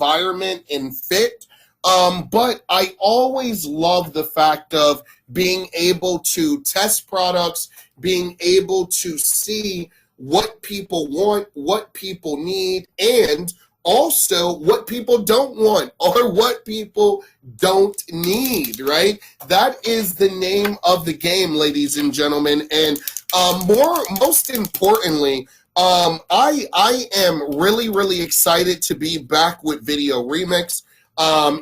environment and fit. But I always love the fact of being able to test products, being able to see what people want, what people need, and also what people don't want or what people don't need, right? That is the name of the game, ladies and gentlemen. And most importantly, I am really excited to be back with Video Remix.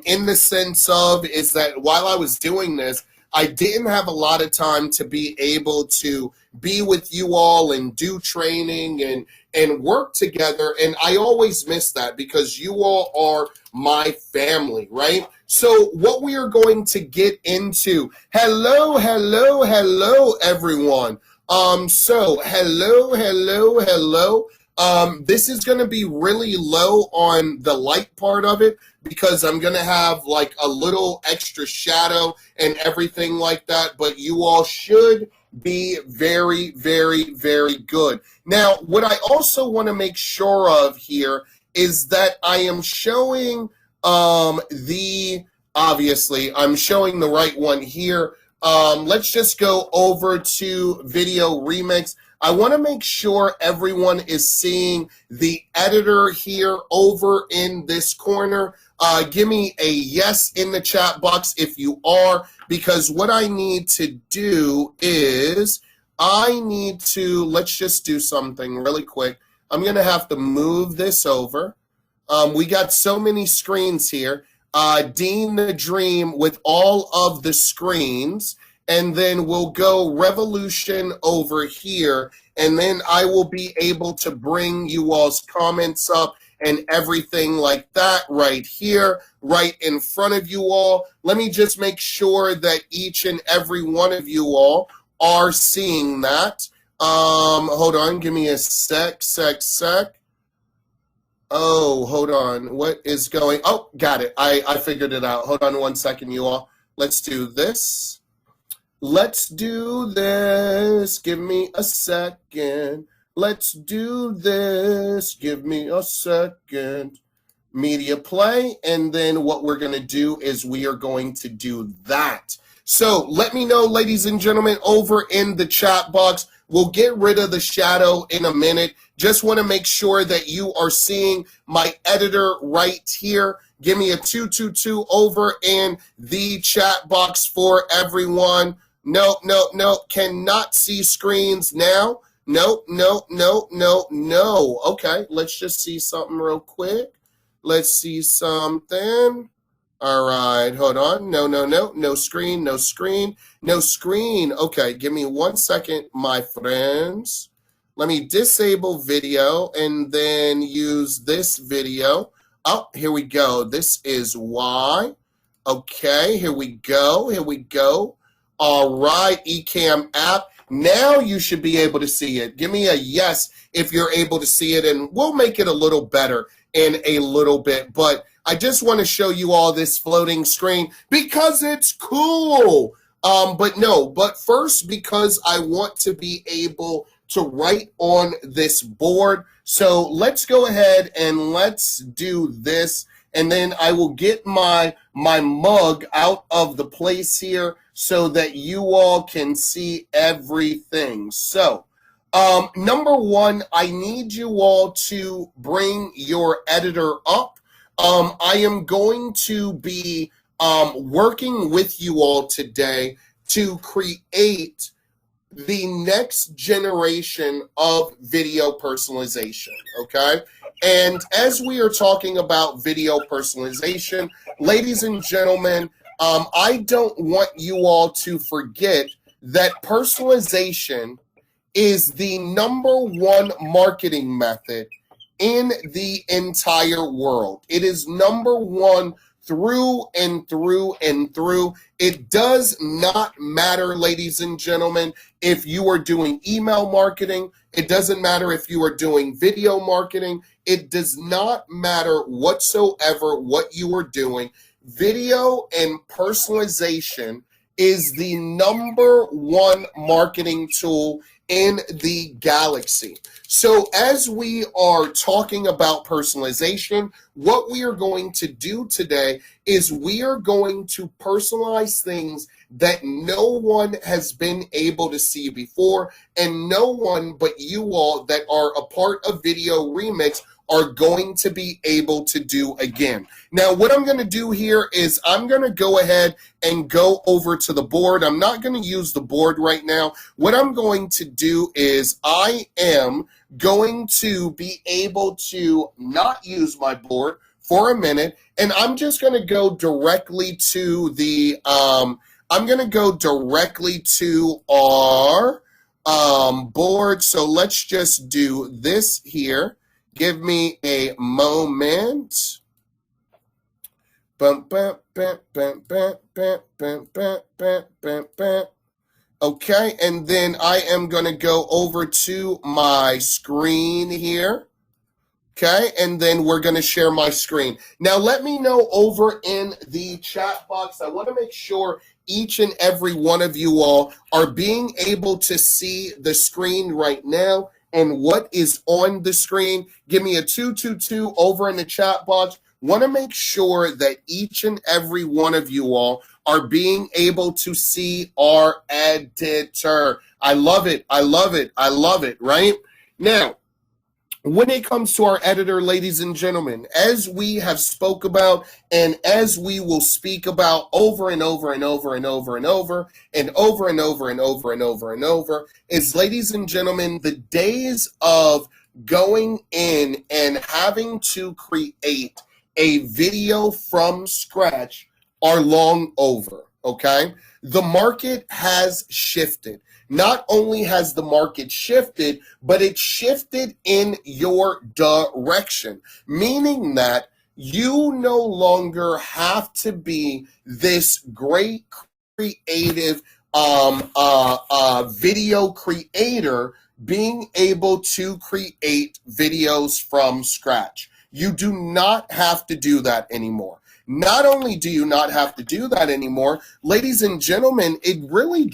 In the sense of is that while I was doing this, I didn't have a lot of time to be able to be with you all and do training and work together. And I always miss that because you all are my family, right? So what we are going to get into, hello, everyone. So hello. This is going to be really low on the light part of it because I'm going to have like a little extra shadow and everything like that, but you all should be very good. Now, what I also want to make sure of here is that I am showing obviously I'm showing the right one here. Let's just go over to Video Remix. I want to make sure everyone is seeing the editor here over in this corner. Give me a yes in the chat box if you are, because what I need to do is let's just do something really quick. I'm going to have to move this over. We got so many screens here. Dean the Dream with all of the screens. And then we'll go Revolution over here, and then I will be able to bring you all's comments up and everything like that right here, right in front of you all. Let me just make sure that each and every one of you all are seeing that. Hold on, give me a sec. Oh, hold on, what is going, oh, got it, I figured it out. Hold on 1 second, you all. Let's do this. Let's do this. Give me a second. Let's do this. Give me a second. Media play. And then what we're going to do is we are going to do that. So let me know, ladies and gentlemen, over in the chat box. We'll get rid of the shadow in a minute. Just want to make sure that you are seeing my editor right here. Give me a 222 over in the chat box for everyone. No. Cannot see screens now. No. Okay, let's just see something real quick. Let's see something. All right, hold on. No screen. Okay, give me 1 second, my friends. Let me disable video and then use this video. Oh, here we go. This is why. Okay, here we go. All right, Ecamm app. Now you should be able to see it. Give me a yes if you're able to see it, and we'll make it a little better in a little bit. But I just want to show you all this floating screen because it's cool. But first, because I want to be able to write on this board. So let's go ahead and let's do this. And then I will get my mug out of the place here so that you all can see everything. So, number one, I need you all to bring your editor up. I am going to be working with you all today to create the next generation of video personalization, okay? And as we are talking about video personalization, ladies and gentlemen, I don't want you all to forget that personalization is the #1 marketing method in the entire world. It is #1 through and through and through. It does not matter, ladies and gentlemen, if you are doing email marketing. It doesn't matter if you are doing video marketing. It does not matter whatsoever what you are doing. Video and personalization is the #1 marketing tool in the galaxy. So as we are talking about personalization, what we are going to do today is we are going to personalize things that no one has been able to see before, and no one but you all that are a part of Video Remix are going to be able to do again. Now, what I'm going to do here is I'm going to go ahead and go over to the board. I'm not going to use the board right now. What I'm going to do is I am going to be able to not use my board for a minute, and I'm just going to go directly to the I'm going to go directly to our board. So let's just do this here. Give me a moment. Bum, bum, bum, bum, bum, bum, bum, bum, bum, bum, bum. Okay, and then I am going to go over to my screen here. Okay, and then we're going to share my screen. Now, let me know over in the chat box. I want to make sure each and every one of you all are being able to see the screen right now and what is on the screen. Give me a 222 over in the chat box. Want to make sure that each and every one of you all are being able to see our editor. I love it. I love it. I love it, right? Now, when it comes to our editor, ladies and gentlemen, as we have spoke about and as we will speak about over and over and over and over and over and over and over and over and over and over, is, ladies and gentlemen, the days of going in and having to create a video from scratch are long over, okay? The market has shifted. Not only has the market shifted, but it shifted in your direction, meaning that you no longer have to be this great creative video creator being able to create videos from scratch. You do not have to do that anymore. Not only do you not have to do that anymore, ladies and gentlemen, it really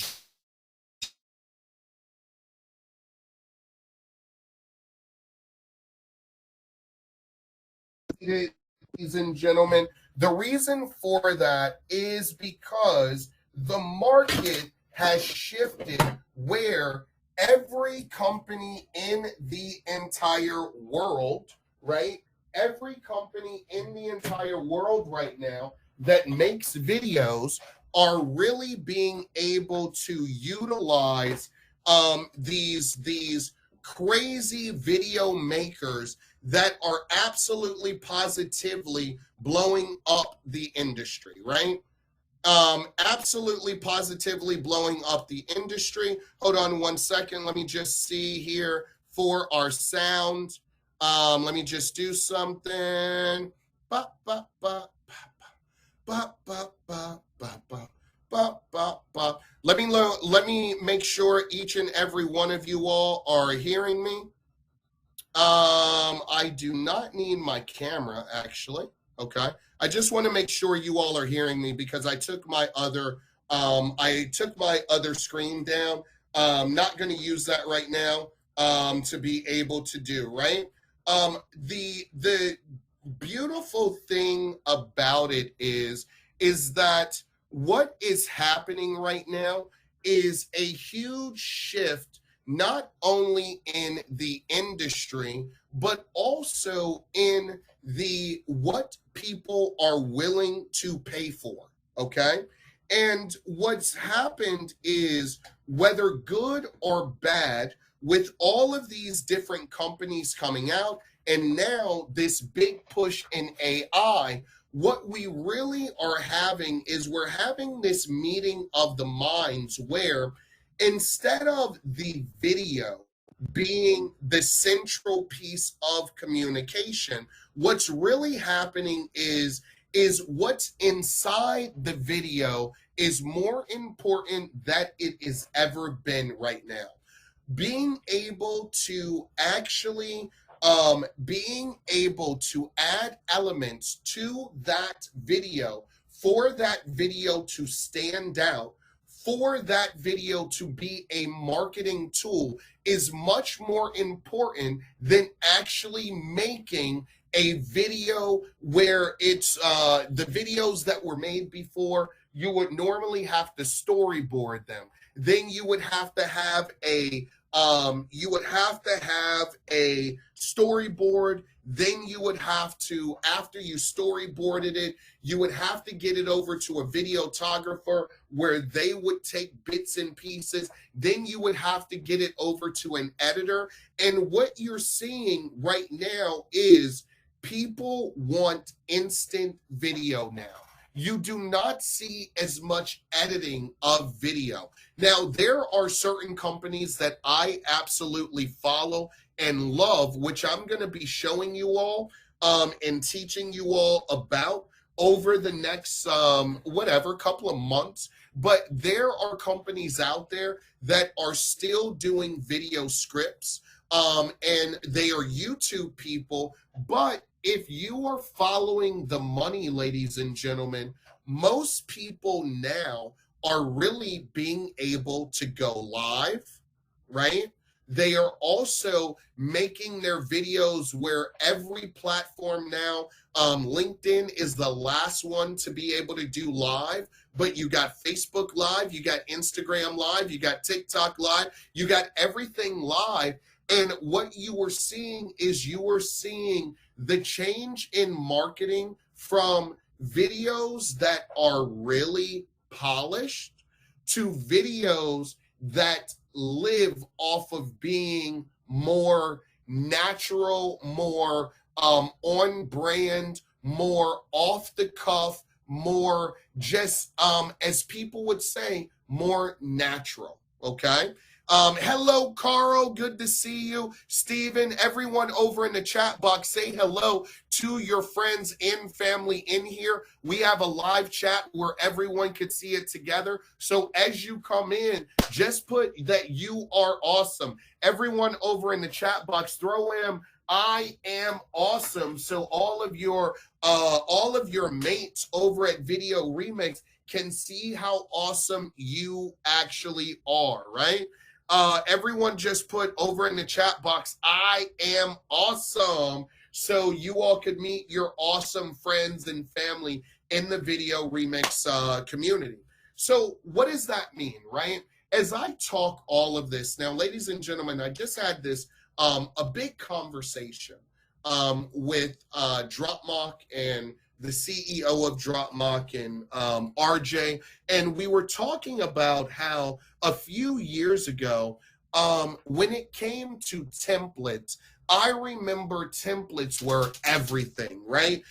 ladies and gentlemen, the reason for that is because the market has shifted where every company in the entire world, right? Every company in the entire world right now that makes videos are really being able to utilize these crazy video makers that are absolutely positively blowing up the industry, right? Absolutely positively blowing up the industry. Hold on one second. Let me just see here for our sound. Let me just do something. Ba, ba, ba, ba, ba, ba, ba, ba, ba, ba, ba. Let me make sure each and every one of you all are hearing me. I do not need my camera, actually. Okay. I just want to make sure you all are hearing me because I took my other screen down. Not going to use that right now to be able to do, right? The beautiful thing about it is that what is happening right now is a huge shift, not only in the industry, but also in the what people are willing to pay for, okay? And what's happened is, whether good or bad, with all of these different companies coming out and now this big push in AI, what we really are having is we're having this meeting of the minds where instead of the video being the central piece of communication, what's really happening is what's inside the video is more important than it has ever been right now. Being able to actually being able to add elements to that video for that video to stand out, for that video to be a marketing tool is much more important than actually making a video where it's the videos that were made before. You would normally have to storyboard them. Then you would have to have a storyboard. Then you would have to, after you storyboarded it, you would have to get it over to a videographer where they would take bits and pieces. Then you would have to get it over to an editor. And what you're seeing right now is people want instant video now. You do not see as much editing of video. Now, there are certain companies that I absolutely follow and love, which I'm going to be showing you all and teaching you all about over the next couple of months. But there are companies out there that are still doing video scripts and they are YouTube people. But if you are following the money, ladies and gentlemen, most people now are really being able to go live, right? They are also making their videos where every platform now, LinkedIn is the last one to be able to do live, but you got Facebook Live, you got Instagram Live, you got TikTok Live, you got everything live. And what you were seeing is the change in marketing from videos that are really polished to videos that live off of being more natural, more on brand, more off the cuff, more just, as people would say, more natural. Okay. Hello, Carl. Good to see you. Stephen, everyone over in the chat box, say hello to your friends and family in here. We have a live chat where everyone could see it together. So as you come in, just put that you are awesome. Everyone over in the chat box, throw in I am awesome. So all of your mates over at Video Remix can see how awesome you actually are, right? Everyone just put over in the chat box, I am awesome. So you all could meet your awesome friends and family in the Video Remix community. So what does that mean, right? As I talk all of this, now, ladies and gentlemen, I just had this, a big conversation with Dropmock and the CEO of Dropmock and RJ, and we were talking about how a few years ago, when it came to templates, I remember templates were everything, right?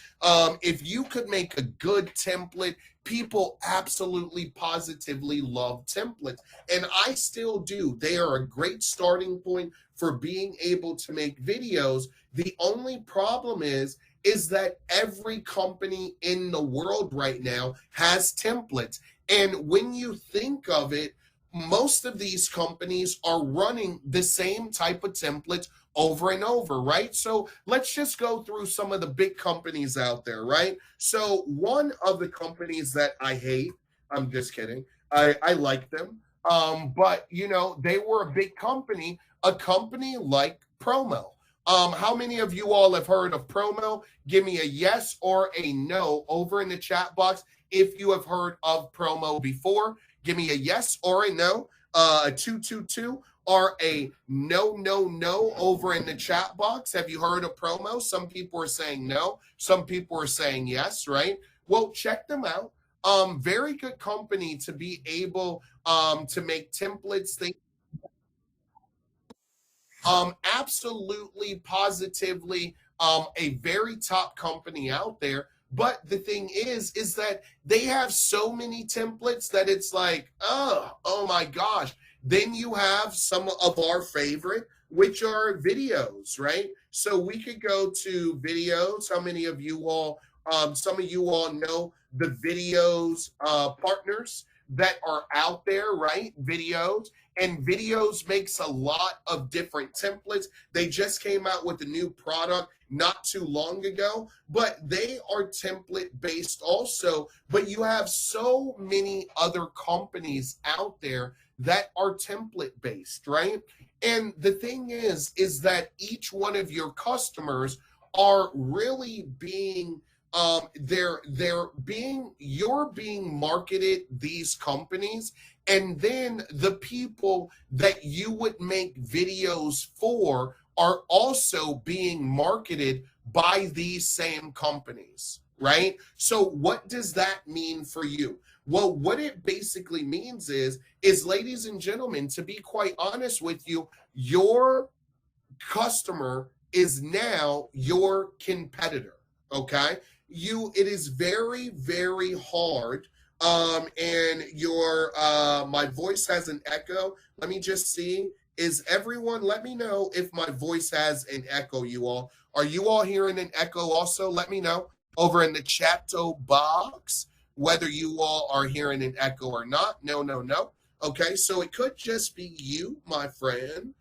If you could make a good template, people absolutely positively love templates, and I still do. They are a great starting point for being able to make videos. The only problem is that every company in the world right now has templates. And when you think of it, most of these companies are running the same type of templates over and over, right? So let's just go through some of the big companies out there, right? So one of the companies that I hate, I'm just kidding, I like them, but you know, they were a big company, a company like Promo. How many of you all have heard of Promo? Give me a yes or a no over in the chat box if you have heard of Promo before. Give me a yes or a no, a 222 or a no over in the chat box. Have you heard of Promo? Some people are saying no. Some people are saying yes, right? Well, check them out. Very good company to be able to make templates, things. Absolutely, positively, a very top company out there. But the thing is that they have so many templates that it's like, oh my gosh. Then you have some of our favorite, which are videos, right? So we could go to videos. How many of you all, some of you all know the videos partners? that are out there, right? Videos. And videos makes a lot of different templates. They just came out with a new product not too long ago, but they are template based also. But you have so many other companies out there that are template based, right? And the thing is that each one of your customers are really being you're being marketed these companies, and then the people that you would make videos for are also being marketed by these same companies, right? So what does that mean for you? Well, what it basically means is ladies and gentlemen, to be quite honest with you, your customer is now your competitor. Okay, it is very, very hard. And your my voice has an echo. Let me just see. Is everyone, let me know if my voice has an echo. You all, are you all hearing an echo also? Let me know over in the chat box whether you all are hearing an echo or not. No, no, no. Okay, so it could just be you, my friend.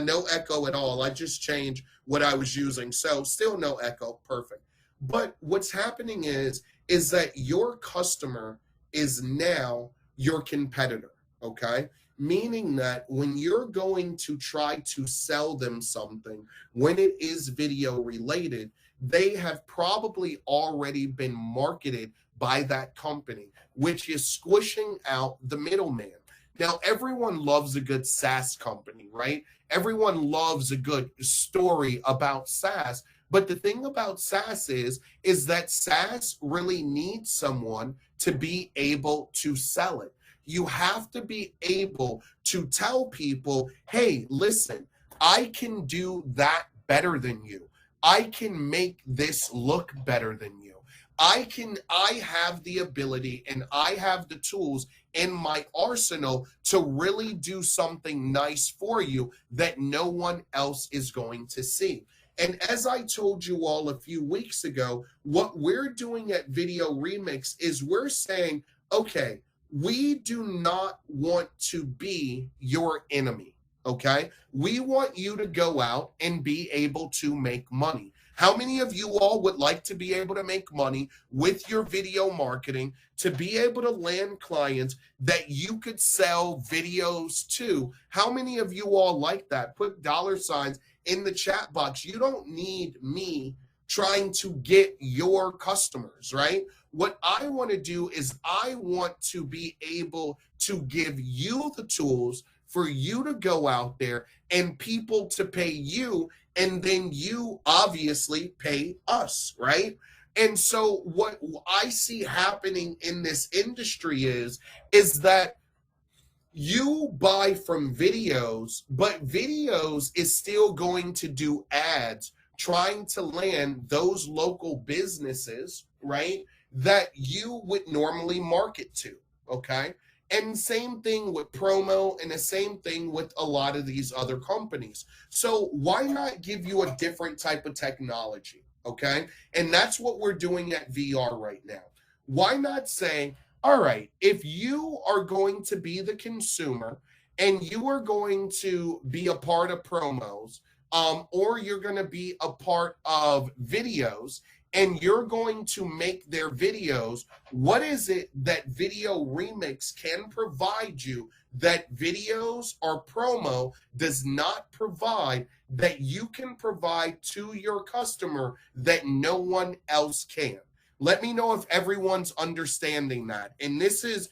No echo at all. I just changed what I was using. So still no echo. Perfect. But what's happening is that your customer is now your competitor. Okay. Meaning that when you're going to try to sell them something, when it is video related, they have probably already been marketed by that company, which is squishing out the middleman. Now, everyone loves a good SaaS company, right? Everyone loves a good story about SaaS. But the thing about SaaS is that SaaS really needs someone to be able to sell it. You have to be able to tell people, hey, listen, I can do that better than you. I can make this look better than you. I have the ability and I have the tools in my arsenal to really do something nice for you that no one else is going to see. And as I told you all a few weeks ago, what we're doing at Video Remix is we're saying, okay, we do not want to be your enemy. Okay. We want you to go out and be able to make money. How many of you all would like to be able to make money with your video marketing, to be able to land clients that you could sell videos to? How many of you all like that? Put dollar signs in the chat box. You don't need me trying to get your customers, right? What I want to do is I want to be able to give you the tools for you to go out there and people to pay you, and then you obviously pay us, right? And so what I see happening in this industry is that you buy from videos, but videos is still going to do ads trying to land those local businesses, right, that you would normally market to, okay? And same thing with promo, and the same thing with a lot of these other companies. So why not give you a different type of technology, okay? And that's what we're doing at VR right now. Why not say, all right, if you are going to be the consumer and you are going to be a part of promos, or you're going to be a part of videos, and you're going to make their videos, what is it that Video Remix can provide you that videos or promo does not provide, that you can provide to your customer that no one else can? Let me know if everyone's understanding that. And this is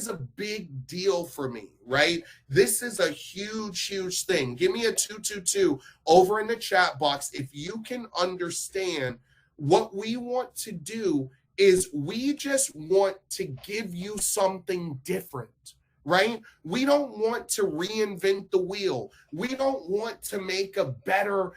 a big deal for me, right? This is a huge, huge thing. Give me a 222 over in the chat box if you can understand. What we want to do is we just want to give you something different, right? We don't want to reinvent the wheel. We don't want to make a better,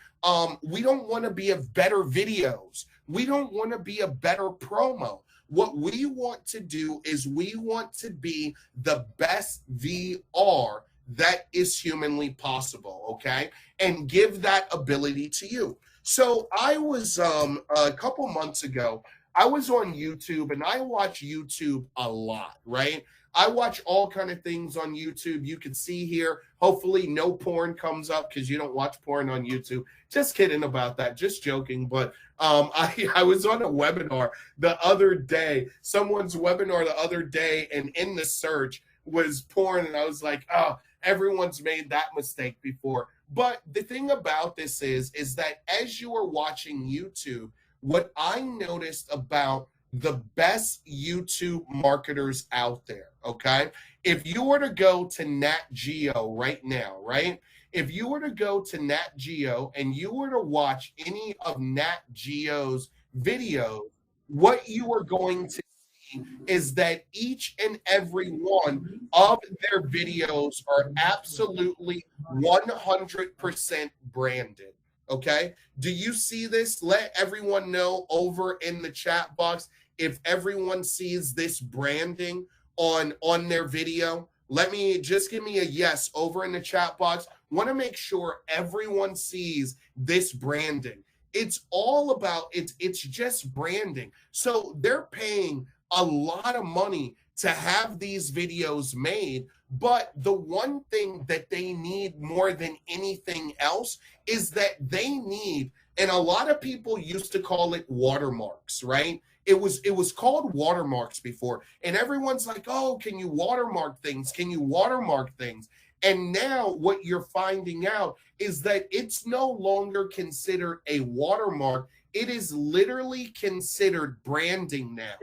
we don't want to be a better videos. We don't want to be a better promo. What we want to do is we want to be the best VR that is humanly possible, okay? And give that ability to you. So I was a couple months ago, I was on YouTube and I watch YouTube a lot, right? I watch all kind of things on YouTube. You can see here, hopefully no porn comes up because you don't watch porn on YouTube. Just kidding about that, just joking. But I was on a webinar the other day, someone's webinar the other day, and in the search was porn. And I was like, oh, everyone's made that mistake before. But the thing about this is that as you are watching YouTube, what I noticed about the best YouTube marketers out there, okay? If you were to go to Nat Geo right now, right? If you were to go to Nat Geo and you were to watch any of Nat Geo's videos, what you are going to see is that each and every one of their videos are absolutely 100% branded. Okay. Do you see this? Let everyone know over in the chat box if everyone sees this branding on their video. Let me just give me a yes over in the chat box. Want to make sure everyone sees this branding. It's all about it's just branding. So they're paying a lot of money to have these videos made, but the one thing that they need more than anything else is that they need, and a lot of people used to call it watermarks, right? It was called watermarks before, and everyone's like, oh, can you watermark things? Can you watermark things? And now what you're finding out is that it's no longer considered a watermark. It is literally considered branding now.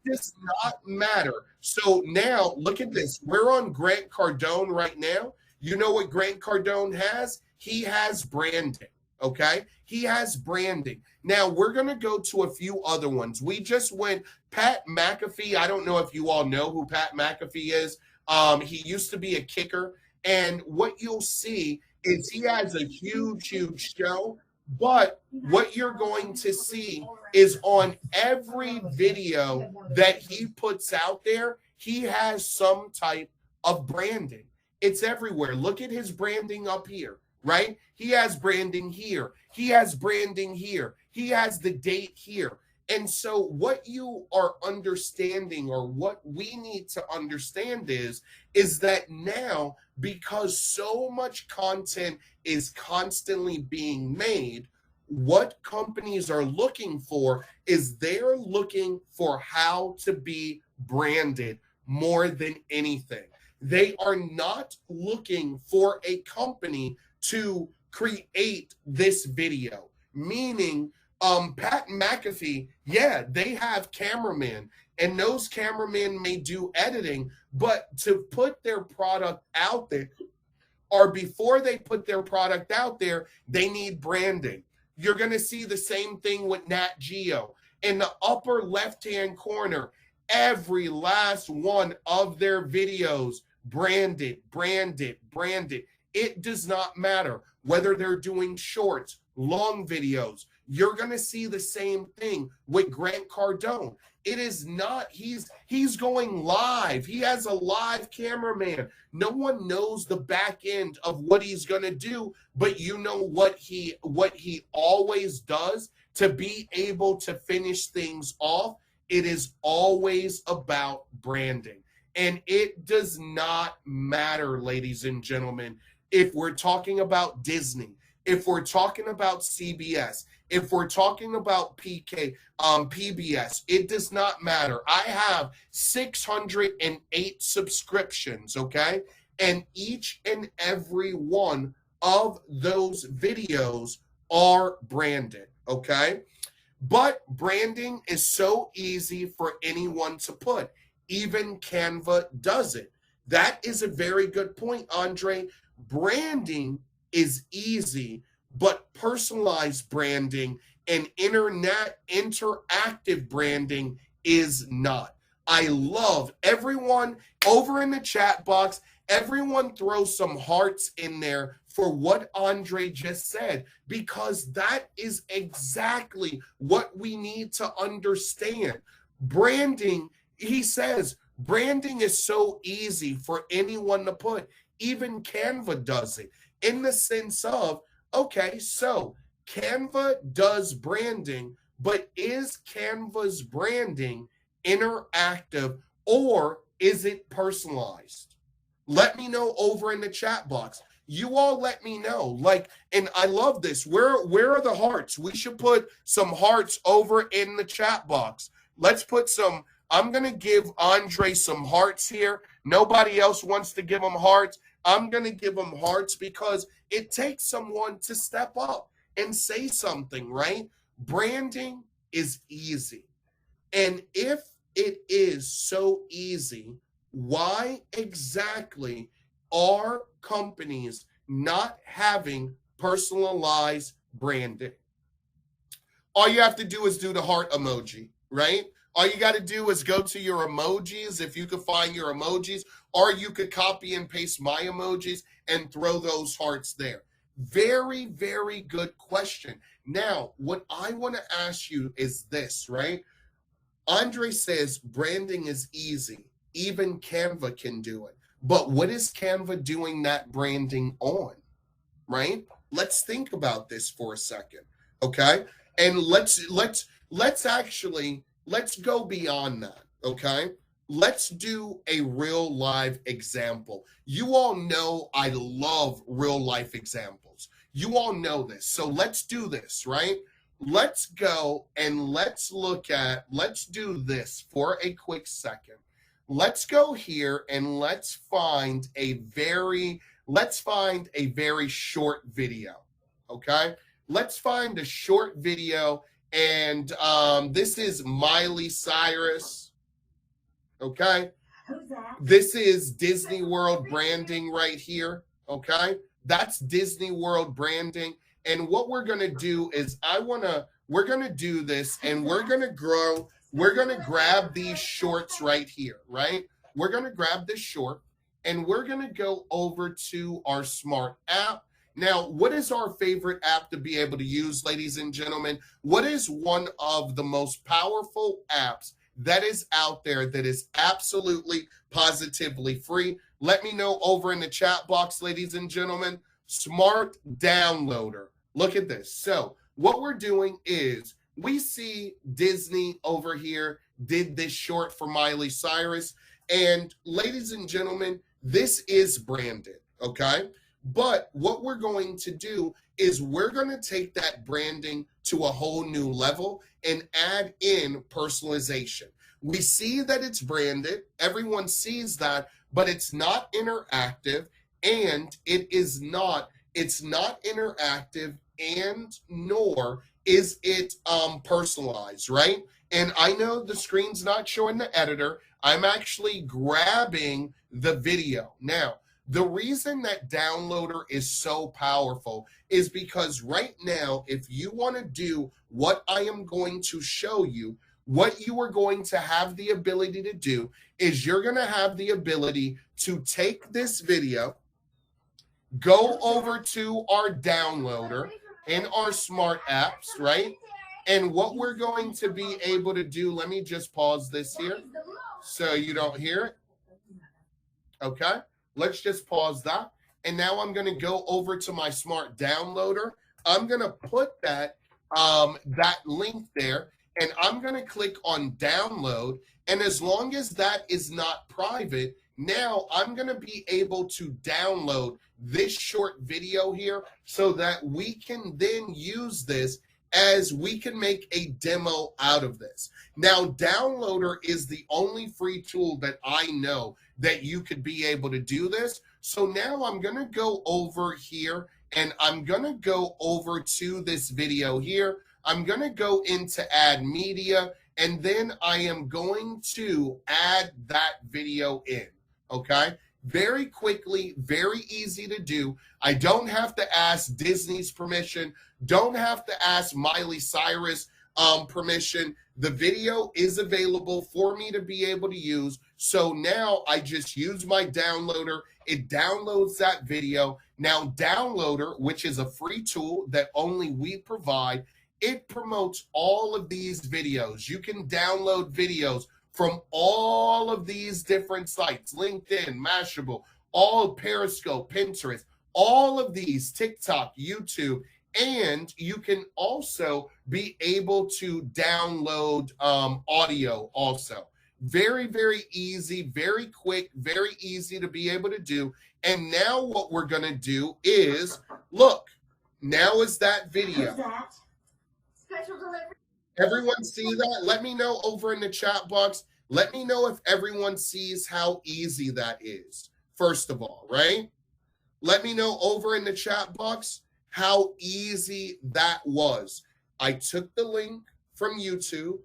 Does not matter. So now look at this. We're on Grant Cardone right now. You know what Grant Cardone has? He has branding. Okay. He has branding. Now we're going to go to a few other ones. We just went Pat McAfee. I don't know if you all know who Pat McAfee is. He used to be a kicker. And what you'll see is he has a huge, huge show. But what you're going to see is on every video that he puts out there, he has some type of branding. It's everywhere. Look at his branding up here, right? He has branding here. He has branding here. He has the date here. And so what you are understanding, or what we need to understand is that now, because so much content is constantly being made, what companies are looking for is they're looking for how to be branded more than anything. They are not looking for a company to create this video, meaning Pat McAfee, yeah, they have cameramen, and those cameramen may do editing, but to put their product out there, or before they put their product out there, they need branding. You're going to see the same thing with Nat Geo. In the upper left-hand corner, every last one of their videos, branded, branded, branded. It does not matter whether they're doing shorts, long videos. You're going to see the same thing with Grant Cardone. It is not, he's going live. He has a live cameraman. No one knows the back end of what he's going to do, but you know what he always does to be able to finish things off. It is always about branding. And it does not matter, ladies and gentlemen, if we're talking about Disney, if we're talking about CBS, if we're talking about PBS, it does not matter. I have 608 subscriptions, okay? And each and every one of those videos are branded, okay? But branding is so easy for anyone to put. Even Canva does it. That is a very good point, Andre. Branding is easy, but personalized branding and internet interactive branding is not. I love everyone over in the chat box. Everyone throw some hearts in there for what Andre just said, because that is exactly what we need to understand. Branding, he says, branding is so easy for anyone to put. Even Canva does it, in the sense of, okay, so Canva does branding, but is Canva's branding interactive or is it personalized? Let me know over in the chat box. You all let me know. Like, and I love this. Where are the hearts? We should put some hearts over in the chat box. Let's put some. I'm going to give Andre some hearts here. Nobody else wants to give him hearts. I'm going to give him hearts because it takes someone to step up and say something, right? Branding is easy. And if it is so easy, why exactly are companies not having personalized branding? All you have to do is do the heart emoji, right? All you got to do is go to your emojis, if you could find your emojis, or you could copy and paste my emojis and throw those hearts there. Very, very good question. Now, what I want to ask you is this, right? Andre says branding is easy. Even Canva can do it. But what is Canva doing that branding on, right? Let's think about this for a second, okay? And let's go beyond that, okay? Let's do a real live example. You all know I love real life examples. You all know this. So let's do this, right? Let's go and let's do this for a quick second. Let's go here and let's find a very short video, okay? Let's find a short video, and this is Miley Cyrus, okay? Who's that? This is Disney World branding right here, okay? That's Disney World branding. And what we're going to do is we're going to do this and we're going to grab these shorts right here, right? We're going to grab this short and we're going to go over to our smart app. Now, what is our favorite app to be able to use, ladies and gentlemen? What is one of the most powerful apps that is out there that is absolutely positively free? Let me know over in the chat box, ladies and gentlemen. Smart Downloader. Look at this. So what we're doing is we see Disney over here did this short for Miley Cyrus. And ladies and gentlemen, this is branded, okay? But what we're going to do is we're going to take that branding to a whole new level and add in personalization. We see that it's branded. Everyone sees that, but it's not interactive. And it's not interactive, and nor is it personalized, right? And I know the screen's not showing the editor. I'm actually grabbing the video. Now, the reason that Downloader is so powerful is because right now, if you want to do what I am going to show you, what you are going to have the ability to do is you're going to have the ability to take this video, go over to our downloader in our smart apps, right? And what we're going to be able to do, let me just pause this here so you don't hear it. Okay, let's just pause that. And now I'm going to go over to my smart downloader. I'm going to put that link there, and I'm going to click on download. And as long as that is not private, now I'm going to be able to download this short video here so that we can then use this as we can make a demo out of this. Now, Downloader is the only free tool that I know that you could be able to do this. So now I'm going to go over here and I'm going to go over to this video here. I'm going to go into add media, and then I am going to add that video in. Okay, very quickly, very easy to do. I don't have to ask Disney's permission, don't have to ask Miley Cyrus permission. The video is available for me to be able to use. So now I just use my downloader. It downloads that video. Now Downloader, which is a free tool that only we provide, it promotes all of these videos. You can download videos from all of these different sites, LinkedIn, Mashable, all Periscope, Pinterest, all of these, TikTok, YouTube. And you can also be able to download audio also. Very, very easy, very quick, very easy to be able to do. And now what we're going to do is, look, now is that video. That special delivery. Everyone see that? Let me know over in the chat box. Let me know if everyone sees how easy that is, first of all, right? Let me know over in the chat box how easy that was. I took the link from YouTube,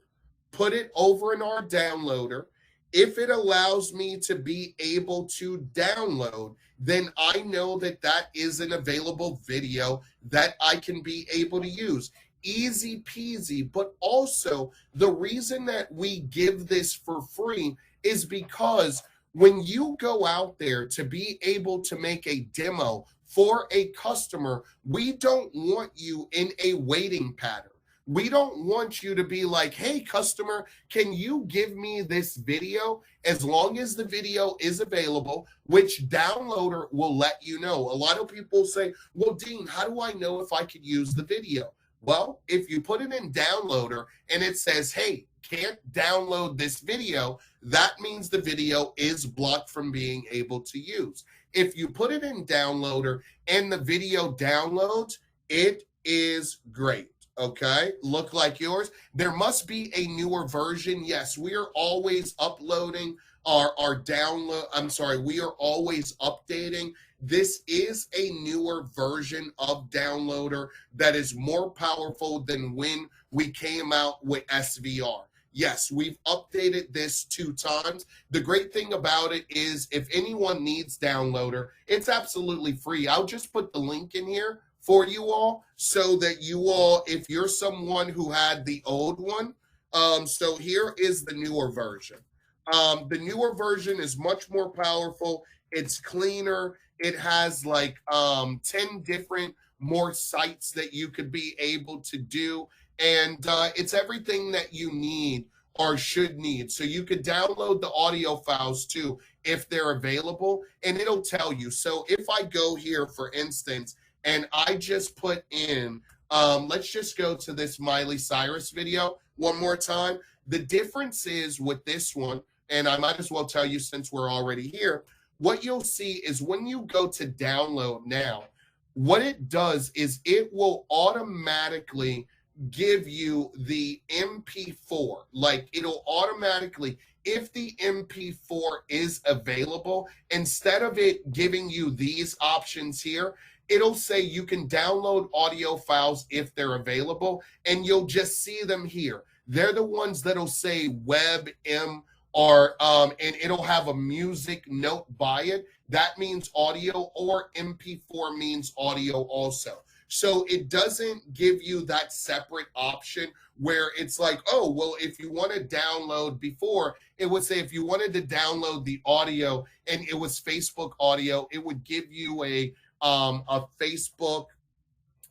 put it over in our downloader. If it allows me to be able to download, then I know that that is an available video that I can be able to use. Easy peasy, but also the reason that we give this for free is because when you go out there to be able to make a demo for a customer, we don't want you in a waiting pattern. We don't want you to be like, hey, customer, can you give me this video? As long as the video is available, which downloader will let you know. A lot of people say, well, Dean, how do I know if I could use the video? Well, if you put it in downloader and it says, hey, can't download this video, that means the video is blocked from being able to use. If you put it in downloader and the video downloads, it is great. Okay, look like yours. There must be a newer version. Yes, we are always uploading our download. I'm sorry, we are always updating. This is a newer version of downloader that is more powerful than when we came out with SVR. Yes, we've updated this 2 times. The great thing about it is if anyone needs downloader, it's absolutely free. I'll just put the link in here for you all so that you all, if you're someone who had the old one, so here is the newer version. The newer version is much more powerful. It's cleaner. It has like 10 different more sites that you could be able to do. And it's everything that you need or should need. So you could download the audio files too if they're available, and it'll tell you. So if I go here, for instance, and I just put in, let's just go to this Miley Cyrus video one more time. The difference is with this one, and I might as well tell you since we're already here, what you'll see is when you go to download now, what it does is it will automatically give you the MP4. Like it'll automatically, if the MP4 is available, instead of it giving you these options here, it'll say you can download audio files if they're available, and you'll just see them here. They're the ones that'll say WebM or and it'll have a music note by it. That means audio, or MP4 means audio also. So it doesn't give you that separate option where it's like, oh, well, if you want to download before, it would say if you wanted to download the audio and it was Facebook audio, it would give you a Facebook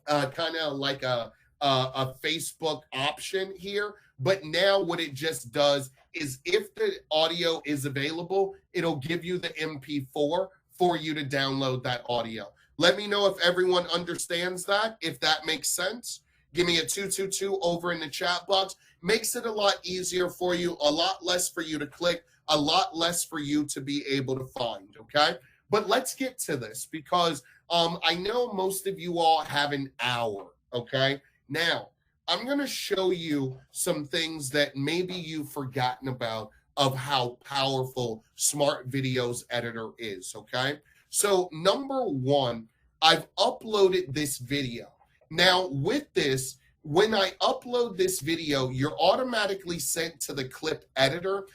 kind of like a Facebook option here. But now what it just does is if the audio is available, it'll give you the MP4 for you to download that audio. Let me know if everyone understands that, if that makes sense. Give me a 222 over in the chat box. Makes it a lot easier for you, a lot less for you to click, a lot less for you to be able to find, okay? But let's get to this because I know most of you all have an hour, okay? Now, I'm going to show you some things that maybe you've forgotten about of how powerful Smart Videos Editor is, okay? So number one, I've uploaded this video. Now with this, when I upload this video, you're automatically sent to the clip editor.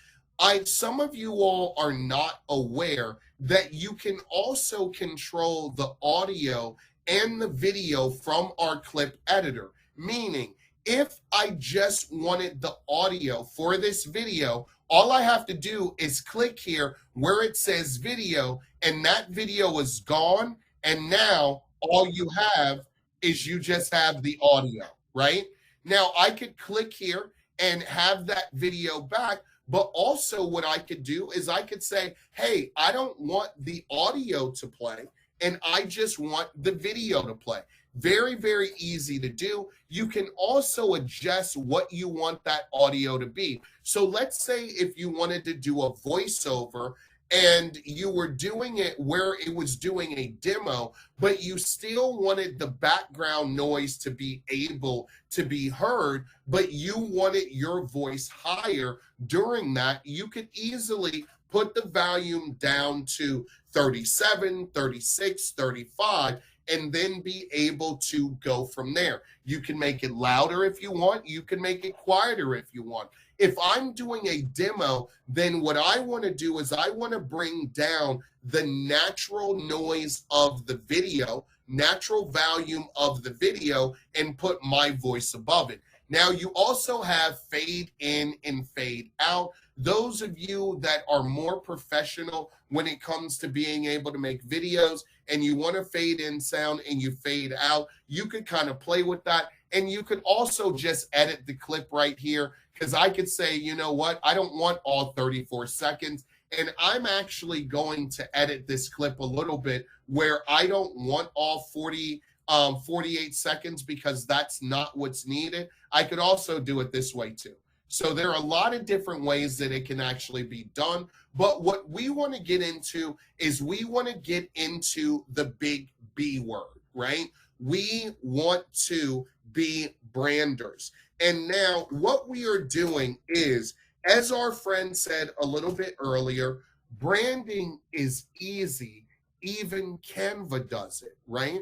Some of you all are not aware that you can also control the audio and the video from our clip editor, meaning if I just wanted the audio for this video, all I have to do is click here where it says video, and that video is gone. And now all you have is you just have the audio, right? Now I could click here and have that video back, but also what I could do is I could say, hey, I don't want the audio to play, and I just want the video to play. Very, very easy to do. You can also adjust what you want that audio to be. So let's say if you wanted to do a voiceover and you were doing it where it was doing a demo, but you still wanted the background noise to be able to be heard, but you wanted your voice higher during that, you could easily put the volume down to 37, 36, 35, and then be able to go from there. You can make it louder if you want. You can make it quieter if you want. If I'm doing a demo, then what I want to do is I want to bring down the natural noise of the video, natural volume of the video, and put my voice above it. Now, you also have fade in and fade out. Those of you that are more professional when it comes to being able to make videos and you want to fade in sound and you fade out, you could kind of play with that. And you could also just edit the clip right here, because I could say, you know what, I don't want all 34 seconds. And I'm actually going to edit this clip a little bit where I don't want all 48 seconds, because that's not what's needed. I could also do it this way too. So there are a lot of different ways that it can actually be done. But what we want to get into is we want to get into the big B word, right? We want to be branders. And now what we are doing is, as our friend said a little bit earlier, branding is easy. Even Canva does it, right?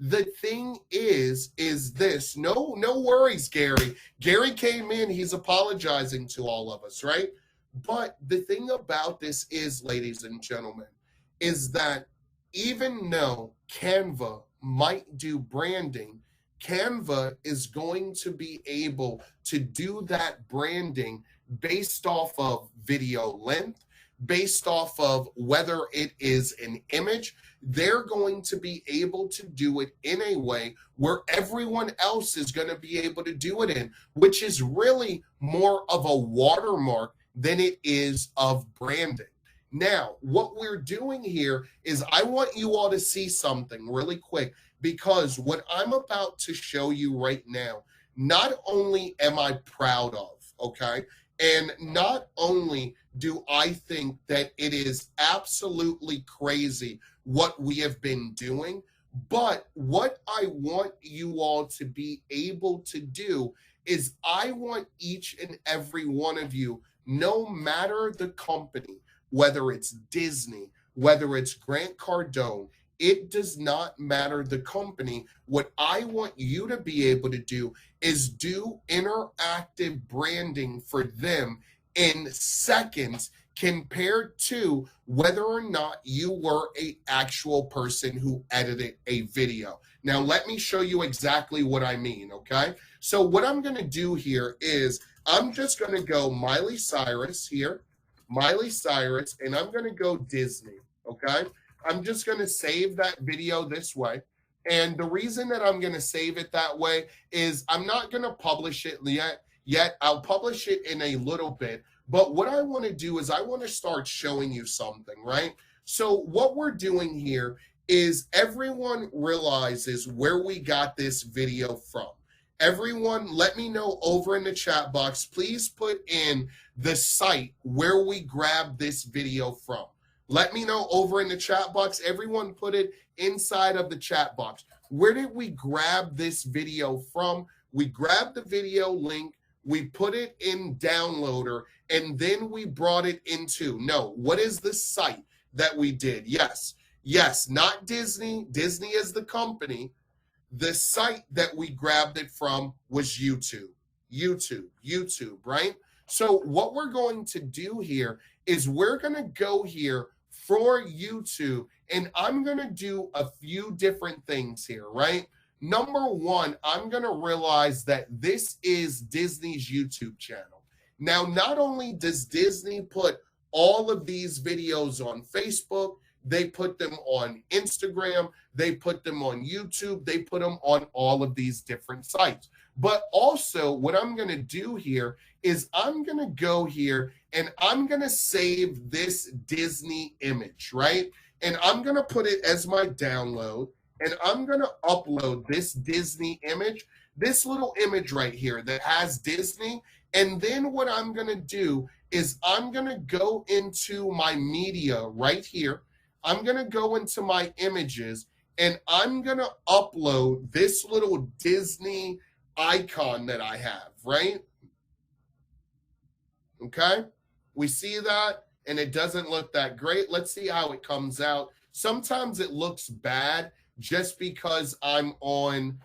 The thing is this. No worries, Gary. Gary came in, he's apologizing to all of us, right? But the thing about this is, ladies and gentlemen, is that even though Canva might do branding, Canva is going to be able to do that branding based off of video length, based off of whether it is an image. They're going to be able to do it in a way where everyone else is going to be able to do it in, which is really more of a watermark than it is of branding. Now, what we're doing here is I want you all to see something really quick, because what I'm about to show you right now, not only am I proud of, okay, and not only do I think that it is absolutely crazy what we have been doing, but what I want you all to be able to do is I want each and every one of you, no matter the company, whether it's Disney, whether it's Grant Cardone, it does not matter the company. What I want you to be able to do is do interactive branding for them in seconds, compared to whether or not you were an actual person who edited a video. Now, let me show you exactly what I mean, okay? So what I'm going to do here is I'm just going to go Miley Cyrus here, Miley Cyrus, and I'm going to go Disney, okay? I'm just going to save that video this way. And the reason that I'm going to save it that way is I'm not going to publish it yet. I'll publish it in a little bit. But what I want to do is I want to start showing you something, right? So what we're doing here is everyone realizes where we got this video from. Everyone, let me know over in the chat box. Please put in the site where we grabbed this video from. Let me know over in the chat box. Everyone put it inside of the chat box. Where did we grab this video from? We grabbed the video link, we put it in Downloader, and then we brought it into, no, what is the site that we did? Yes, not Disney. Disney is the company. The site that we grabbed it from was YouTube, right? So what we're going to do here is we're going to go here for YouTube, and I'm going to do a few different things here, right? Number one, I'm going to realize that this is Disney's YouTube channel. Now, not only does Disney put all of these videos on Facebook, they put them on Instagram, they put them on YouTube, they put them on all of these different sites. But also what I'm going to do here is I'm going to go here and I'm going to save this Disney image, right? And I'm going to put it as my download. and I'm going to upload this Disney image, this little image right here that has Disney. And then what I'm going to do is I'm going to go into my media right here. I'm going to go into my images and I'm going to upload this little Disney icon that I have, right? Okay, we see that and it doesn't look that great. Let's see how it comes out. Sometimes it looks bad just because I'm on,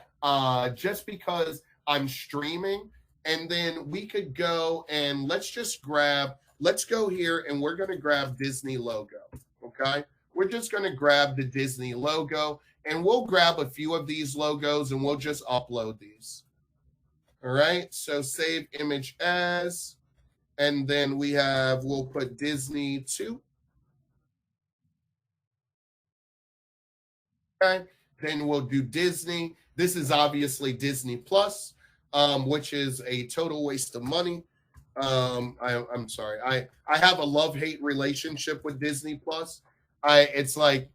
just because I'm streaming. And then we could go and let's go here and we're going to grab Disney logo. Okay, we're just going to grab the Disney logo and we'll grab a few of these logos and we'll just upload these. All right, so save image as. And then we'll put Disney 2. Okay. Then we'll do Disney. This is obviously Disney Plus, which is a total waste of money. I'm sorry. I have a love-hate relationship with Disney Plus. It's like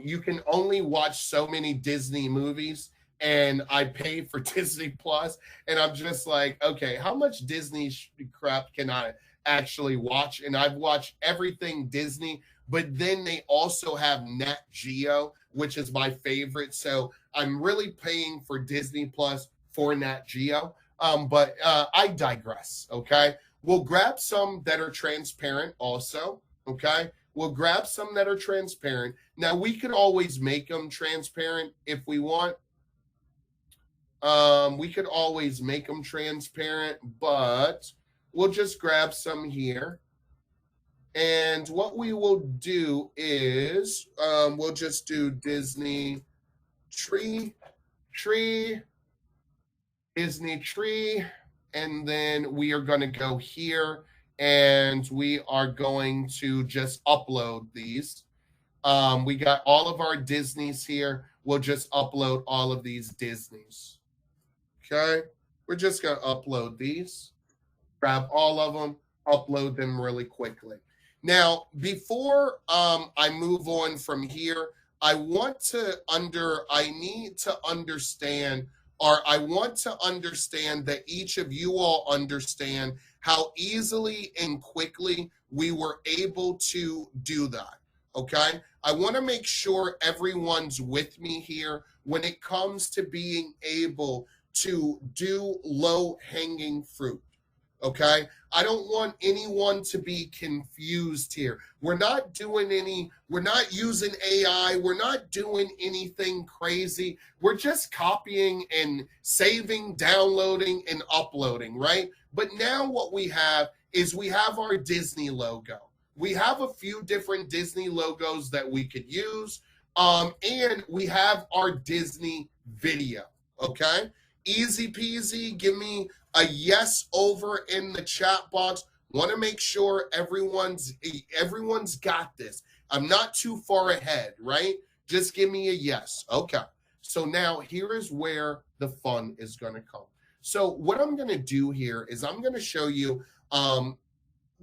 you can only watch so many Disney movies, and I pay for Disney Plus, and I'm just like, okay, how much Disney crap can I actually watch? And I've watched everything Disney, but then they also have Nat Geo, which is my favorite. So I'm really paying for Disney Plus for Nat Geo. But I digress. Okay, we'll grab some that are transparent also. Okay, we'll grab some that are transparent. Now we could always make them transparent if we want. We could always make them transparent, but we'll just grab some here. And what we will do is we'll just do Disney tree, Disney tree, and then we are going to go here and we are going to just upload these. We got all of our Disneys here. We'll just upload all of these Disneys. Okay, we're just going to upload these, grab all of them, upload them really quickly. Now, before I move on from here, I need to understand, or I want to understand that each of you all understand how easily and quickly we were able to do that. Okay, I want to make sure everyone's with me here when it comes to being able to do low-hanging fruit. Okay, I don't want anyone to be confused here. We're not using AI, we're not doing anything crazy. We're just copying and saving, downloading, and uploading, right? But now what we have is we have our Disney logo. We have a few different Disney logos that we could use, and we have our Disney video. Okay, easy peasy. Give me a yes over in the chat box. Want to make sure everyone's got this. I'm not too far ahead, right? Just give me a yes. Okay, so now here is where the fun is going to come. So what I'm going to do here is I'm going to show you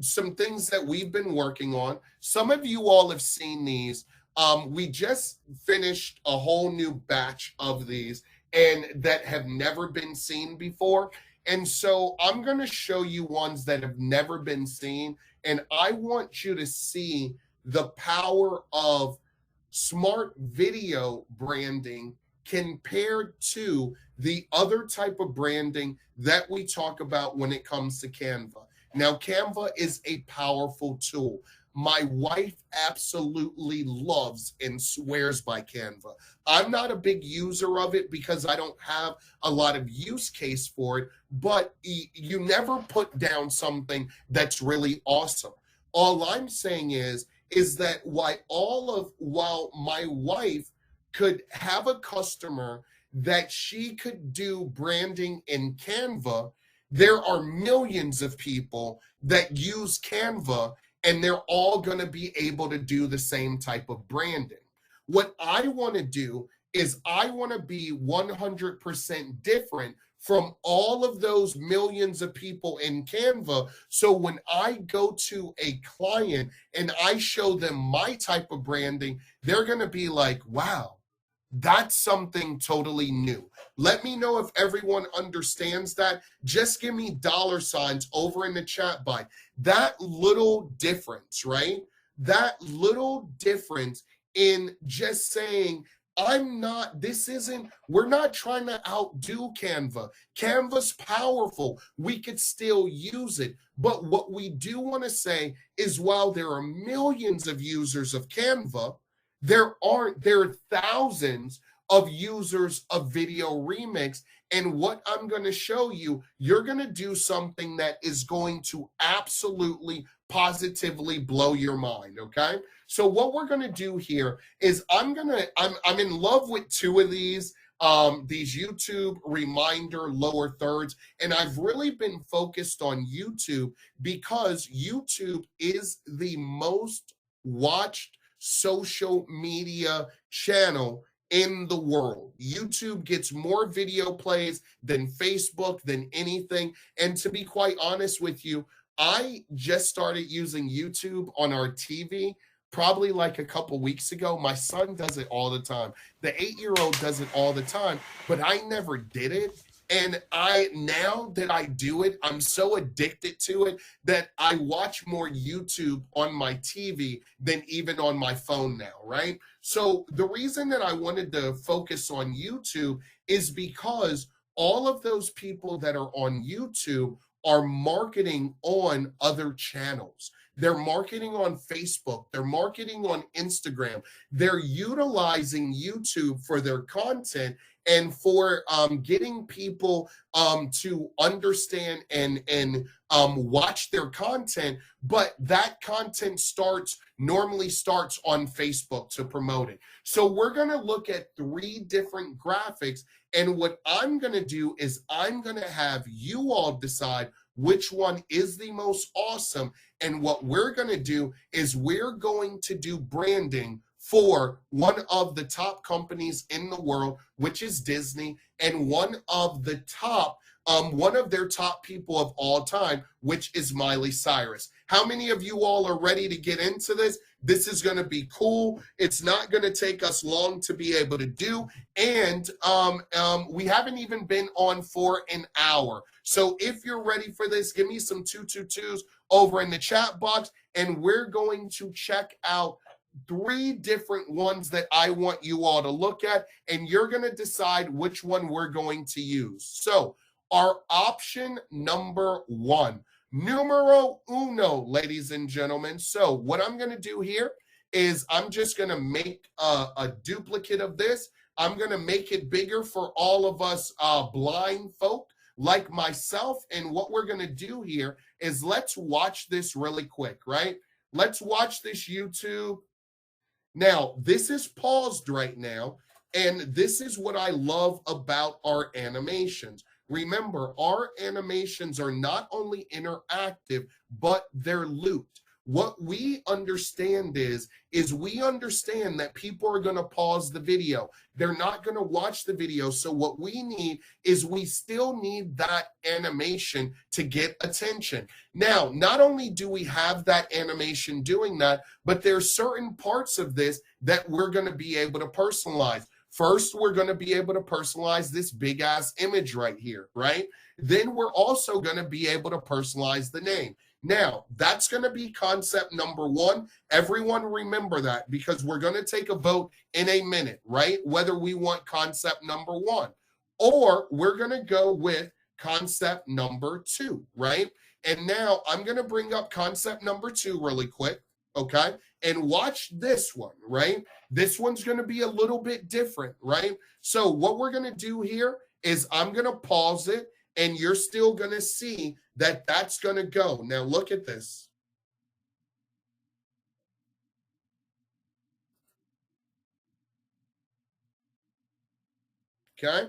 some things that we've been working on. Some of you all have seen these. We just finished a whole new batch of these and that have never been seen before. And so I'm going to show you ones that have never been seen. And I want you to see the power of smart video branding compared to the other type of branding that we talk about when it comes to Canva. Now, Canva is a powerful tool. My wife absolutely loves and swears by Canva. I'm not a big user of it because I don't have a lot of use case for it, but you never put down something that's really awesome. All I'm saying is that while my wife could have a customer that she could do branding in Canva, there are millions of people that use Canva and they're all going to be able to do the same type of branding. What I want to do is I want to be 100% different from all of those millions of people in Canva. So when I go to a client and I show them my type of branding, they're going to be like, wow, That's something totally new. Let me know if everyone understands that. Just give me $ over in the chat box. That little difference, right? That little difference in just saying, we're not trying to outdo Canva. Canva's powerful. We could still use it. But what we do want to say is while there are millions of users of Canva, there are thousands of users of Video Remix. And what I'm going to show you, you're going to do something that is going to absolutely positively blow your mind. Okay, so what we're going to do here is I'm in love with two of these YouTube reminder lower thirds, and I've really been focused on YouTube because YouTube is the most watched social media channel in the world. YouTube gets more video plays than Facebook, than anything. And to be quite honest with you, I just started using YouTube on our TV probably like a couple weeks ago. My son does it all the time. The 8-year-old does it all the time, but I never did it. And now that I do it, I'm so addicted to it that I watch more YouTube on my TV than even on my phone now, right? So the reason that I wanted to focus on YouTube is because all of those people that are on YouTube are marketing on other channels. They're marketing on Facebook. They're marketing on Instagram. They're utilizing YouTube for their content and for getting people to understand and watch their content. But that content normally starts on Facebook to promote it. So we're going to look at 3 different graphics. And what I'm going to do is I'm going to have you all decide which one is the most awesome. And what we're going to do is we're going to do branding for one of the top companies in the world, which is Disney, and one of their top people of all time, which is Miley Cyrus. How many of you all are ready to get into this? This is going to be cool. It's not going to take us long to be able to do. And we haven't even been on for an hour. So if you're ready for this, give me some 222s over in the chat box. And we're going to check out 3 different ones that I want you all to look at. And you're going to decide which one we're going to use. So our option number 1. Numero uno, ladies and gentlemen. So what I'm going to do here is I'm just going to make a duplicate of this. I'm going to make it bigger for all of us blind folk like myself. And what we're going to do here is let's watch this really quick, right? Let's watch this YouTube. Now, this is paused right now. And this is what I love about our animations. Remember, our animations are not only interactive, but they're looped. What we understand is we understand that people are going to pause the video. They're not going to watch the video. So what we need is we still need that animation to get attention. Now, not only do we have that animation doing that, but there's certain parts of this that we're going to be able to personalize. First, we're going to be able to personalize this big ass image right here, right? Then we're also going to be able to personalize the name. Now, that's going to be concept number 1. Everyone remember that because we're going to take a vote in a minute, right? Whether we want concept number 1 or we're going to go with concept number 2, right? And now I'm going to bring up concept number 2 really quick, okay? And watch this one, right? This one's going to be a little bit different, right? So what we're going to do here is I'm going to pause it and you're still going to see that that's going to go. Now look at this. Okay?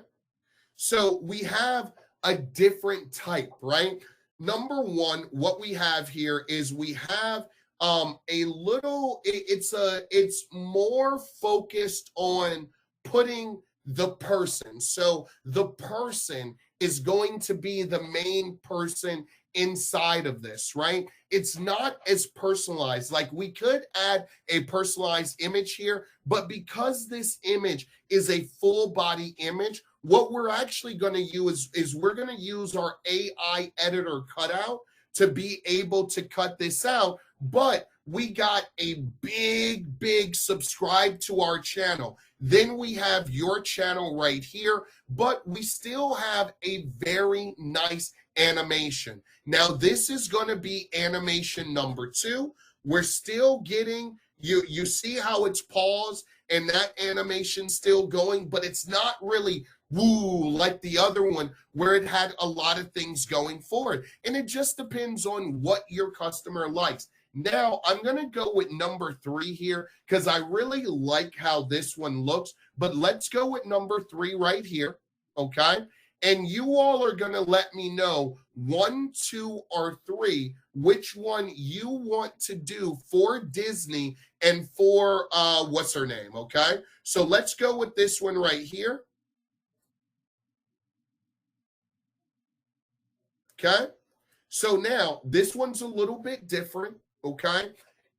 So we have a different type, right? Number 1, what we have here is we have a little, it's more focused on putting the person. So the person is going to be the main person inside of this, right? it's not as personalized. Like we could add a personalized image here, but because this image is a full body image, what we're actually going to use is we're going to use our AI editor cutout to be able to cut this out. But we got a big subscribe to our channel. Then we have your channel right here, but we still have a very nice animation. Now this is going to be animation number 2. We're still getting, you see how it's paused and that animation's still going, but it's not really woo like the other one where it had a lot of things going forward. And it just depends on what your customer likes. Now I'm going to go with number 3 here because I really like how this one looks, but let's go with number 3 right here. Okay. And you all are going to let me know 1, 2, or 3, which one you want to do for Disney and for, what's her name? Okay. So let's go with this one right here. Okay. So now this one's a little bit different. Okay.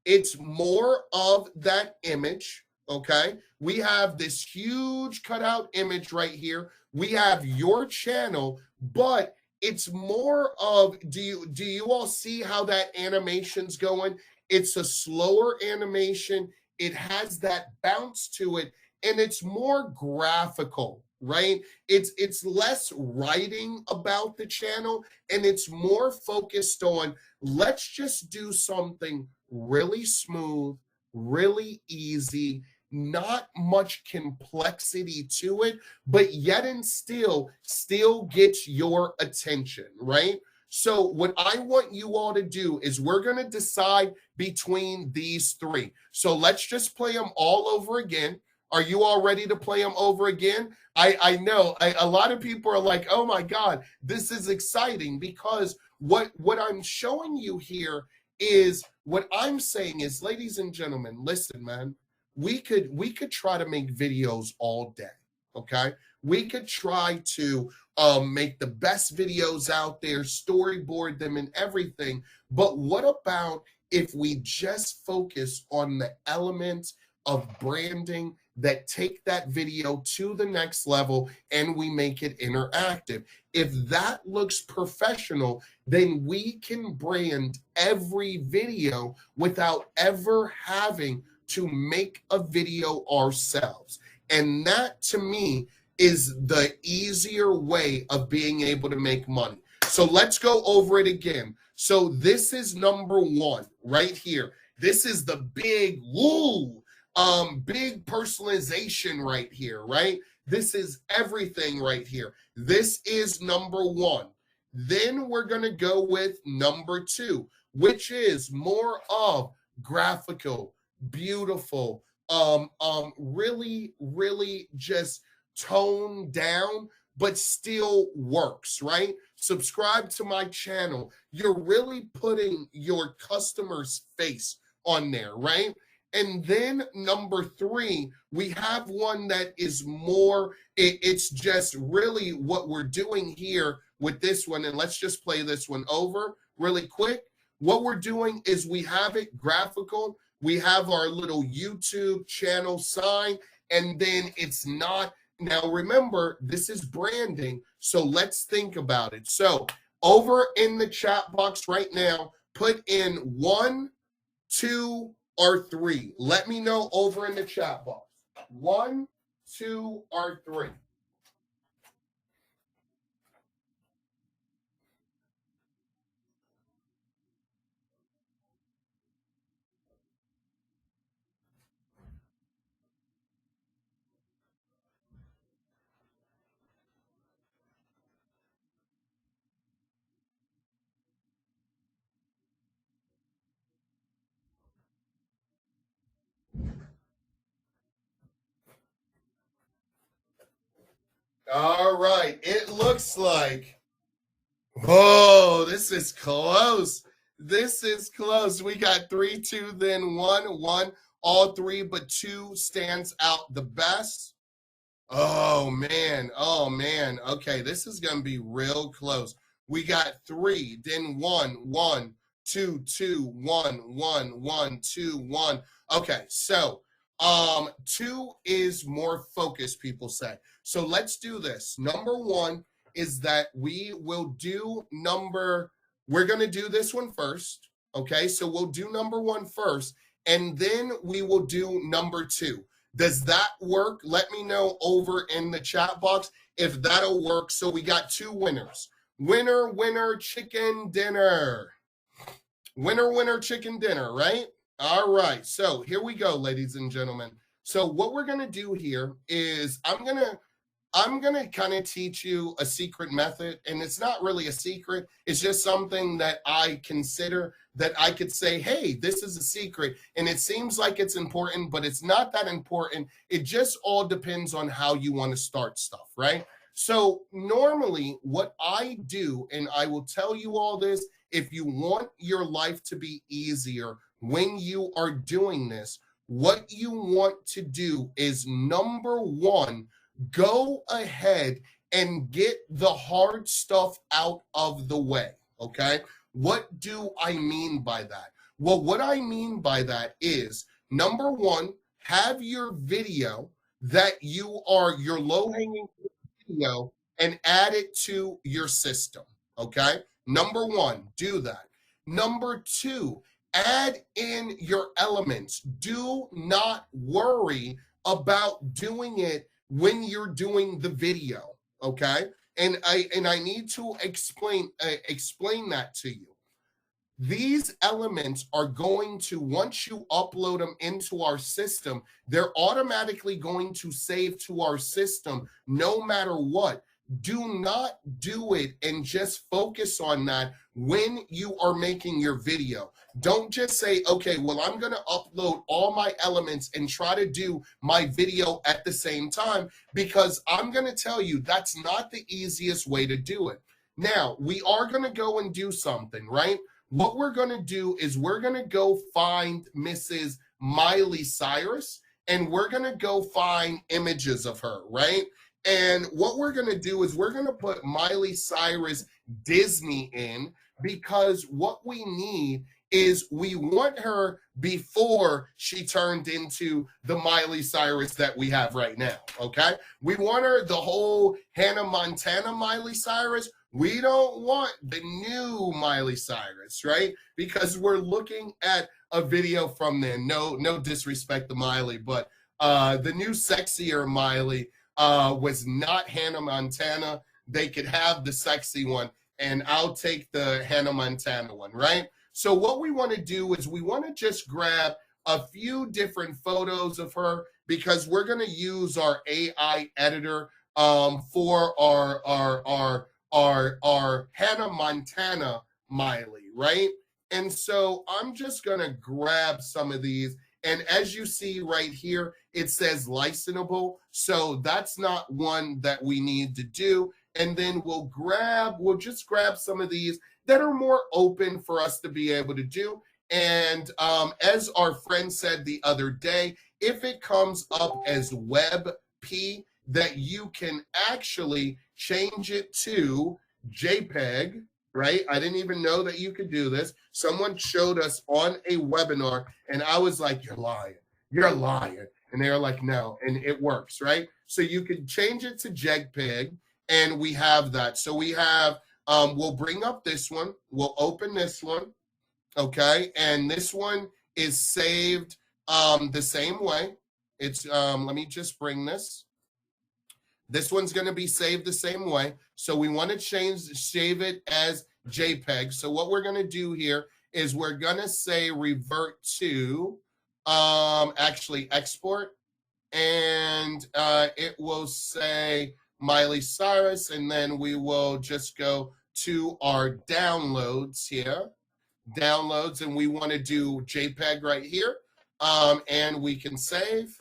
It's more of that image. Okay. We have this huge cutout image right here. We have your channel, but it's more of, do you all see how that animation's going? It's a slower animation. It has that bounce to it, and it's more graphical, right? It's less writing about the channel, and it's more focused on, let's just do something really smooth, really easy, not much complexity to it, but yet and still gets your attention, right? So what I want you all to do is we're going to decide between these 3. So let's just play them all over again. Are you all ready to play them over again? I know a lot of people are like, oh my God, this is exciting, because what I'm showing you here is, what I'm saying is, ladies and gentlemen, listen, man, we could try to make videos all day. Okay. We could try to make the best videos out there, storyboard them and everything. But what about if we just focus on the elements of branding that take that video to the next level and we make it interactive? If that looks professional, then we can brand every video without ever having to make a video ourselves. And that, to me, is the easier way of being able to make money. So let's go over it again. So this is number 1 right here. This is the big big personalization right here, right? This is everything right here. This is number 1. Then we're going to go with number 2, which is more of graphical, beautiful, really just toned down, but still works, right? Subscribe to my channel. You're really putting your customer's face on there, right? And then number 3, we have one that is more, it's just really what we're doing here with this one. And let's just play this one over really quick. What we're doing is we have it graphical. We have our little YouTube channel sign, and then it's not. Now, remember, this is branding, so let's think about it. So over in the chat box right now, put in 1, 2, or 3. Let me know over in the chat box. 1, 2, or 3. All right. It looks like, oh, this is close. This is close. We got 3, 2, then 1, 1, all 3, but 2 stands out the best. Oh man. Okay, this is gonna be real close. We got 3, then 1, 1, 2, 2, 1, 1, 1, 2, 1. Okay, so 2 is more focused, people say. So let's do this. Number 1 is that we're going to do this one first. Okay, so we'll do number 1 first, and then we will do number 2. Does that work? Let me know over in the chat box if that'll work. So we got 2 winners. Winner, winner, chicken dinner. Winner, winner, chicken dinner, right? All right, so here we go, ladies and gentlemen. So what we're gonna do here is I'm gonna kind of teach you a secret method, and it's not really a secret. It's just something that I consider that I could say, hey, this is a secret, and it seems like it's important, but it's not that important. It just all depends on how you want to start stuff, right? So normally what I do, and I will tell you all this, if you want your life to be easier when you are doing this, what you want to do is number 1, go ahead and get the hard stuff out of the way, okay? What do I mean by that? Well, what I mean by that is, number 1, have your video that your low-hanging video and add it to your system, okay? Number 1, do that. Number 2, add in your elements. Do not worry about doing it when you're doing the video, okay? And I need to explain that to you. These elements are going to, once you upload them into our system, they're automatically going to save to our system no matter what. Do not do it and just focus on that when you are making your video. Don't just say, okay, well, I'm going to upload all my elements and try to do my video at the same time, because I'm going to tell you that's not the easiest way to do it. Now, we are going to go and do something, right? What we're going to do is we're going to go find Mrs. Miley Cyrus, and we're going to go find images of her, right? And what we're going to do is we're going to put Miley Cyrus Disney in, because what we need is we want her before she turned into the Miley Cyrus that we have right now, okay? We want her the whole Hannah Montana Miley Cyrus. We don't want the new Miley Cyrus, right? Because we're looking at a video from then. No disrespect to Miley, but the new sexier Miley was not Hannah Montana. They could have the sexy one, and I'll take the Hannah Montana one, right? So what we want to do is we want to just grab a few different photos of her, because we're going to use our AI editor for our Hannah Montana Miley, right? And so I'm just going to grab some of these. And as you see right here, it says licensable. So that's not one that we need to do. And then we'll just grab some of these that are more open for us to be able to do. And as our friend said the other day, if it comes up as WebP, that you can actually change it to JPEG, right? I didn't even know that you could do this. Someone showed us on a webinar, and I was like, you're lying. You're lying. And they were like, no, and it works, right? So you can change it to JPEG, and we have that. So we have, we'll bring up this one. We'll open this one, okay? And this one is saved the same way. It's, let me just bring this. This one's going to be saved the same way. So we want to save it as JPEG. So what we're going to do here is we're going to say revert to actually export, and it will say Miley Cyrus, and then we will just go to our downloads here, downloads, and we want to do JPEG right here, and we can save,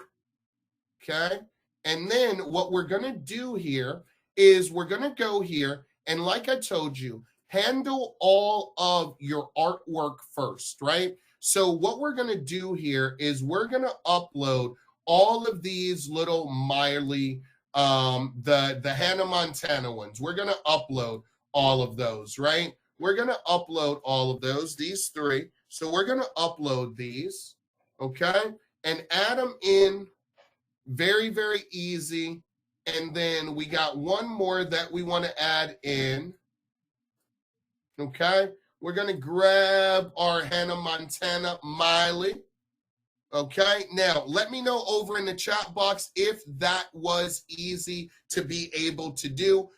okay? And then what we're going to do here is we're going to go here, and like I told you, handle all of your artwork first, right? So what we're going to do here is we're going to upload all of these little Miley, the Hannah Montana ones. We're going to upload all of those, right? we're going to upload all of those, these three. So we're going to upload these, okay, and add them in. Very, very easy. And then we got one more that we want to add in. Okay, we're going to grab our Hannah Montana Miley. Okay, now let me know over in the chat box if that was easy to be able to do.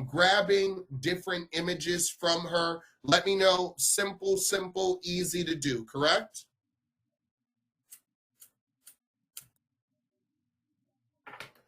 Grabbing different images from her. Let me know. Simple, simple, easy to do, correct?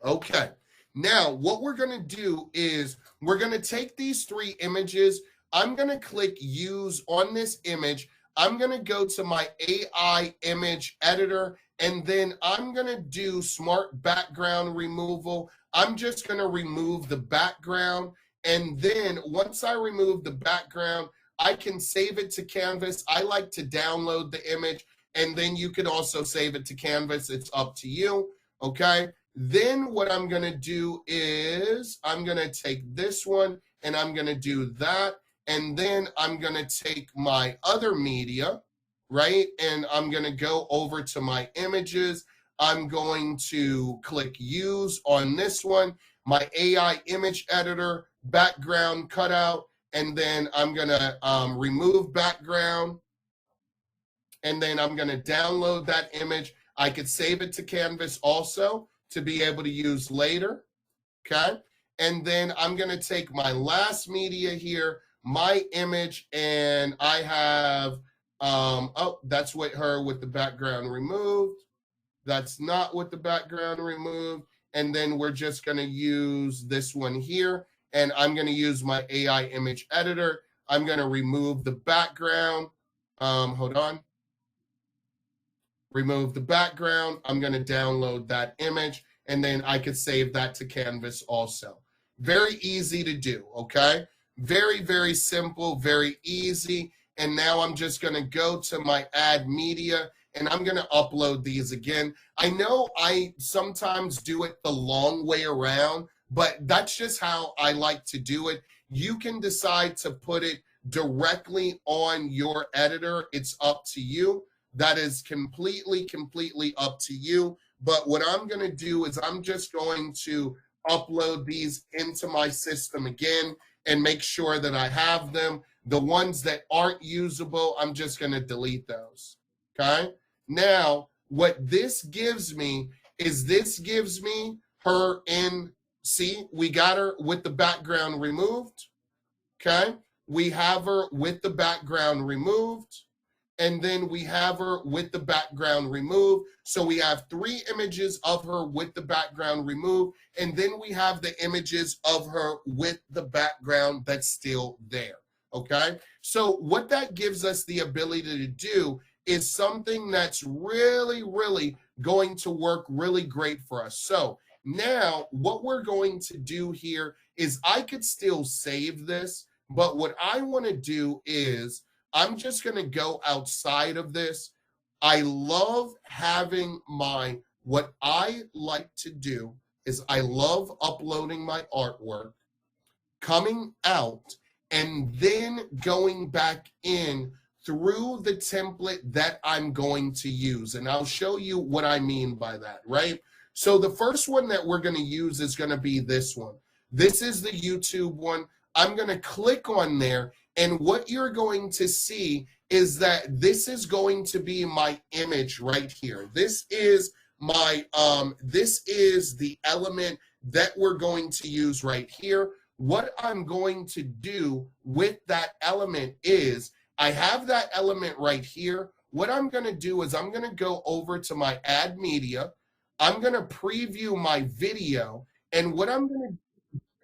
Okay, now what we're going to do is we're going to take these three images. I'm going to click use on this image. I'm going to go to my AI image editor, and then I'm going to do smart background removal. I'm just going to remove the background, and then once I remove the background, I can save it to Canvas. I like to download the image, and then you could also save it to Canvas. It's up to you, okay? Then what I'm going to do is I'm going to take this one, and I'm going to do that. And then I'm going to take my other media, right? And I'm going to go over to my images. I'm going to click use on this one, my AI image editor, background cutout, and then I'm going to remove background. And then I'm going to download that image. I could save it to Canvas also to be able to use later, okay? And then I'm going to take my last media here, my image, and I have, oh, that's with her with the background removed. That's not with the background removed. And then we're just going to use this one here, and I'm going to use my AI image editor. I'm going to remove the background. Hold on. Remove the background. I'm going to download that image, and then I could save that to Canvas also. Very easy to do, okay? Very, very simple, very easy. And now I'm just going to go to my add media, and I'm going to upload these again. I know I sometimes do it the long way around, but that's just how I like to do it. You can decide to put it directly on your editor. It's up to you. That is completely, completely up to you. But what I'm going to do is I'm just going to upload these into my system again and make sure that I have them. The ones that aren't usable, I'm just going to delete those, okay? Now, what this gives me is this gives me her in, see, we got her with the background removed, okay? We have her with the background removed, and then we have her with the background removed. So we have three images of her with the background removed, and then we have the images of her with the background that's still there, okay? So what that gives us the ability to do is something that's really, really going to work really great for us. So now what we're going to do here is I could still save this, but what I want to do is I'm just going to go outside of this. I love having what I like to do is I love uploading my artwork, coming out, and then going back in through the template that I'm going to use. And I'll show you what I mean by that, right? So the first one that we're going to use is going to be this one. This is the YouTube one. I'm going to click on there. And what you're going to see is that this is going to be my image right here. This is my, this is the element that we're going to use right here. What I'm going to do with that element is I have that element right here. What I'm going to do is I'm going to go over to my add media. I'm going to preview my video. And what I'm going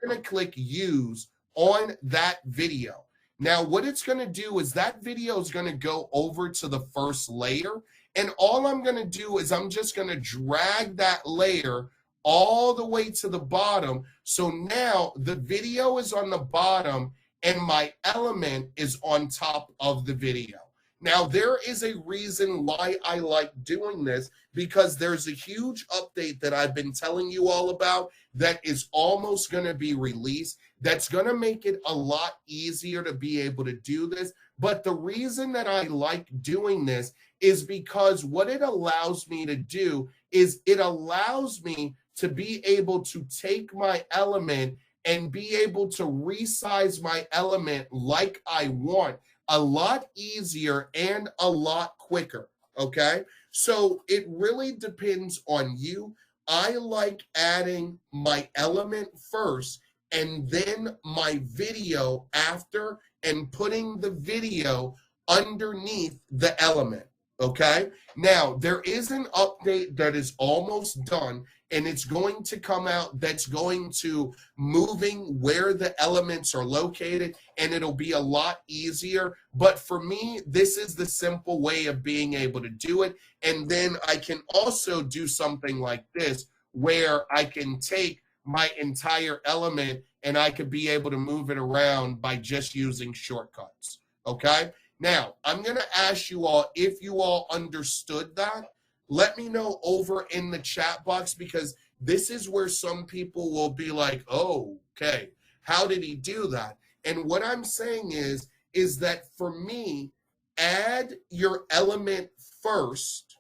to click use on that video. Now, what it's going to do is that video is going to go over to the first layer. And all I'm going to do is I'm just going to drag that layer all the way to the bottom. So now the video is on the bottom and my element is on top of the video. Now, there is a reason why I like doing this, because there's a huge update that I've been telling you all about that is almost going to be released. That's going to make it a lot easier to be able to do this. But the reason that I like doing this is because what it allows me to do is it allows me to be able to take my element and be able to resize my element like I want a lot easier and a lot quicker. Okay. So it really depends on you. I like adding my element first and then my video after, and putting the video underneath the element. Okay. Now, there is an update that is almost done, and it's going to come out that's going to moving where the elements are located, and it'll be a lot easier. But for me, this is the simple way of being able to do it. And then I can also do something like this, where I can take my entire element and I could be able to move it around by just using shortcuts. Okay. Now, I'm going to ask you all if you all understood that. Let me know over in the chat box, because this is where some people will be like, oh, okay, how did he do that? And what I'm saying is that for me, add your element first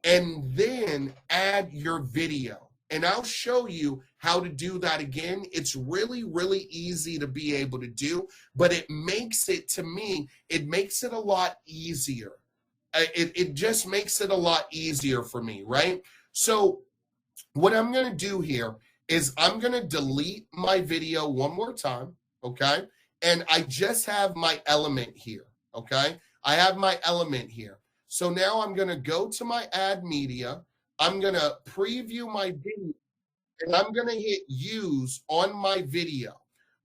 and then add your video. And I'll show you how to do that again. It's really, really easy to be able to do, but it makes it, to me, it makes it a lot easier. It just makes it a lot easier for me, right? So what I'm going to do here is I'm going to delete my video one more time, okay? And I just have my element here, okay? I have my element here. So now I'm going to go to my add media. I'm going to preview my video, and I'm going to hit use on my video.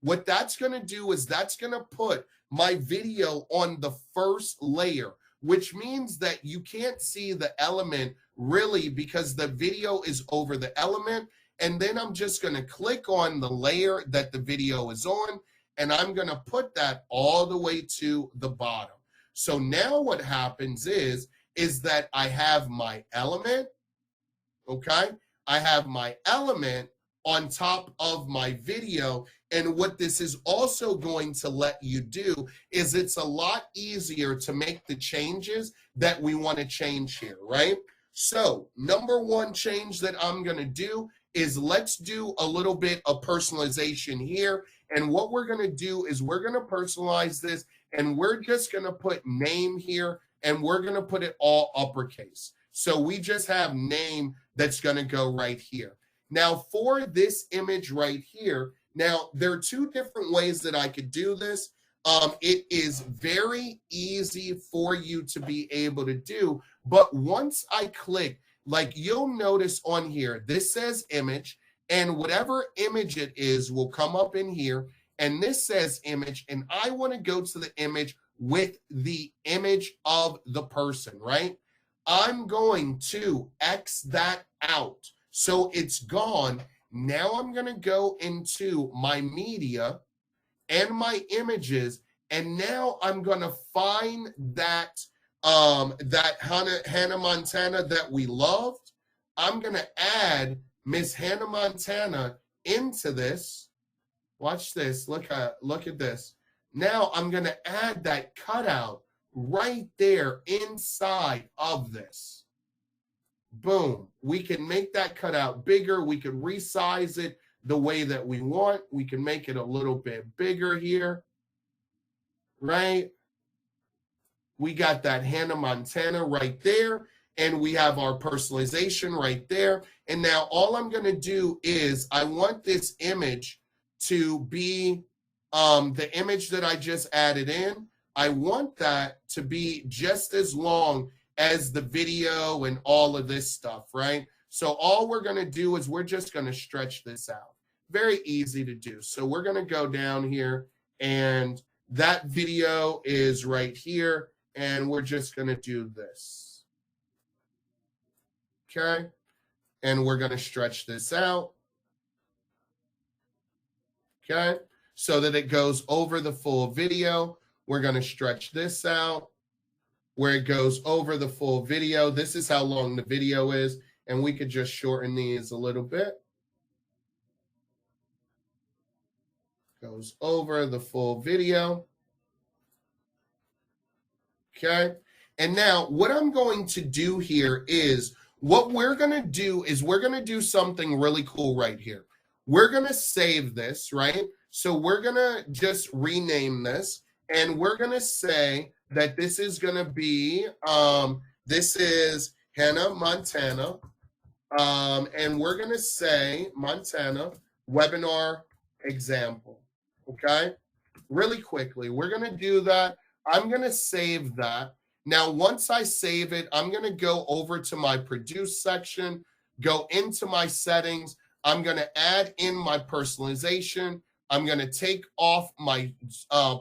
What that's going to do is that's going to put my video on the first layer, which means that you can't see the element really because the video is over the element. And then I'm just going to click on the layer that the video is on, and I'm going to put that all the way to the bottom. So now what happens is that I have my element, okay? I have my element on top of my video. And what this is also going to let you do is it's a lot easier to make the changes that we want to change here, right? So number one change that I'm going to do is let's do a little bit of personalization here. And what we're going to do is we're going to personalize this, and we're just going to put name here, and we're going to put it all uppercase. So we just have name that's going to go right here. Now for this image right here, now there are two different ways that I could do this. It is very easy for you to be able to do, but once I click, like you'll notice on here, this says image, and whatever image it is will come up in here, and this says image, and I want to go to the image with the image of the person, right? I'm going to X that out. So it's gone. Now I'm going to go into my media and my images, and now I'm going to find that that Hannah Montana that we loved. I'm going to add Miss Hannah Montana into this. Watch this. Look at this. Now I'm going to add that cutout right there inside of this. Boom. We can make that cutout bigger. We can resize it the way that we want. We can make it a little bit bigger here, right? We got that Hannah Montana right there, and we have our personalization right there. And now all I'm going to do is I want this image to be the image that I just added in. I want that to be just as long as the video and all of this stuff, right? So all we're going to do is we're just going to stretch this out. Very easy to do. So we're going to go down here, and that video is right here, and we're just going to do this. Okay? And we're going to stretch this out. Okay? So that it goes over the full video. We're going to stretch this out. where it goes over the full video. This is how long the video is, and we could just shorten these a little bit. Goes over the full video. Okay. And now what I'm going to do here is what we're going to do is we're going to do something really cool right here. We're going to save this, right? So we're going to just rename this, and we're going to say that this is going to be, this is Hannah Montana. And we're going to say Montana webinar example. Okay. Really quickly, we're going to do that. I'm going to save that. Now, once I save it, I'm going to go over to my produce section, go into my settings. I'm going to add in my personalization. I'm going to take off my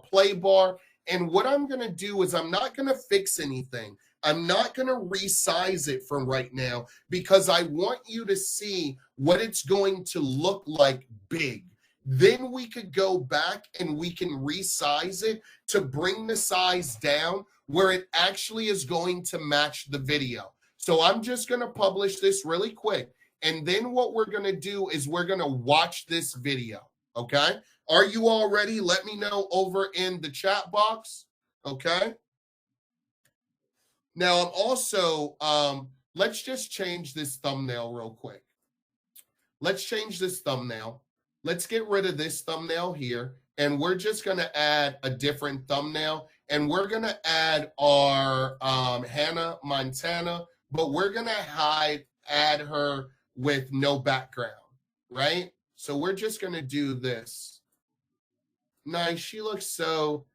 play bar. And what I'm going to do is I'm not going to fix anything. I'm not going to resize it from right now because I want you to see what it's going to look like big. Then we could go back and we can resize it to bring the size down where it actually is going to match the video. So I'm just going to publish this really quick. And then what we're going to do is we're going to watch this video. Okay. Are you all ready? Let me know over in the chat box. Okay. Now I'm also, let's just change this thumbnail real quick. Let's change this thumbnail. Let's get rid of this thumbnail here, and we're just going to add a different thumbnail, and we're going to add our Hannah Montana, but we're going to add her with no background, right? So we're just going to do this. Nice. She looks so,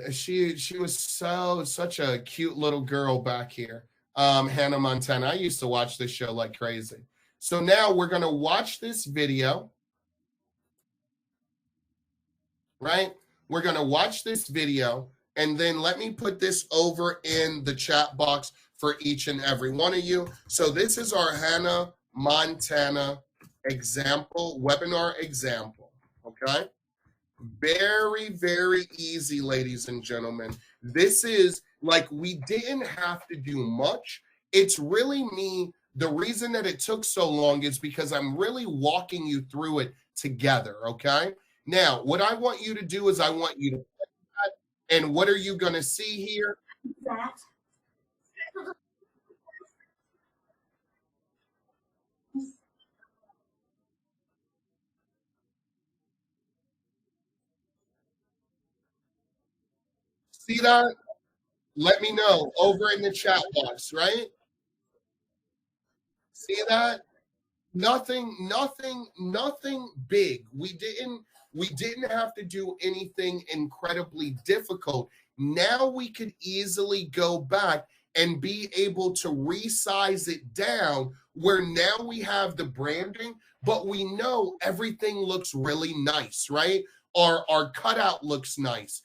she was such a cute little girl back here. Hannah Montana. I used to watch this show like crazy. So now we're going to watch this video, right? We're going to watch this video, and then let me put this over in the chat box for each and every one of you. So this is our Hannah Montana example, webinar example, okay? Very, very easy, ladies and gentlemen. This is like we didn't have to do much. It's really me. The reason that it took so long is because I'm really walking you through it together, okay? Now, what I want you to do is I want you to play that, and what are you going to see here? That. See that? Let me know over in the chat box, right? See that? Nothing big. We didn't have to do anything incredibly difficult. Now we could easily go back and be able to resize it down where now we have the branding, but we know everything looks really nice, right? Our cutout looks nice.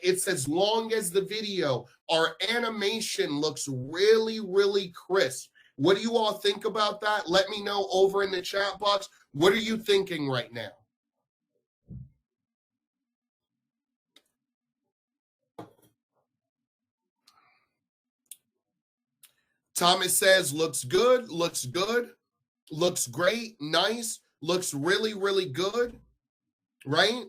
It's as long as the video. Our animation looks really, really crisp. What do you all think about that? Let me know over in the chat box. What are you thinking right now? Thomas says, looks good, looks great, nice, looks really, really good, right?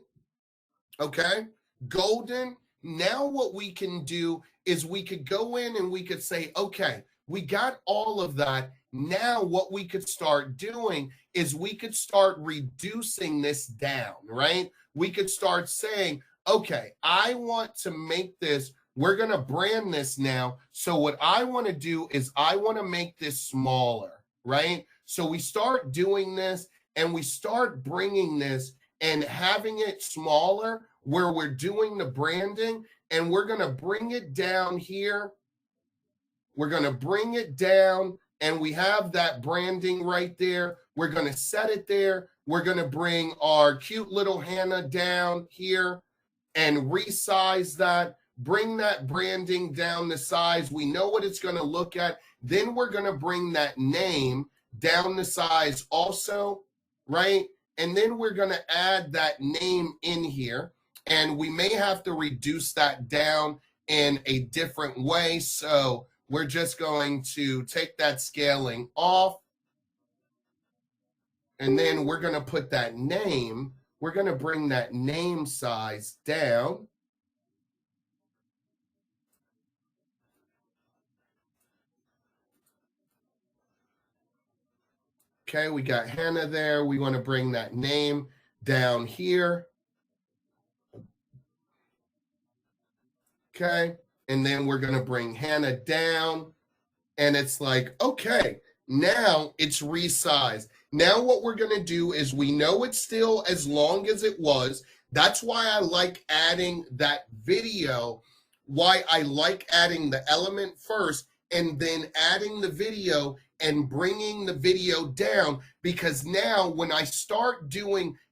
Okay, golden. Now what we can do is we could go in and we could say, okay, we got all of that. Now what we could start doing is we could start reducing this down, right? We could start saying, okay, I want to make this, we're going to brand this now. So what I want to do is I want to make this smaller, right? So we start doing this and we start bringing this and having it smaller where we're doing the branding, and we're going to bring it down here. We're going to bring it down, and we have that branding right there. We're going to set it there. We're going to bring our cute little Hannah down here and resize that. Bring that branding down the size. We know what it's going to look at. Then we're going to bring that name down the size also, right? And then we're going to add that name in here. And we may have to reduce that down in a different way. So we're just going to take that scaling off, and then we're going to put that name, we're going to bring that name size down. Okay, we got Hannah there. We want to bring that name down here. Okay, and then we're going to bring Hannah down. And it's like, okay, now it's resized. Now what we're going to do is, we know it's still as long as it was. That's why I like adding that video, why I like adding the element first and then adding the video and bringing the video down, because now when I start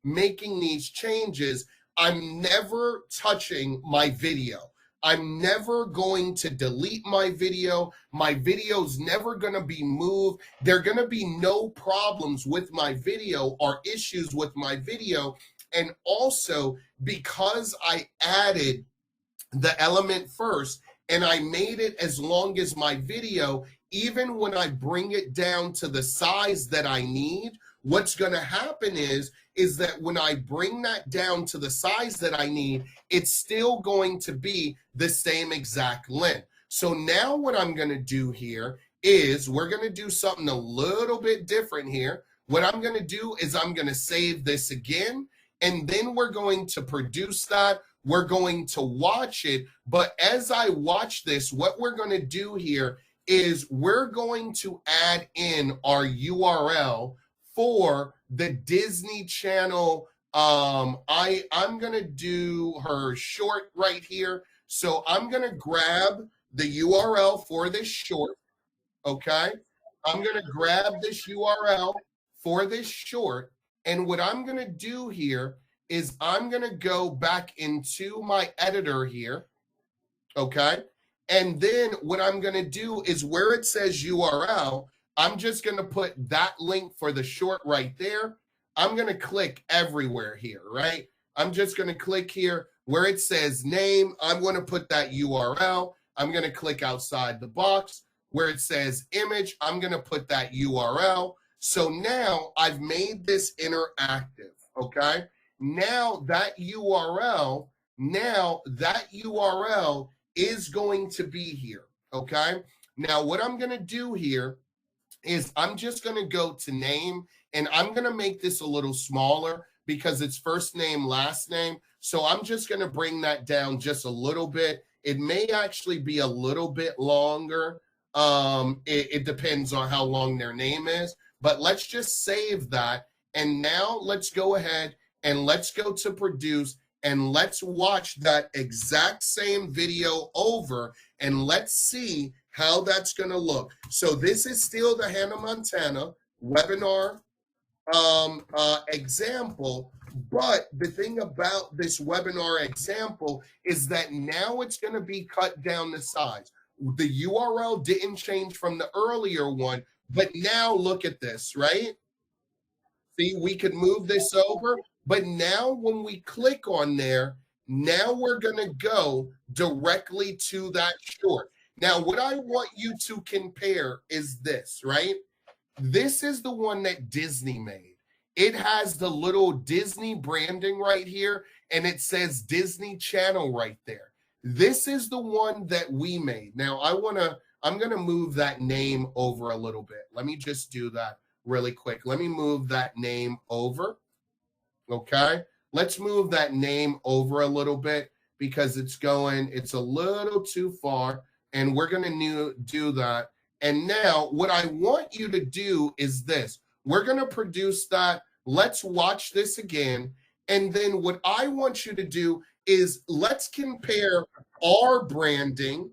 making these changes, I'm never touching my video. I'm never going to delete my video. My video's never going to be moved. There are going to be no problems with my video or issues with my video. And also, because I added the element first and I made it as long as my video, even when I bring it down to the size that I need, what's going to happen is that when I bring that down to the size that I need, it's still going to be the same exact length. So now what I'm going to do here is, we're going to do something a little bit different here. What I'm going to do is, I'm going to save this again, and then we're going to produce that. We're going to watch it. But as I watch this, what we're going to do here is, we're going to add in our URL for the Disney Channel. I'm going to do her short right here. So I'm going to grab the URL for this short. Okay. I'm going to grab this URL for this short. And what I'm going to do here is, I'm going to go back into my editor here. Okay. And then what I'm going to do is, where it says URL, I'm just going to put that link for the short right there. I'm going to click everywhere here, right? I'm just going to click here where it says name. I'm going to put that URL. I'm going to click outside the box. Where it says image, I'm going to put that URL. So now I've made this interactive, okay? Now that URL is going to be here, okay? Now what I'm going to do here is, I'm just going to go to name, and I'm going to make this a little smaller because it's first name, last name. So I'm just going to bring that down just a little bit. It may actually be a little bit longer. It depends on how long their name is, but let's just save that. And now let's go ahead and let's go to produce, and let's watch that exact same video over, and let's see how that's going to look. So this is still the Hannah Montana webinar example, but the thing about this webinar example is that now it's going to be cut down the size. The URL didn't change from the earlier one, but now look at this, right? See, we could move this over, but now when we click on there, now we're going to go directly to that short. Now, what I want you to compare is this, right? This is the one that Disney made. It has the little Disney branding right here, and it says Disney Channel right there. This is the one that we made. Now, I'm going to move that name over a little bit. Let me just do that really quick. Let me move that name over. Okay. Let's move that name over a little bit because it's a little too far, and we're going to do that. And now what I want you to do is this. We're going to produce that. Let's watch this again. And then what I want you to do is, let's compare our branding,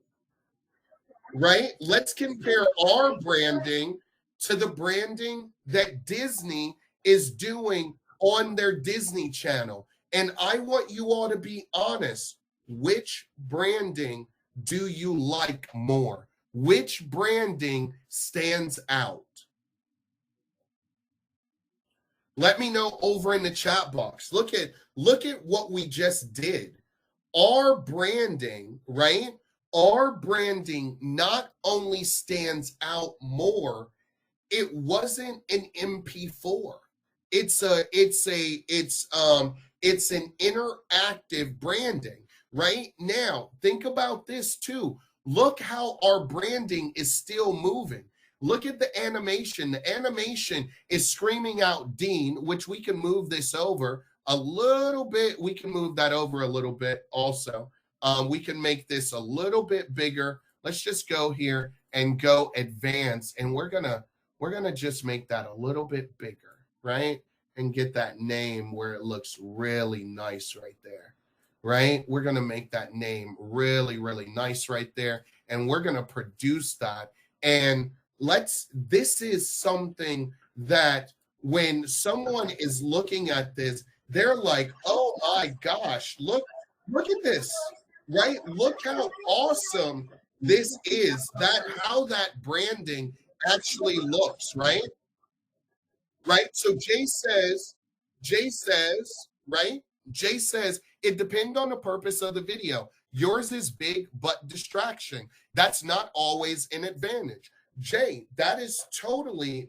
right? Let's compare our branding to the branding that Disney is doing on their Disney Channel. And I want you all to be honest. Which branding do you like more? Which branding stands out? Let me know over in the chat box. Look at what we just did. Our branding, right, our branding not only stands out more, it wasn't an MP4. It's an interactive branding. Right now, think about this too. Look how our branding is still moving. Look at the animation. The animation is screaming out Dean, which we can move this over a little bit. We can move that over a little bit also. We can make this a little bit bigger. Let's just go here and go advance, and we're gonna just make that a little bit bigger, right? And get that name where it looks really nice right there, right? We're gonna make that name really, really nice right there, and we're gonna produce that. And this is something that when someone is looking at this, they're like, oh my gosh, look at this, right? Look how awesome this is, that how that branding actually looks, right? Right? So Jay says, right? Jay says, it depends on the purpose of the video. Yours is big, but distraction. That's not always an advantage. Jay, that is totally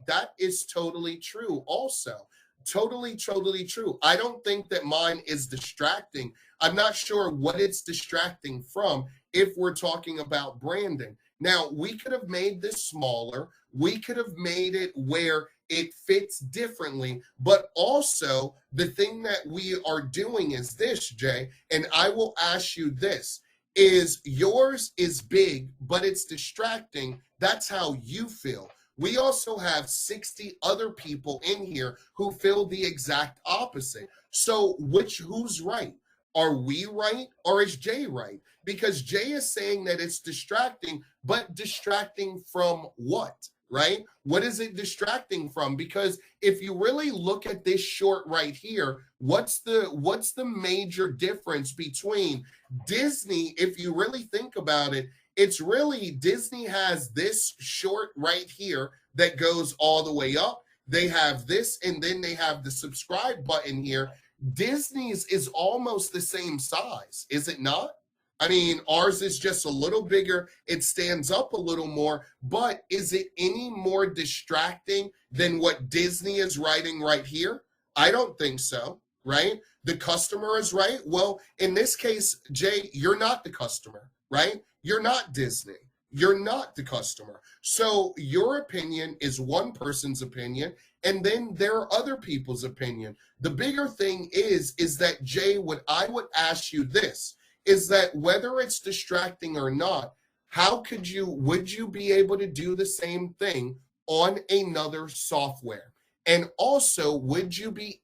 true also. Totally true. I don't think that mine is distracting. I'm not sure what it's distracting from if we're talking about branding. Now, we could have made this smaller. We could have made it where it fits differently. But also, the thing that we are doing is this, Jay, and I will ask you this. Is yours is big, but it's distracting. That's how you feel. We also have 60 other people in here who feel the exact opposite. So who's right? Are we right or is Jay right? Because Jay is saying that it's distracting, but distracting from what? Right? What is it distracting from? Because if you really look at this short right here, what's the major difference between Disney? If you really think about it, it's really Disney has this short right here that goes all the way up. They have this, and then they have the subscribe button here. Disney's is almost the same size, is it not? I mean, ours is just a little bigger. It stands up a little more, but is it any more distracting than what Disney is writing right here? I don't think so, right? The customer is right. Well, in this case, Jay, you're not the customer, right? You're not Disney. You're not the customer. So your opinion is one person's opinion, and then there are other people's opinion. The bigger thing is that Jay, what I would ask you this is that whether it's distracting or not, would you be able to do the same thing on another software? And also, would you be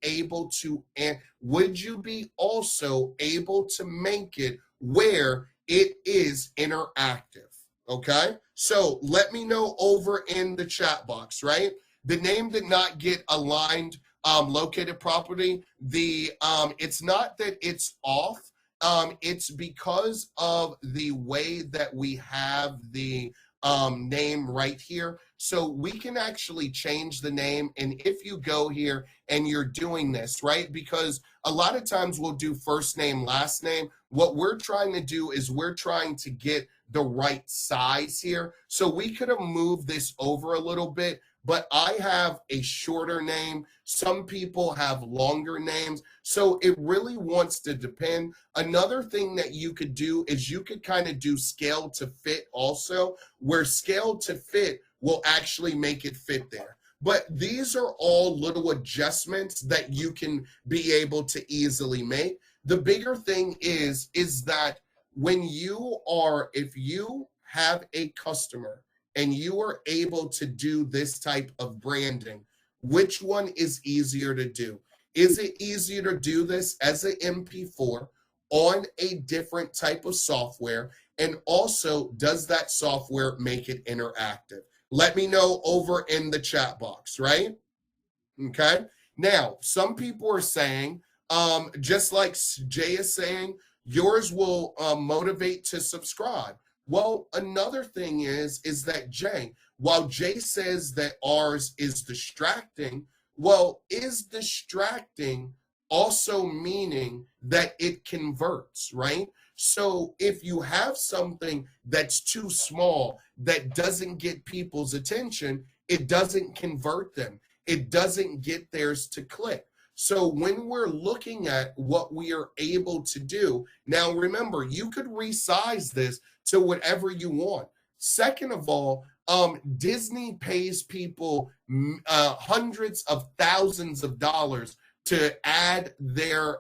also able to make it where it is interactive? Okay, so let me know over in the chat box, right? The name did not get aligned, located properly. It's not that it's off. It's because of the way that we have the name right here. So we can actually change the name. And if you go here and you're doing this, right? Because a lot of times we'll do first name, last name. What we're trying to do is we're trying to get the right size here. So we could have moved this over a little bit, but I have a shorter name. Some people have longer names. So it really wants to depend. Another thing that you could do is you could kind of do scale to fit also, where scale to fit will actually make it fit there. But these are all little adjustments that you can be able to easily make. The bigger thing is that if you have a customer and you are able to do this type of branding, which one is easier to do? Is it easier to do this as an MP4 on a different type of software? And also, does that software make it interactive? Let me know over in the chat box, right? Okay. Now, some people are saying, just like Jay is saying, yours will motivate to subscribe. Well, another thing is that Jay, while Jay says that ours is distracting, well, is distracting also meaning that it converts, right? So if you have something that's too small, that doesn't get people's attention, it doesn't convert them. It doesn't get theirs to click. So when we're looking at what we are able to do, now remember, you could resize this to whatever you want. Second of all, Disney pays people hundreds of thousands of dollars to add their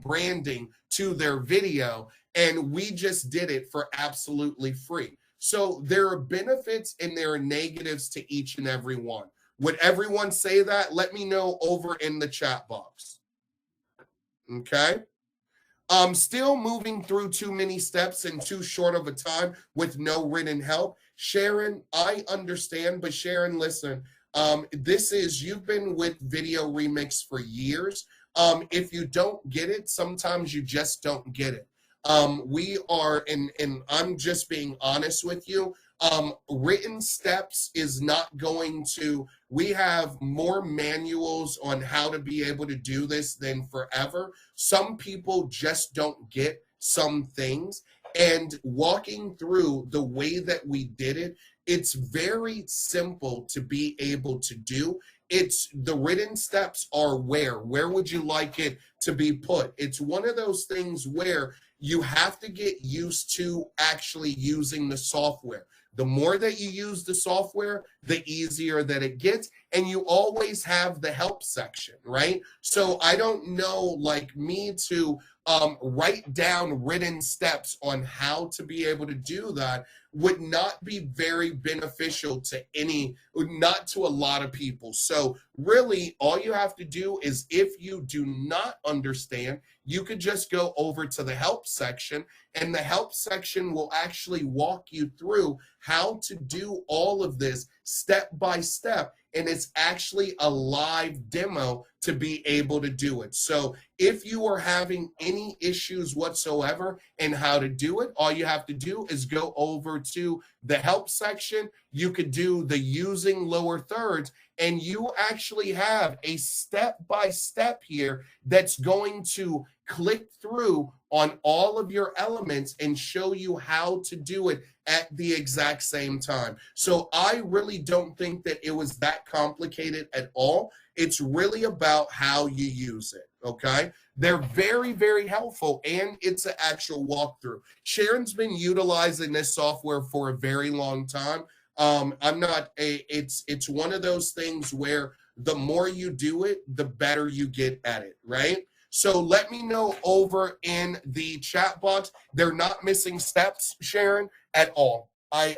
branding to their video, and we just did it for absolutely free. So there are benefits and there are negatives to each and every one. Would everyone say that? Let me know over in the chat box. Okay. Still moving through too many steps in too short of a time with no written help. Sharon, I understand, but Sharon, listen, you've been with Video Remix for years. If you don't get it, sometimes you just don't get it. We are, and I'm just being honest with you, written steps is not going to, we have more manuals on how to be able to do this than forever. Some people just don't get some things, and walking through the way that we did it, it's very simple to be able to do. It's the written steps are where would you like it to be put? It's one of those things where you have to get used to actually using the software. The more that you use the software, the easier that it gets. And you always have the help section, right? So I don't know, like me to write down written steps on how to be able to do that would not be very beneficial to not to a lot of people. So really all you have to do is, if you do not understand, you could just go over to the help section, and the help section will actually walk you through how to do all of this step by step. And it's actually a live demo to be able to do it. So if you are having any issues whatsoever in how to do it, all you have to do is go over to the help section. You could do the using lower thirds, and you actually have a step-by-step here that's going to click through on all of your elements and show you how to do it at the exact same time. So I really don't think that it was that complicated at all. It's really about how you use it, okay? They're very, very helpful, and it's an actual walkthrough. Sharon's been utilizing this software for a very long time. It's one of those things where the more you do it, the better you get at it, right? So let me know over in the chat box. They're not missing steps, Sharon, at all.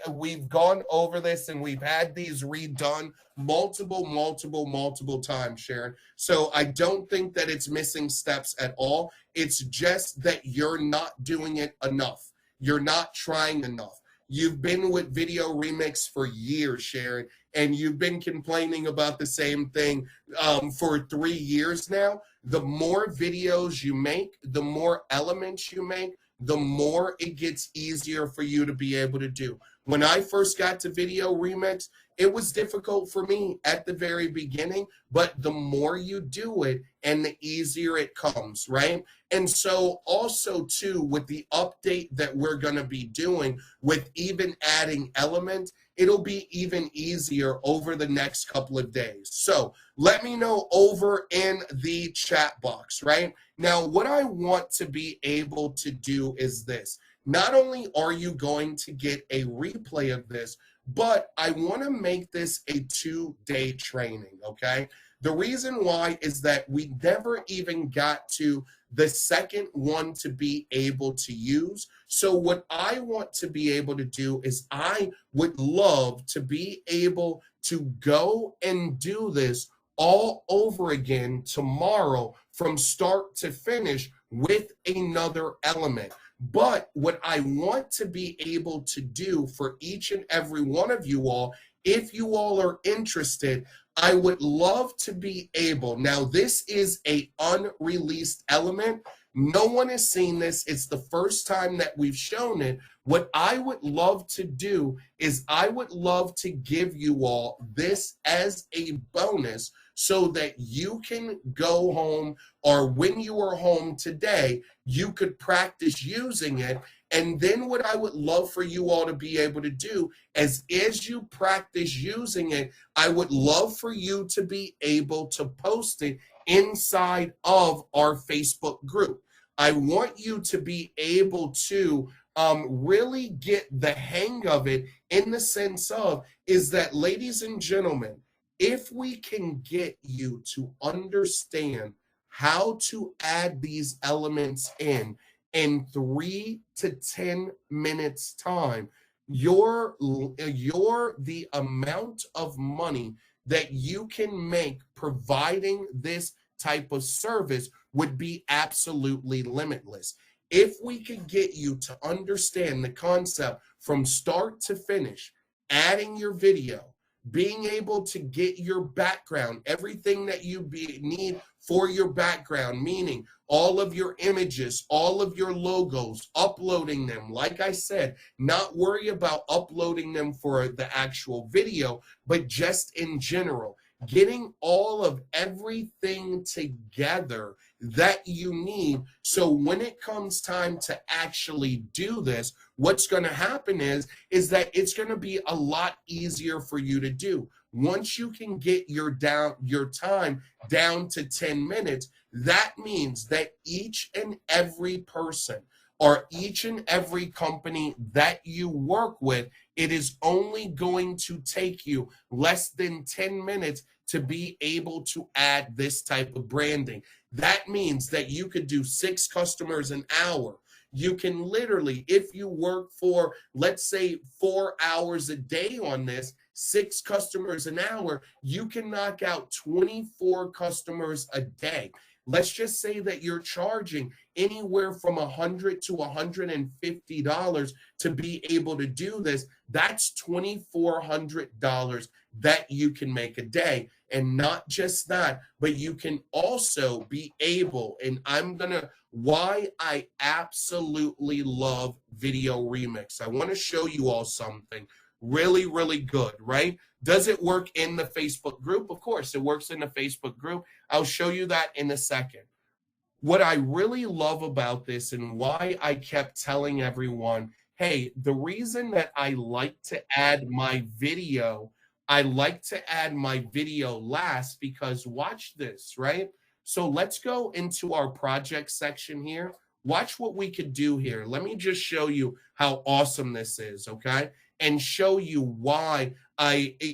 We've gone over this and we've had these redone multiple times, Sharon. So I don't think that it's missing steps at all. It's just that you're not doing it enough. You're not trying enough. You've been with Video Remix for years, Sharon, and you've been complaining about the same thing for 3 years now. The more videos you make, the more elements you make, the more it gets easier for you to be able to do. When I first got to Video Remix, it was difficult for me at the very beginning, but the more you do it and the easier it comes, right? And so also too, with the update that we're going to be doing with even adding elements, it'll be even easier over the next couple of days. So let me know over in the chat box, right? Now, what I want to be able to do is this. Not only are you going to get a replay of this, but I want to make this a 2-day training, okay? The reason why is that we never even got to the second one to be able to use. So what I want to be able to do is I would love to be able to go and do this all over again tomorrow from start to finish with another element. But what I want to be able to do for each and every one of you all, if you all are interested, I would love to be able, now this is a unreleased element. No one has seen this. It's the first time that we've shown it. What I would love to do is I would love to give you all this as a bonus so that you can go home, or when you are home today, you could practice using it. And then what I would love for you all to be able to do is, as you practice using it, I would love for you to be able to post it inside of our Facebook group. I want you to be able to really get the hang of it, in the sense of, is that, ladies and gentlemen, if we can get you to understand how to add these elements in 3 to 10 minutes time, your the amount of money that you can make providing this type of service would be absolutely limitless. If we could get you to understand the concept from start to finish, adding your video, being able to get your background, everything that you need for your background, meaning all of your images, all of your logos, uploading them. Like I said, not worry about uploading them for the actual video, but just in general, getting all of everything together that you need. So when it comes time to actually do this, what's going to happen is that it's going to be a lot easier for you to do. Once you can get your time down to 10 minutes, that means that each and every person, or each and every company that you work with, it is only going to take you less than 10 minutes to be able to add this type of branding. That means that you could do 6 customers an hour. You can literally, if you work for, let's say, 4 hours a day on this, 6 customers an hour, you can knock out 24 customers a day. Let's just say that you're charging anywhere from $100 to $150 to be able to do this. That's $2,400 that you can make a day. And not just that, but you can also be able, and why I absolutely love Video Remix. I want to show you all something really, really good, right? Does it work in the Facebook group? Of course, it works in the Facebook group. I'll show you that in a second. What I really love about this, and why I kept telling everyone, hey, the reason that I like to add my video last, because watch this, right? So let's go into our project section here. Watch what we could do here. Let me just show you how awesome this is, okay? And show you why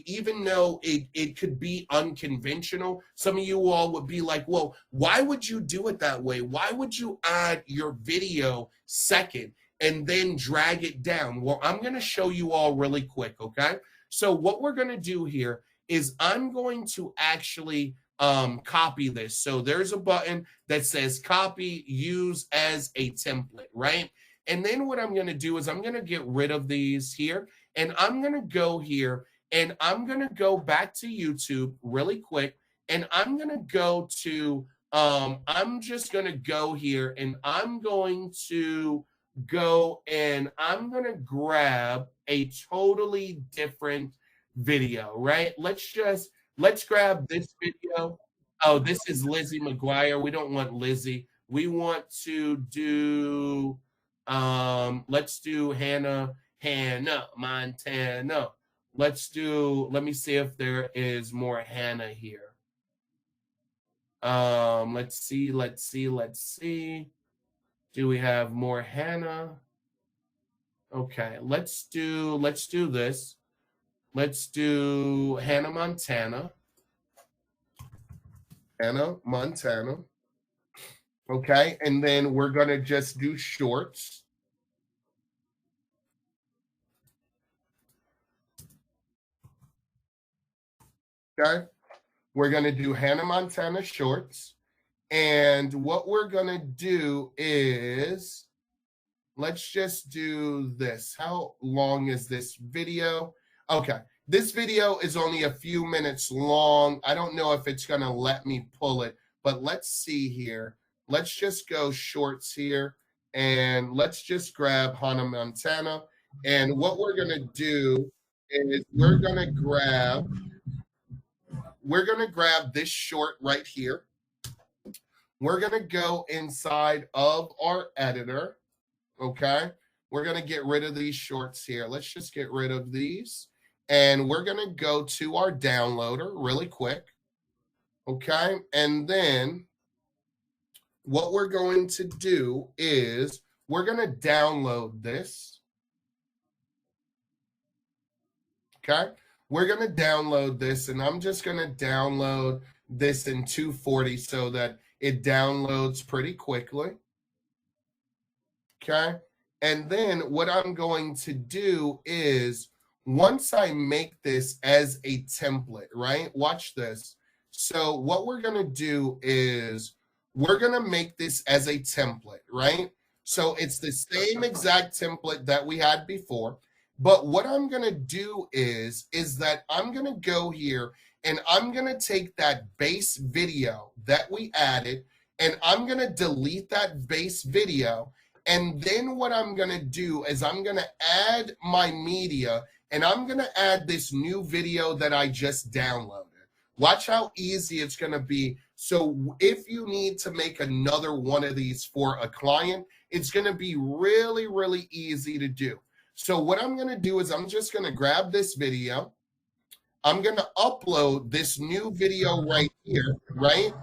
even though it could be unconventional, some of you all would be like, well, why would you do it that way? Why would you add your video second and then drag it down? Well, I'm going to show you all really quick, okay? So what we're going to do here is I'm going to actually copy this. So there's a button that says copy, use as a template, right? And then what I'm going to do is I'm going to get rid of these here, and I'm going to go here, and I'm going to go back to YouTube really quick, and I'm going to go to, I'm just going to go here, and I'm going to go and I'm going to grab a totally different video, right? Let's grab this video. Oh, this is Lizzie McGuire. We don't want Lizzie. We want to do, let's do Hannah Montana. Let me see if there is more Hannah here. Let's see. Do we have more Hannah? Okay, let's do this. Let's do Hannah Montana. Hannah Montana. Okay, and then we're gonna just do shorts. Okay, we're gonna do Hannah Montana shorts. And what we're gonna do is, let's just do this. How long is this video? Okay, this video is only a few minutes long. I don't know if it's gonna let me pull it, but let's see here. Let's just go shorts here, and let's just grab Hannah Montana. And what we're gonna do is we're gonna grab we're going to grab this short right here. We're going to go inside of our editor, okay? We're going to get rid of these shorts here. Let's just get rid of these. And we're going to go to our downloader really quick, okay? And then what we're going to do is we're going to download this, okay? We're going to download this, and I'm just going to download this in 240 so that it downloads pretty quickly, okay? And then what I'm going to do is once I make this as a template, right? Watch this. So what we're going to do is we're going to make this as a template, right? So it's the same exact template that we had before. But what I'm going to do is that I'm going to go here and I'm going to take that base video that we added and I'm going to delete that base video. And then what I'm going to do is I'm going to add my media and I'm going to add this new video that I just downloaded. Watch how easy it's going to be. So if you need to make another one of these for a client, it's going to be really, really easy to do. So what I'm going to do is I'm just going to grab this video. I'm going to upload this new video right here, right?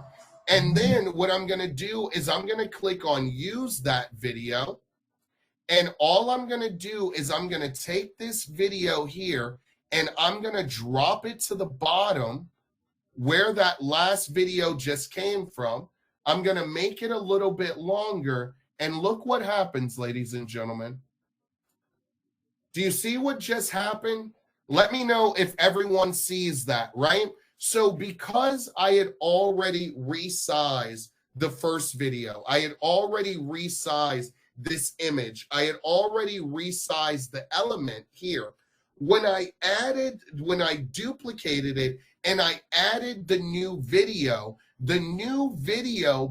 And then what I'm going to do is I'm going to click on use that video. And all I'm going to do is I'm going to take this video here and I'm going to drop it to the bottom where that last video just came from. I'm going to make it a little bit longer. And look what happens, ladies and gentlemen. Do you see what just happened? Let me know if everyone sees that, right? So because I had already resized the first video, I had already resized this image, I had already resized the element here. When I duplicated it and I added the new video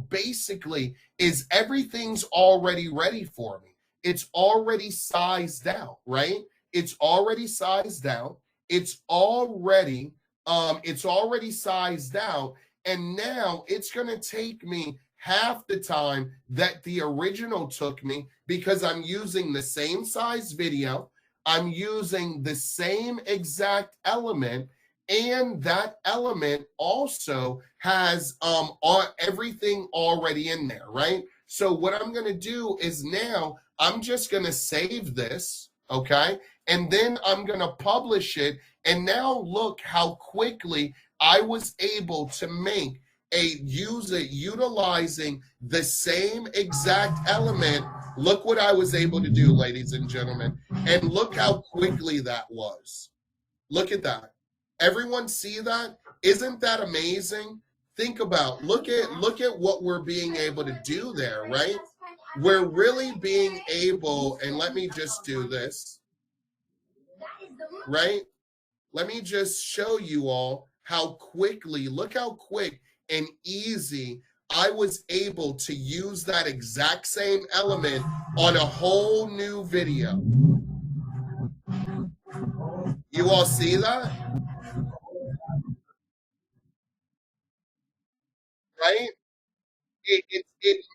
basically is everything's already ready for me. It's already sized out, right? It's already sized out. It's already sized out. And now it's going to take me half the time that the original took me because I'm using the same size video. I'm using the same exact element. And that element also has everything already in there, right? So what I'm going to do is now I'm just going to save this, okay? And then I'm going to publish it. And now look how quickly I was able to make utilizing the same exact element. Look what I was able to do, ladies and gentlemen. And look how quickly that was. Look at that. Everyone see that? Isn't that amazing? Think about, look at what we're being able to do there, right? We're really being able, and let me just do this, right? Let me just show you all how quickly, look how quick and easy I was able to use that exact same element on a whole new video. You all see that? Right? It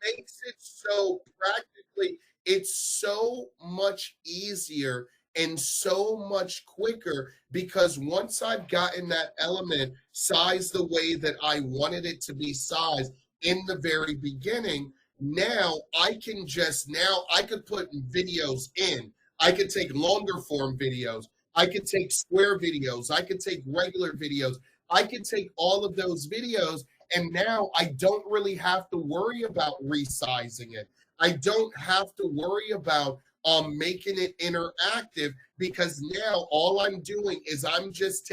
makes it so practically, it's so much easier and so much quicker because once I've gotten that element sized the way that I wanted it to be sized in the very beginning, now I could put videos in. I could take longer form videos. I could take square videos. I could take regular videos. I could take all of those videos. And now I don't really have to worry about resizing it. I don't have to worry about making it interactive because now all I'm doing is I'm just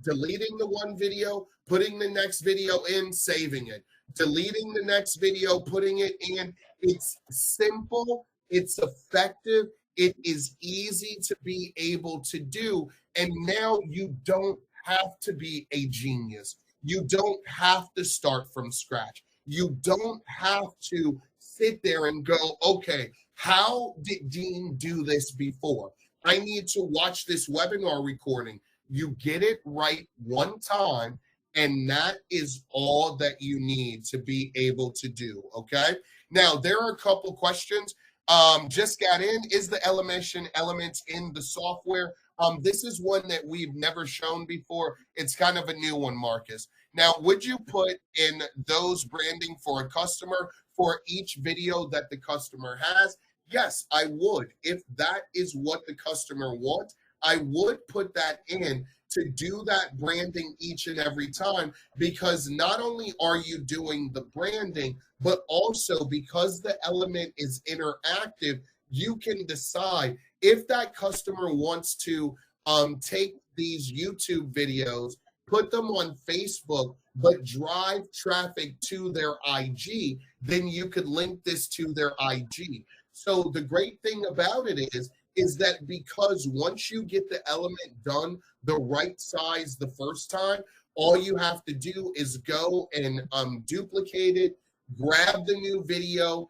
deleting the one video, putting the next video in, saving it, deleting the next video, putting it in. It's simple, it's effective, it is easy to be able to do. And now you don't have to be a genius. You don't have to start from scratch. You don't have to sit there and go, okay, how did Dean do this before? I need to watch this webinar recording. You get it right one time, And that is all that you need to be able to do. Okay. Now, there are a couple questions. Just got in. Is the animation elements in the software? This is one that we've never shown before. It's kind of a new one, Marcus. Now, would you put in those branding for a customer for each video that the customer has? Yes, I would. If that is what the customer wants, I would put that in to do that branding each and every time, because not only are you doing the branding, but also because the element is interactive, you can decide if that customer wants to take these YouTube videos, put them on Facebook, but drive traffic to their IG, then you could link this to their IG. So the great thing about it is that because once you get the element done the right size the first time, all you have to do is go and duplicate it, grab the new video,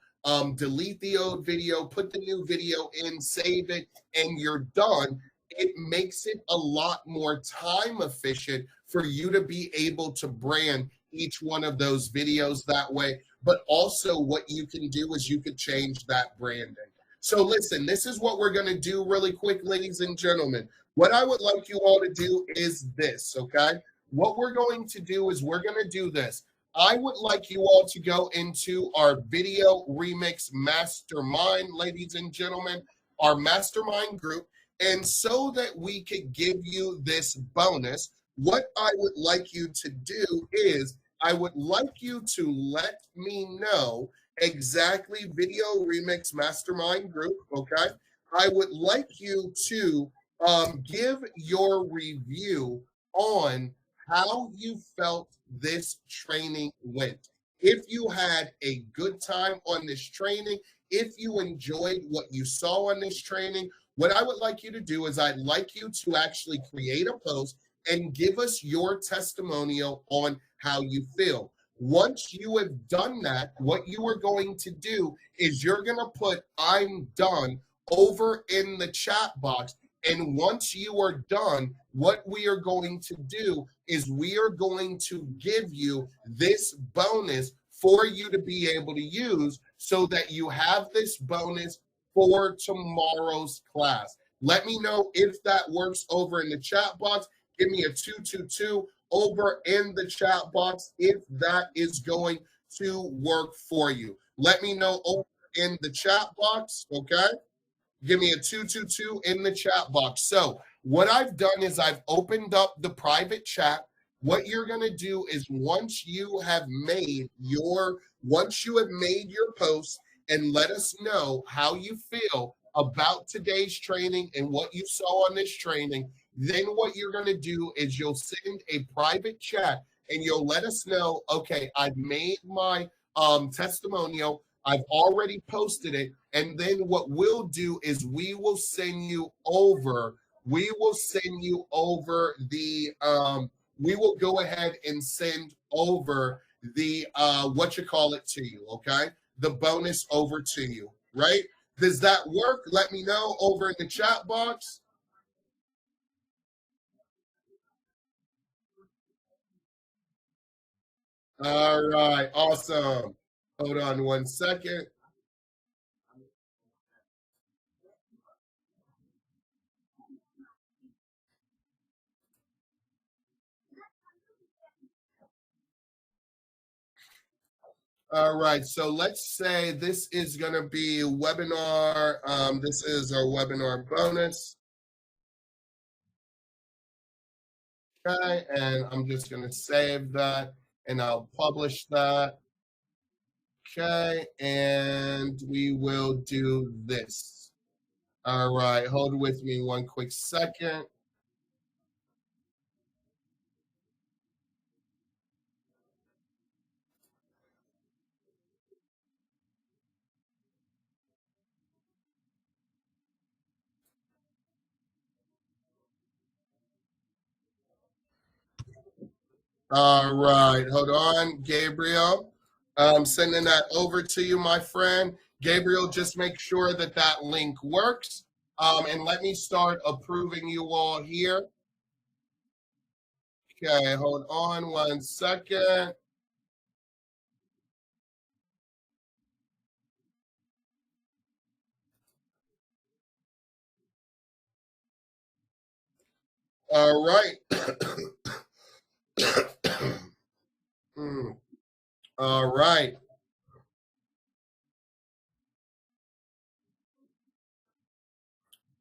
delete the old video, put the new video in, save it, and you're done. It makes it a lot more time efficient for you to be able to brand each one of those videos that way. But also what you can do is you could change that branding. So listen, this is what we're going to do really quick, ladies and gentlemen. What I would like you all to do is this, okay? What we're going to do is we're going to do this. I would like you all to go into our video remix mastermind, ladies and gentlemen, our mastermind group. And so that we could give you this bonus, what I would like you to do is I would like you to let me know exactly video remix mastermind group. Okay. I would like you to give your review on how you felt this training went. If you had a good time on this training, if you enjoyed what you saw on this training, what I would like you to do is I'd like you to actually create a post and give us your testimonial on how you feel. Once you have done that, what you are going to do is you're going to put "I'm done" over in the chat box. And once you are done, what we are going to do is we are going to give you this bonus for you to be able to use so that you have this bonus for tomorrow's class. Let me know if that works over in the chat box. Give me a 222 over in the chat box if that is going to work for you. Let me know over in the chat box, okay? Give me a 222 in the chat box. So what I've done is I've opened up the private chat. What you're going to do is once you have made your post and let us know how you feel about today's training and what you saw on this training, then what you're going to do is you'll send a private chat and you'll let us know, okay, I've made my testimonial. I've already posted it. And then what we'll do is we will send you over the we will go ahead and send over the to you, okay? The bonus over to you, right? Does that work? Let me know over in the chat box. All right, awesome. Hold on one second. All right, so let's say this is going to be webinar. This is our webinar bonus. Okay, and I'm just going to save that and I'll publish that. Okay, and we will do this. All right, hold with me one quick second. All right, hold on, Gabriel. I'm sending that over to you, my friend. Gabriel, just make sure that that link works. And let me start approving you all here. Okay, hold on 1 second. All right. All right.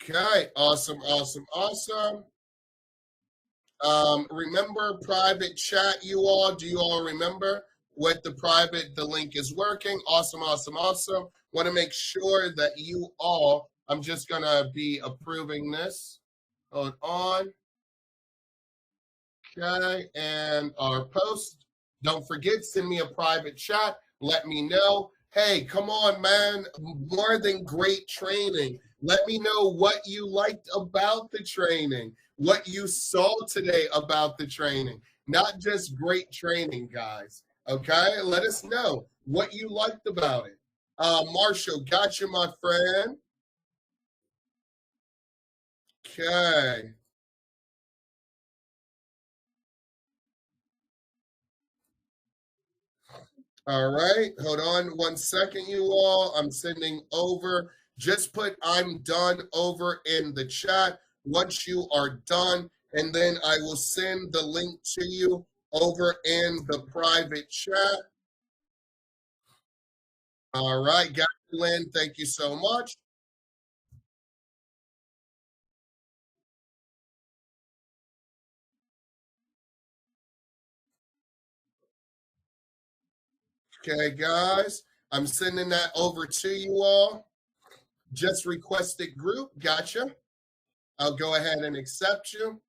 Okay, awesome, awesome, awesome. Remember private chat, you all? Do you all remember what the link is working? Awesome, awesome, awesome. Want to make sure that you all, I'm just going to be approving this. Hold on. Okay, and our post. Don't forget, send me a private chat. Let me know. Hey, come on, man. More than great training. Let me know what you liked about the training, what you saw today about the training. Not just great training, guys. Okay, let us know what you liked about it. Marshall, got you, my friend. Okay. All right, hold on 1 second, you all. I'm sending over. Just put I'm done over in the chat once you are done, and then I will send the link to you over in the private chat. All right, Gabriel, thank you so much. Okay, guys, I'm sending that over to you all. Just requested group, gotcha. I'll go ahead and accept you.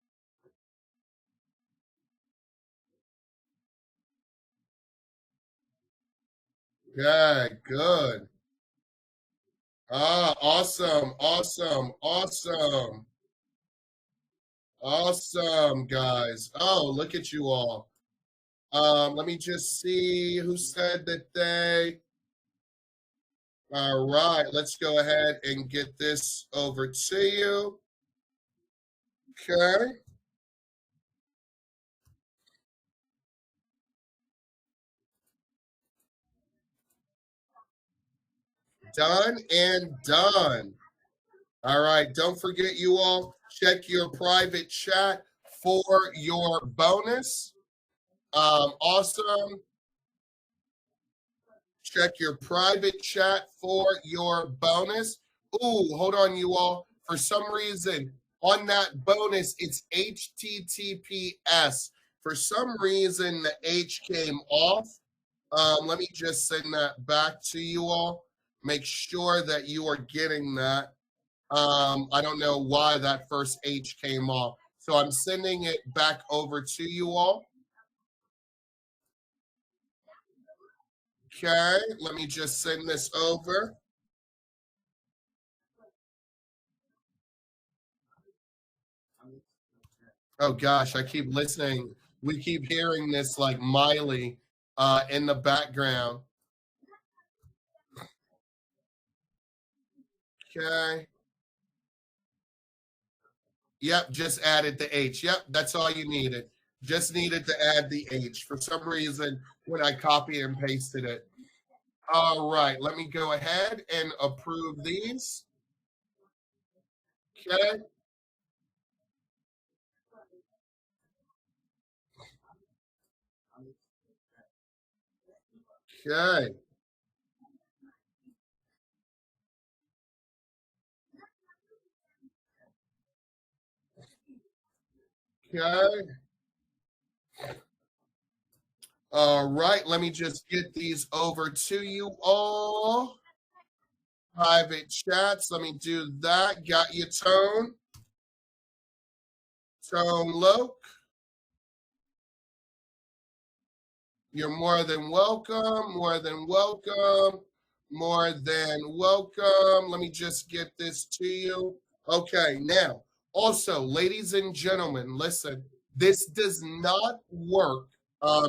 Okay, good. Ah, awesome, awesome, awesome, awesome, guys. Oh, look at you all. Let me just see who said that they. All right, let's go ahead and get this over to you. Okay, done and done. All right, don't forget, you all, check your private chat for your bonus. Awesome. Check your private chat for your bonus. Ooh, hold on, you all. For some reason, on that bonus, it's HTTPS. For some reason, the H came off. Let me just send that back to you all. Make sure that you are getting that. I don't know why that first H came off. So I'm sending it back over to you all. Okay, let me just send this over. Oh gosh, I keep listening. We keep hearing this like Miley in the background. Okay. Yep, just added the H. Yep, that's all you needed. Just needed to add the H. For some reason, when I copy and pasted it. All right, let me go ahead and approve these. Okay. Okay. Okay. All right, let me just get these over to you all. Private chats. Let me do that. Got your tone. Tone low. You're more than welcome, more than welcome, more than welcome. Let me just get this to you. Okay, now, also, ladies and gentlemen, listen, this does not work,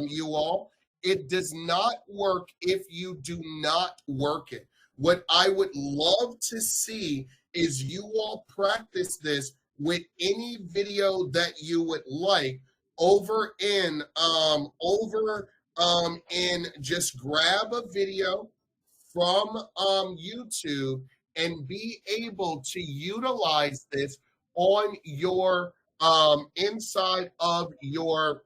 you all. It does not work if you do not work it. What I would love to see is you all practice this with any video that you would like, over in just grab a video from YouTube and be able to utilize this on your inside of your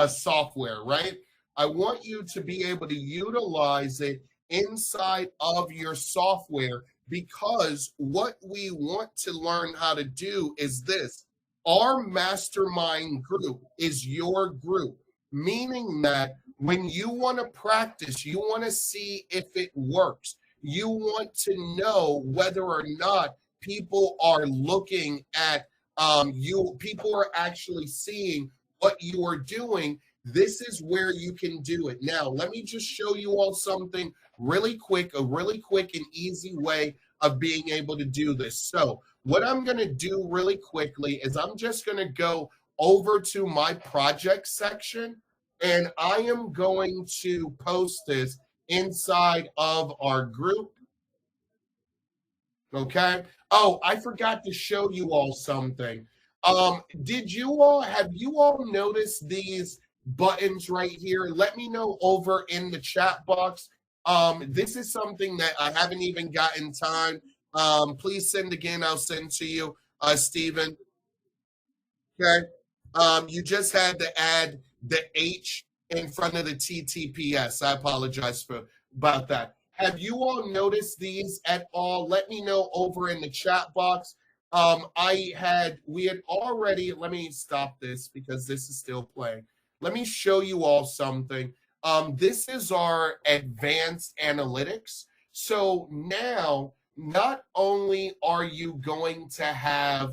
software, right? I want you to be able to utilize it inside of your software, because what we want to learn how to do is this. Our mastermind group is your group, meaning that when you want to practice, you want to see if it works. You want to know whether or not people are looking at you, people are actually seeing what you are doing. This is where you can do it. Now, let me just show you all something really quick, a really quick and easy way of being able to do this. So what I'm going to do really quickly is I'm just going to go over to my project section, and I am going to post this inside of our group. Okay. Oh, I forgot to show you all something. Have you all noticed these buttons right here? Let me know over in the chat box. This is something that I haven't even gotten time. Please send again. I'll send to you, Stephen. Okay. You just had to add the H in front of the TTPS. I apologize about that. Have you all noticed these at all? Let me know over in the chat box. We had already, let me stop this because this is still playing. Let me show you all something. This is our advanced analytics. So now, not only are you going to have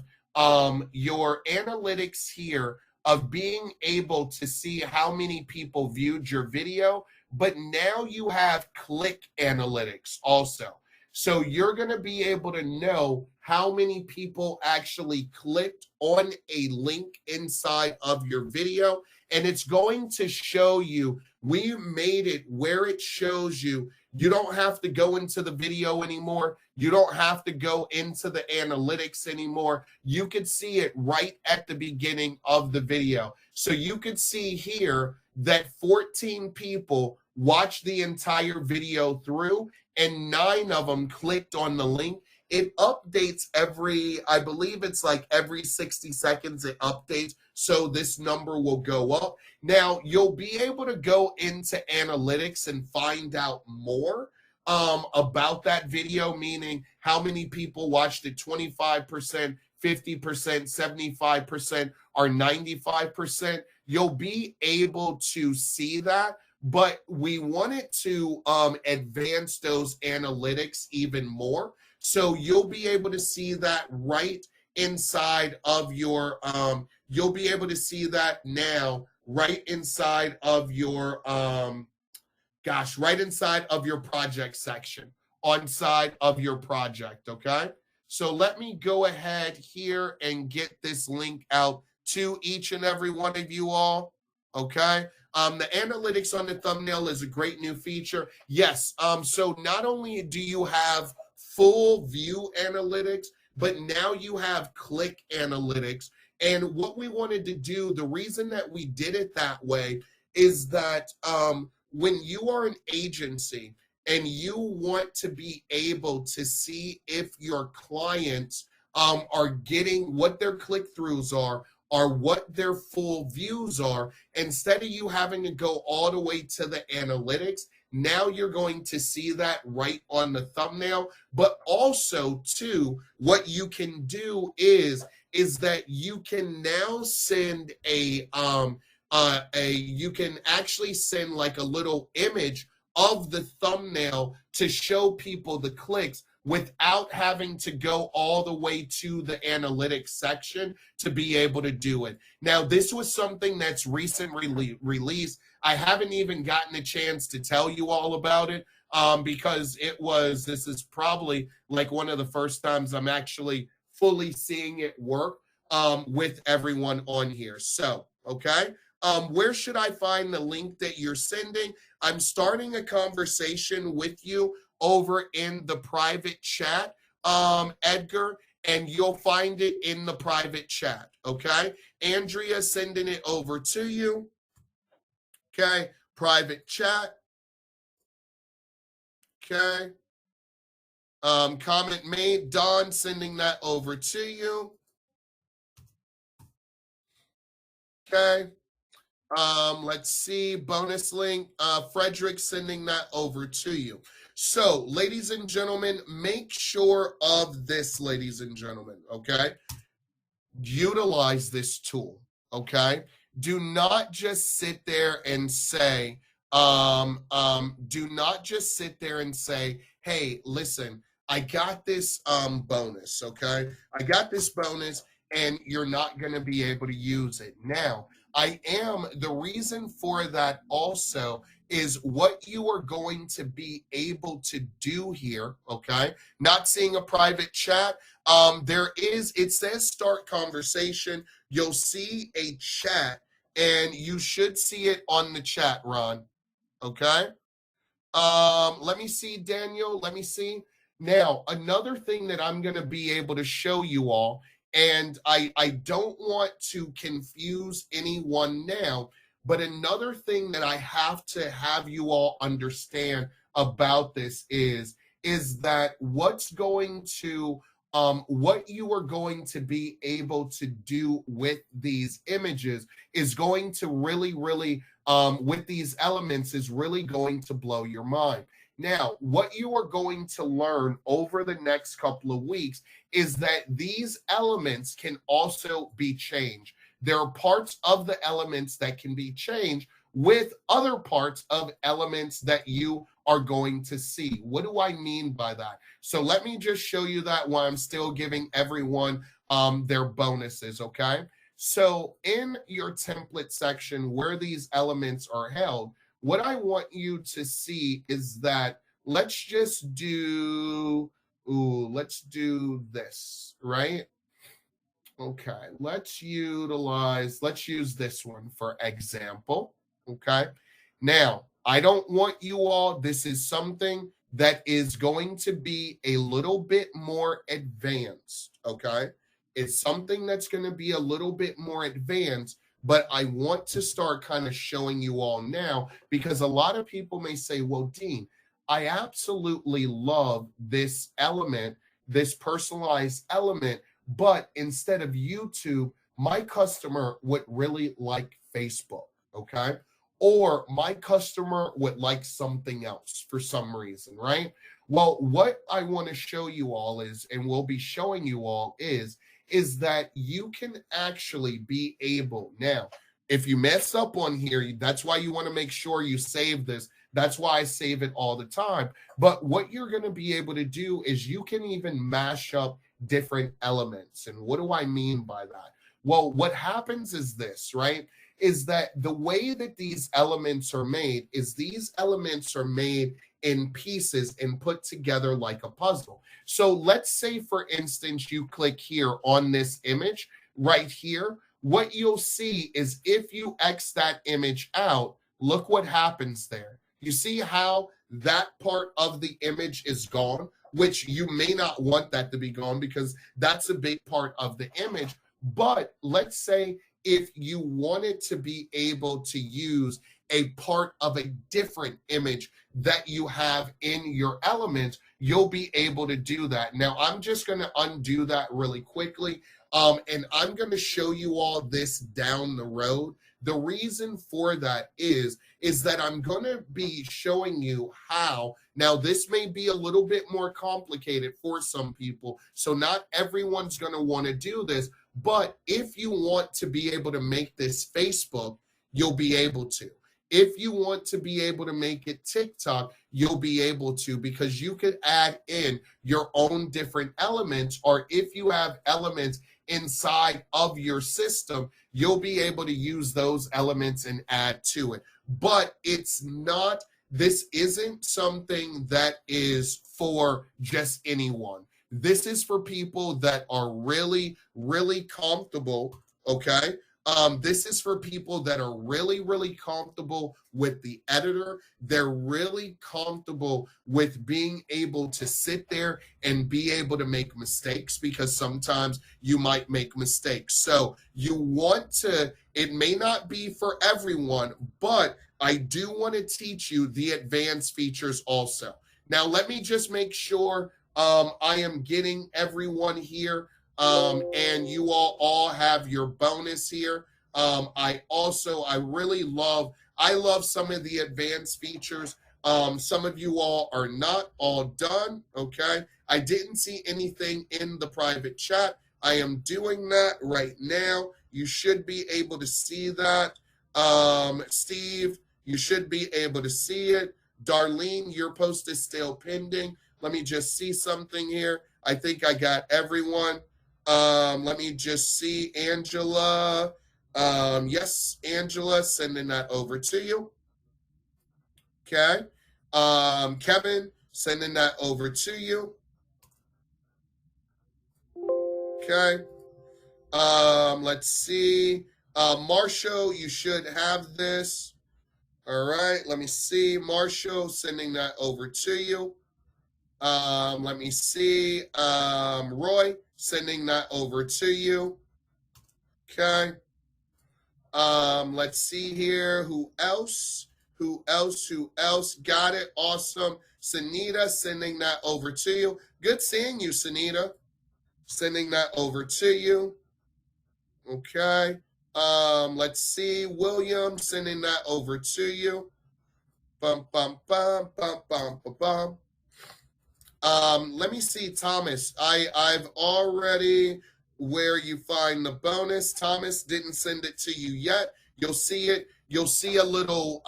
your analytics here of being able to see how many people viewed your video, but now you have click analytics also. So you're going to be able to know how many people actually clicked on a link inside of your video, and it's going to show you. We made it where it shows you don't have to go into the video anymore. You don't have to go into the analytics anymore. You could see it right at the beginning of the video. So you could see here that 14 people watched the entire video through, and 9 of them clicked on the link. It updates I believe it's like every 60 seconds it updates. So this number will go up. Now, you'll be able to go into analytics and find out more about that video, meaning how many people watched it, 25%, 50%, 75%, or 95%. You'll be able to see that, but we wanted to advance those analytics even more. So you'll be able to see that right inside of your, you'll be able to see that now right inside of your, right inside of your project section, on side of your project, okay? So let me go ahead here and get this link out to each and every one of you all, okay? The analytics on the thumbnail is a great new feature. Yes, so not only do you have full view analytics, but now you have click analytics. And what we wanted to do, the reason that we did it that way is that when you are an agency and you want to be able to see if your clients are getting what their click-throughs are, or what their full views are, instead of you having to go all the way to the analytics, now you're going to see that right on the thumbnail. But also, too, what you can do is that you can now send you can actually send like a little image of the thumbnail to show people the clicks without having to go all the way to the analytics section to be able to do it. Now, this was something that's recently released. I haven't even gotten a chance to tell you all about it because this is probably like one of the first times I'm actually fully seeing it work with everyone on here. So, okay. Where should I find the link that you're sending? I'm starting a conversation with you over in the private chat, Edgar, and you'll find it in the private chat, okay? Andrea sending it over to you, okay? Private chat, okay? Comment made, Don sending that over to you, okay? Let's see, bonus link, Frederick sending that over to you. So, ladies and gentlemen, make sure of this, ladies and gentlemen, okay? Utilize this tool, okay? Do not just sit there and say, do not just sit there and say, hey, listen, I got this bonus, okay? I got this bonus and you're not going to be able to use it. Now, the reason for that also is what you are going to be able to do here, okay? Not seeing a private chat. It says start conversation. You'll see a chat and you should see it on the chat, Ron, okay? Let me see, Daniel. Let me see. Now, another thing that I'm going to be able to show you all, and I don't want to confuse anyone now, but another thing that I have to have you all understand about this is that what you are going to be able to do with these images is going to really with these elements is really going to blow your mind. Now, what you are going to learn over the next couple of weeks is that these elements can also be changed. There are parts of the elements that can be changed with other parts of elements that you are going to see. What do I mean by that? So let me just show you that while I'm still giving everyone their bonuses, okay? So in your template section where these elements are held, what I want you to see is that let's do this, right? Okay, let's use this one for example, okay? Now, I don't want you all, this is something that is going to be a little bit more advanced, okay? It's something that's going to be a little bit more advanced, but I want to start kind of showing you all now because a lot of people may say, well, Dean, I absolutely love this element, this personalized element, but instead of YouTube, my customer would really like Facebook, okay? Or my customer would like something else for some reason, right? Well, what I want to show you all is, and we'll be showing you all is that you can actually be able, now, if you mess up on here, that's why you want to make sure you save this. That's why I save it all the time. But what you're going to be able to do is you can even mash up different elements. And what do I mean by that? Well, what happens is this, right? Is that the way that these elements are made is these elements are made in pieces and put together like a puzzle. So let's say, for instance, you click here on this image right here. What you'll see is if you X that image out, look what happens there. You see how that part of the image is gone, which you may not want that to be gone because that's a big part of the image. But let's say if you wanted to be able to use a part of a different image that you have in your element, you'll be able to do that. Now, I'm just going to undo that really quickly, and I'm going to show you all this down the road. The reason for that is that I'm going to be showing you how. Now, this may be a little bit more complicated for some people, so not everyone's going to want to do this, but if you want to be able to make this Facebook, you'll be able to. If you want to be able to make it TikTok, you'll be able to, because you could add in your own different elements, or if you have elements inside of your system, you'll be able to use those elements and add to it. But this isn't something that is for just anyone. This is for people that are really, really comfortable, okay, This is for people that are really, really comfortable with the editor. They're really comfortable with being able to sit there and be able to make mistakes, because sometimes you might make mistakes. So you want to, it may not be for everyone, but I do want to teach you the advanced features also. Now, let me just make sure I am getting everyone here. And you all have your bonus here. I love some of the advanced features. Some of you all are not all done. Okay. I didn't see anything in the private chat. I am doing that right now. You should be able to see that. Steve, you should be able to see it. Darlene, your post is still pending. Let me just see something here. I think I got everyone. Let me just see. Angela. Yes, Angela, sending that over to you. Okay. Kevin, sending that over to you. Okay. Let's see. Marshall, you should have this. All right. Let me see. Marshall, sending that over to you. Let me see. Roy, sending that over to you. Okay. Let's see here. Who else? Who else got it? Awesome. Sanita, sending that over to you. Good seeing you, Sanita. Sending that over to you. Okay. Let's see. William, sending that over to you. Bum, bum, bum, bum, bum, bum, bum. Let me see, Thomas. I've already, where you find the bonus. Thomas didn't send it to you yet. You'll see it. You'll see a little,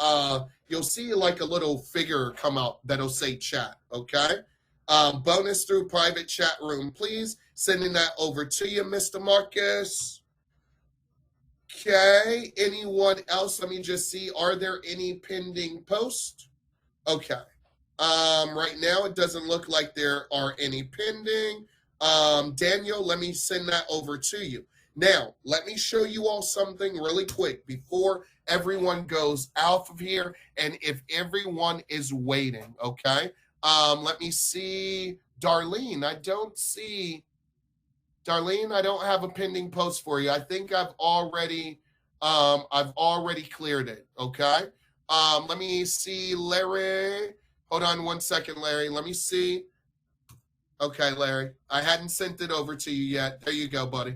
you'll see like a little figure come up that'll say chat, okay? Bonus through private chat room, please. Sending that over to you, Mr. Marcus. Okay, anyone else? Let me just see. Are there any pending posts? Okay. Right now, it doesn't look like there are any pending. Daniel, let me send that over to you. Now, let me show you all something really quick before everyone goes out of here, and if everyone is waiting, okay? Let me see. Darlene, I don't have a pending post for you. I think I've already cleared it, okay? Let me see, Larry. Hold on one second, Larry. Let me see. Okay, Larry. I hadn't sent it over to you yet. There you go, buddy.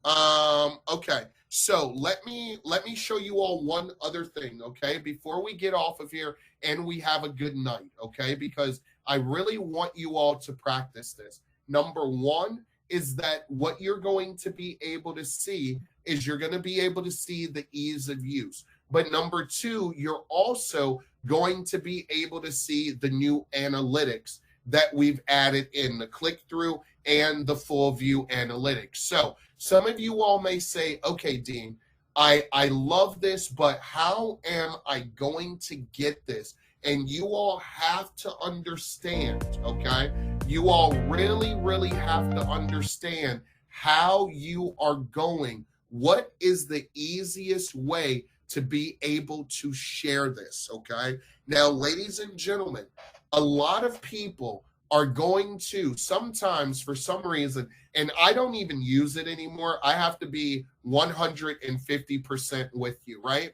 Okay. So let me show you all one other thing, okay? Before we get off of here and we have a good night, okay? Because I really want you all to practice this. Number one is that what you're going to be able to see is you're going to be able to see the ease of use. But number two, you're also going to be able to see the new analytics that we've added in, the click-through and the full view analytics. So some of you all may say, okay, Dean, I love this, but how am I going to get this? And you all have to understand, okay? You all really, really have to understand how you are going. What is the easiest way to be able to share this, okay? Now, ladies and gentlemen, a lot of people are going to sometimes, for some reason, and I don't even use it anymore. I have to be 150% with you, right?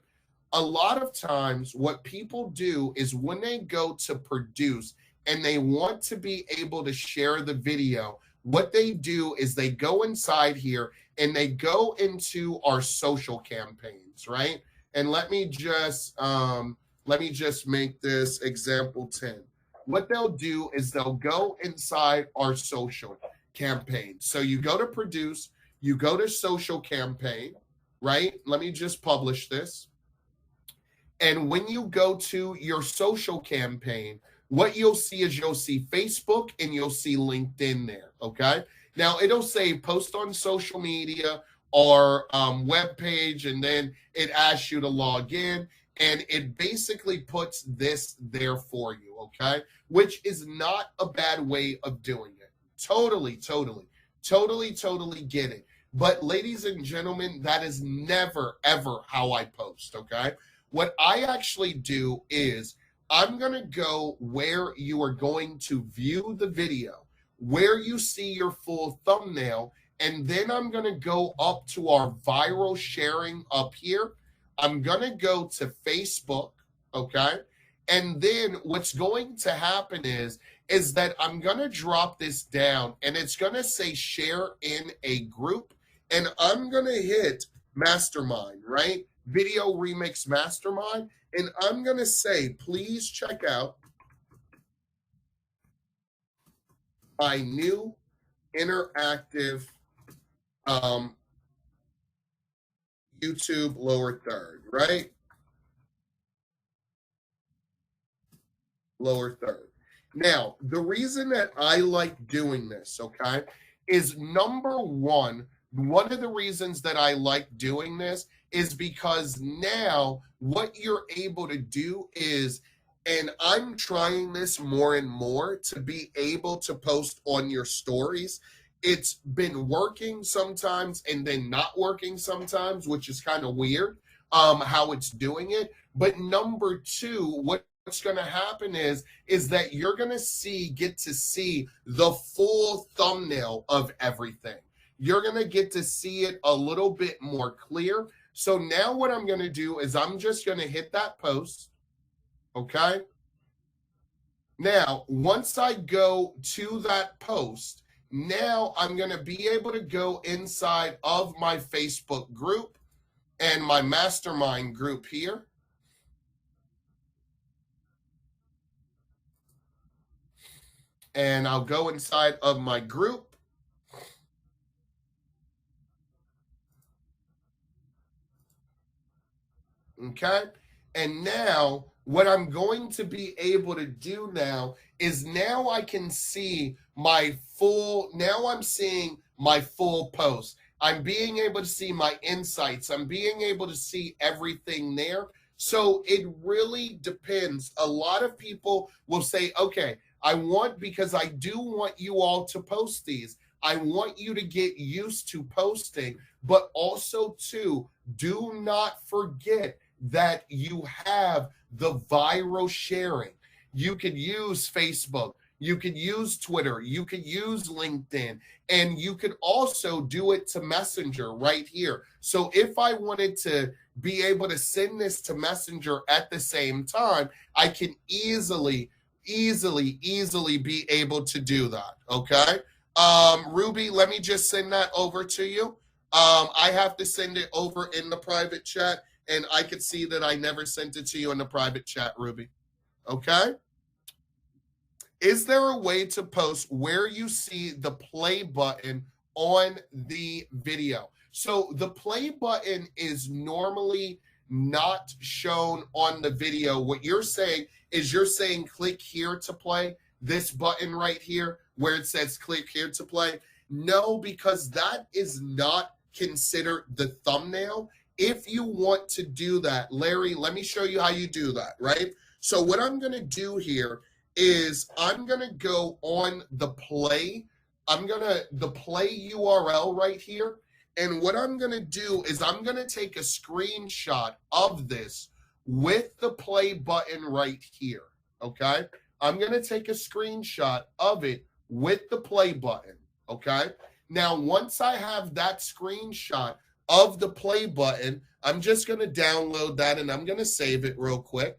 A lot of times what people do is when they go to produce and they want to be able to share the video, what they do is they go inside here and they go into our social campaigns, right? And let me just make this example 10. What they'll do is they'll go inside our social campaign. So you go to produce, you go to social campaign, right? Let me just publish this. And when you go to your social campaign, what you'll see is you'll see Facebook and you'll see LinkedIn there, okay? Now, it'll say post on social media or web page, and then it asks you to log in, and it basically puts this there for you, okay? Which is not a bad way of doing it. Totally get it. But ladies and gentlemen, that is never, ever how I post, okay? What I actually do is I'm going to go where you are going to view the video, where you see your full thumbnail, and then I'm going to go up to our viral sharing up here. I'm going to go to Facebook, okay? And then what's going to happen is that I'm going to drop this down and it's going to say share in a group, and I'm going to hit mastermind, right? Video remix mastermind. And I'm going to say, please check out my new interactive YouTube lower third, right? Lower third. Now, the reason that I like doing this, okay, is number one of the reasons that I like doing this is because now what you're able to do is, and I'm trying this more and more to be able to post on your stories. It's been working sometimes and then not working sometimes, which is kind of weird how it's doing it. But number two, what's going to happen is that you're going to get to see the full thumbnail of everything. You're going to get to see it a little bit more clear. So now what I'm going to do is I'm just going to hit that post, okay? Now, once I go to that post, now I'm going to be able to go inside of my Facebook group and my mastermind group here. And I'll go inside of my group. Okay. And now what I'm going to be able to do now is now I can see now I'm seeing my full post. I'm being able to see my insights. I'm being able to see everything there. So it really depends. A lot of people will say, okay, because I do want you all to post these. I want you to get used to posting, but also too, do not forget that you have the viral sharing. You could use Facebook, you could use Twitter, you could use LinkedIn, and you could also do it to Messenger right here. So if I wanted to be able to send this to Messenger at the same time, I can easily be able to do that, okay? Ruby, let me just send that over to you. I have to send it over in the private chat, and I could see that I never sent it to you in the private chat, Ruby. Okay? Is there a way to post where you see the play button on the video? So the play button is normally not shown on the video. What you're saying is you're saying click here to play, this button right here where it says click here to play. No, because that is not considered the thumbnail. If you want to do that, Larry, let me show you how you do that, right? So what I'm going to do here is I'm going to go on the play. The play URL right here. And what I'm going to do is I'm going to take a screenshot of this with the play button right here, okay? I'm going to take a screenshot of it with the play button, okay? Now, once I have that screenshot of the play button, I'm just going to download that and I'm going to save it real quick.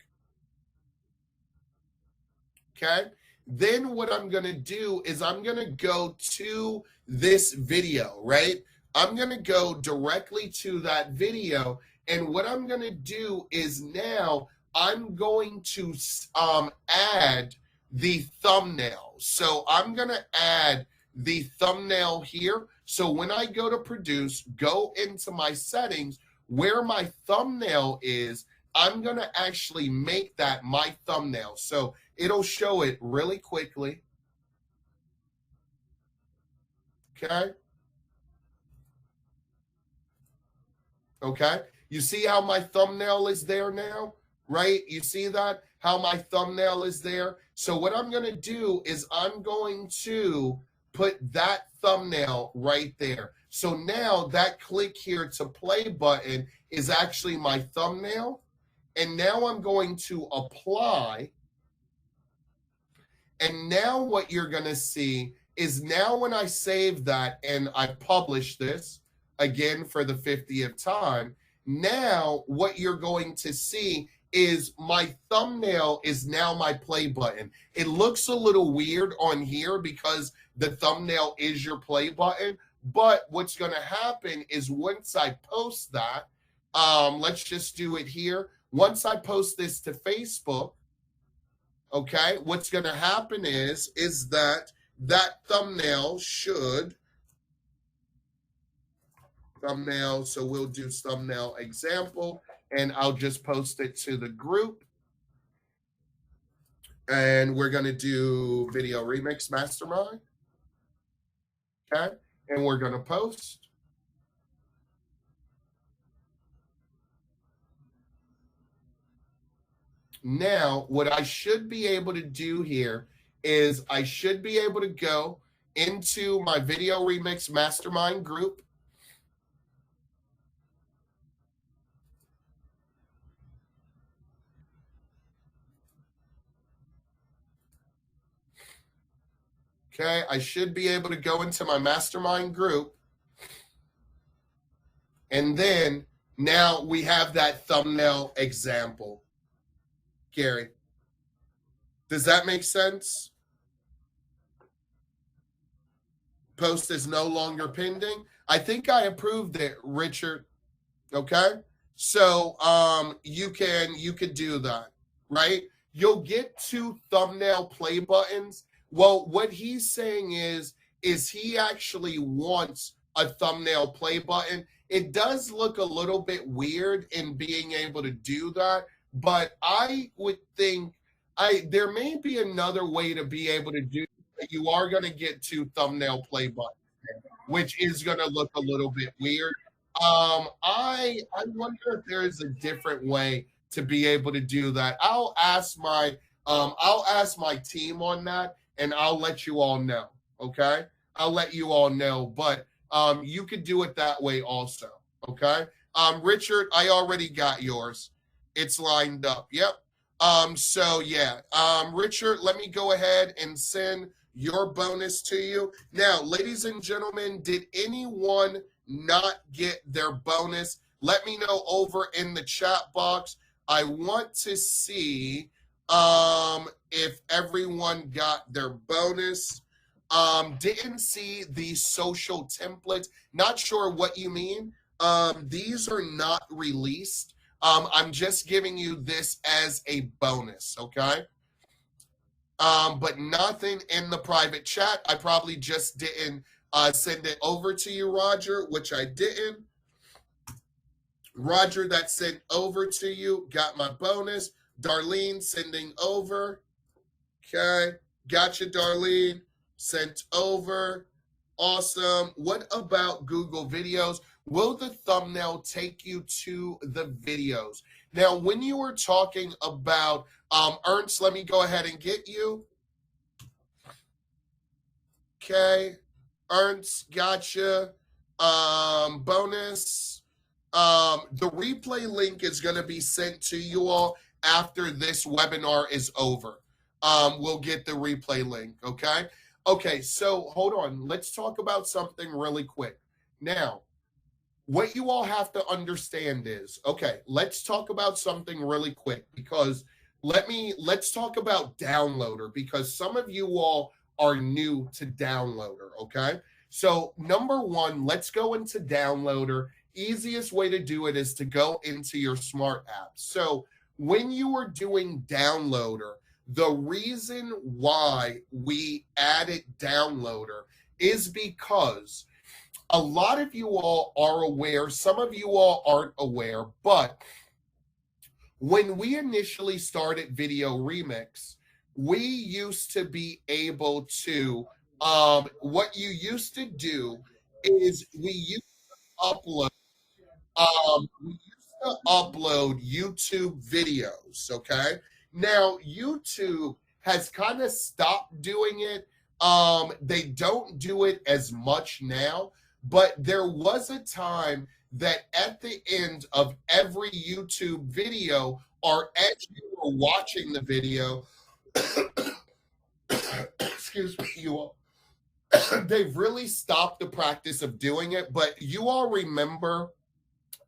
Okay. Then what I'm going to do is I'm going to go to this video, right? I'm going to go directly to that video. And what I'm going to do is now I'm going to add the thumbnail. So I'm going to add the thumbnail here. So when I go to produce, go into my settings where my thumbnail is, I'm going to actually make that my thumbnail. So it'll show it really quickly. Okay. Okay. You see how my thumbnail is there now, right? You see that? How my thumbnail is there? So what I'm going to do is I'm going to put that thumbnail right there. So now that click here to play button is actually my thumbnail. And now I'm going to apply. And now what you're going to see is now when I save that and I publish this again for the 50th time, now what you're going to see is my thumbnail is now my play button. It looks a little weird on here because the thumbnail is your play button. But what's going to happen is once I post that, let's just do it here. Once I post this to Facebook, okay, what's going to happen is that thumbnail should thumbnail. So we'll do thumbnail example, and I'll just post it to the group. And we're going to do video remix mastermind. Okay, and we're going to post. Now, what I should be able to do here is I should be able to go into my video remix mastermind group. Okay, I should be able to go into my mastermind group. And then now we have that thumbnail example. Gary, does that make sense? Post is no longer pending. I think I approved it, Richard. Okay, so you could do that, right? You'll get 2 thumbnail play buttons. Well, what he's saying is he actually wants a thumbnail play button. It does look a little bit weird in being able to do that, but I would think there may be another way to be able to do that. You are going to get 2 thumbnail play buttons, which is going to look a little bit weird. I wonder if there is a different way to be able to do that. I'll ask my team on that, and I'll let you all know. Okay, I'll let you all know, but you could do it that way also. Okay, Richard, I already got yours. It's lined up. Yep. So yeah, Richard, let me go ahead and send your bonus to you. Now, ladies and gentlemen, did anyone not get their bonus? Let me know over in the chat box. I want to see if everyone got their bonus. Didn't see the social templates. Not sure what you mean. These are not released. I'm just giving you this as a bonus, okay? But nothing in the private chat. I probably just didn't send it over to you, Roger, which I didn't. Roger, that sent over to you. Got my bonus. Darlene sending over. Okay. Gotcha, Darlene. Sent over. Awesome. What about Google Videos? Will the thumbnail take you to the videos? Now, when you were talking about Ernst, let me go ahead and get you. Okay. Ernst, gotcha. Bonus. The replay link is going to be sent to you all after this webinar is over. We'll get the replay link, okay? Okay, so hold on. Let's talk about something really quick. Now, what you all have to understand is, okay, let's talk about something really quick because let's talk about Downloader because some of you all are new to Downloader, okay? So number one, let's go into Downloader. Easiest way to do it is to go into your smart app. So when you are doing Downloader, the reason why we added Downloader is because a lot of you all are aware, some of you all aren't aware, but when we initially started Video Remix, we used to be able to, what you used to do is we used to upload YouTube videos, okay? Now, YouTube has kind of stopped doing it. They don't do it as much now, but there was a time that at the end of every YouTube video, or as you were watching the video, excuse me, you all, they've really stopped the practice of doing it, but you all remember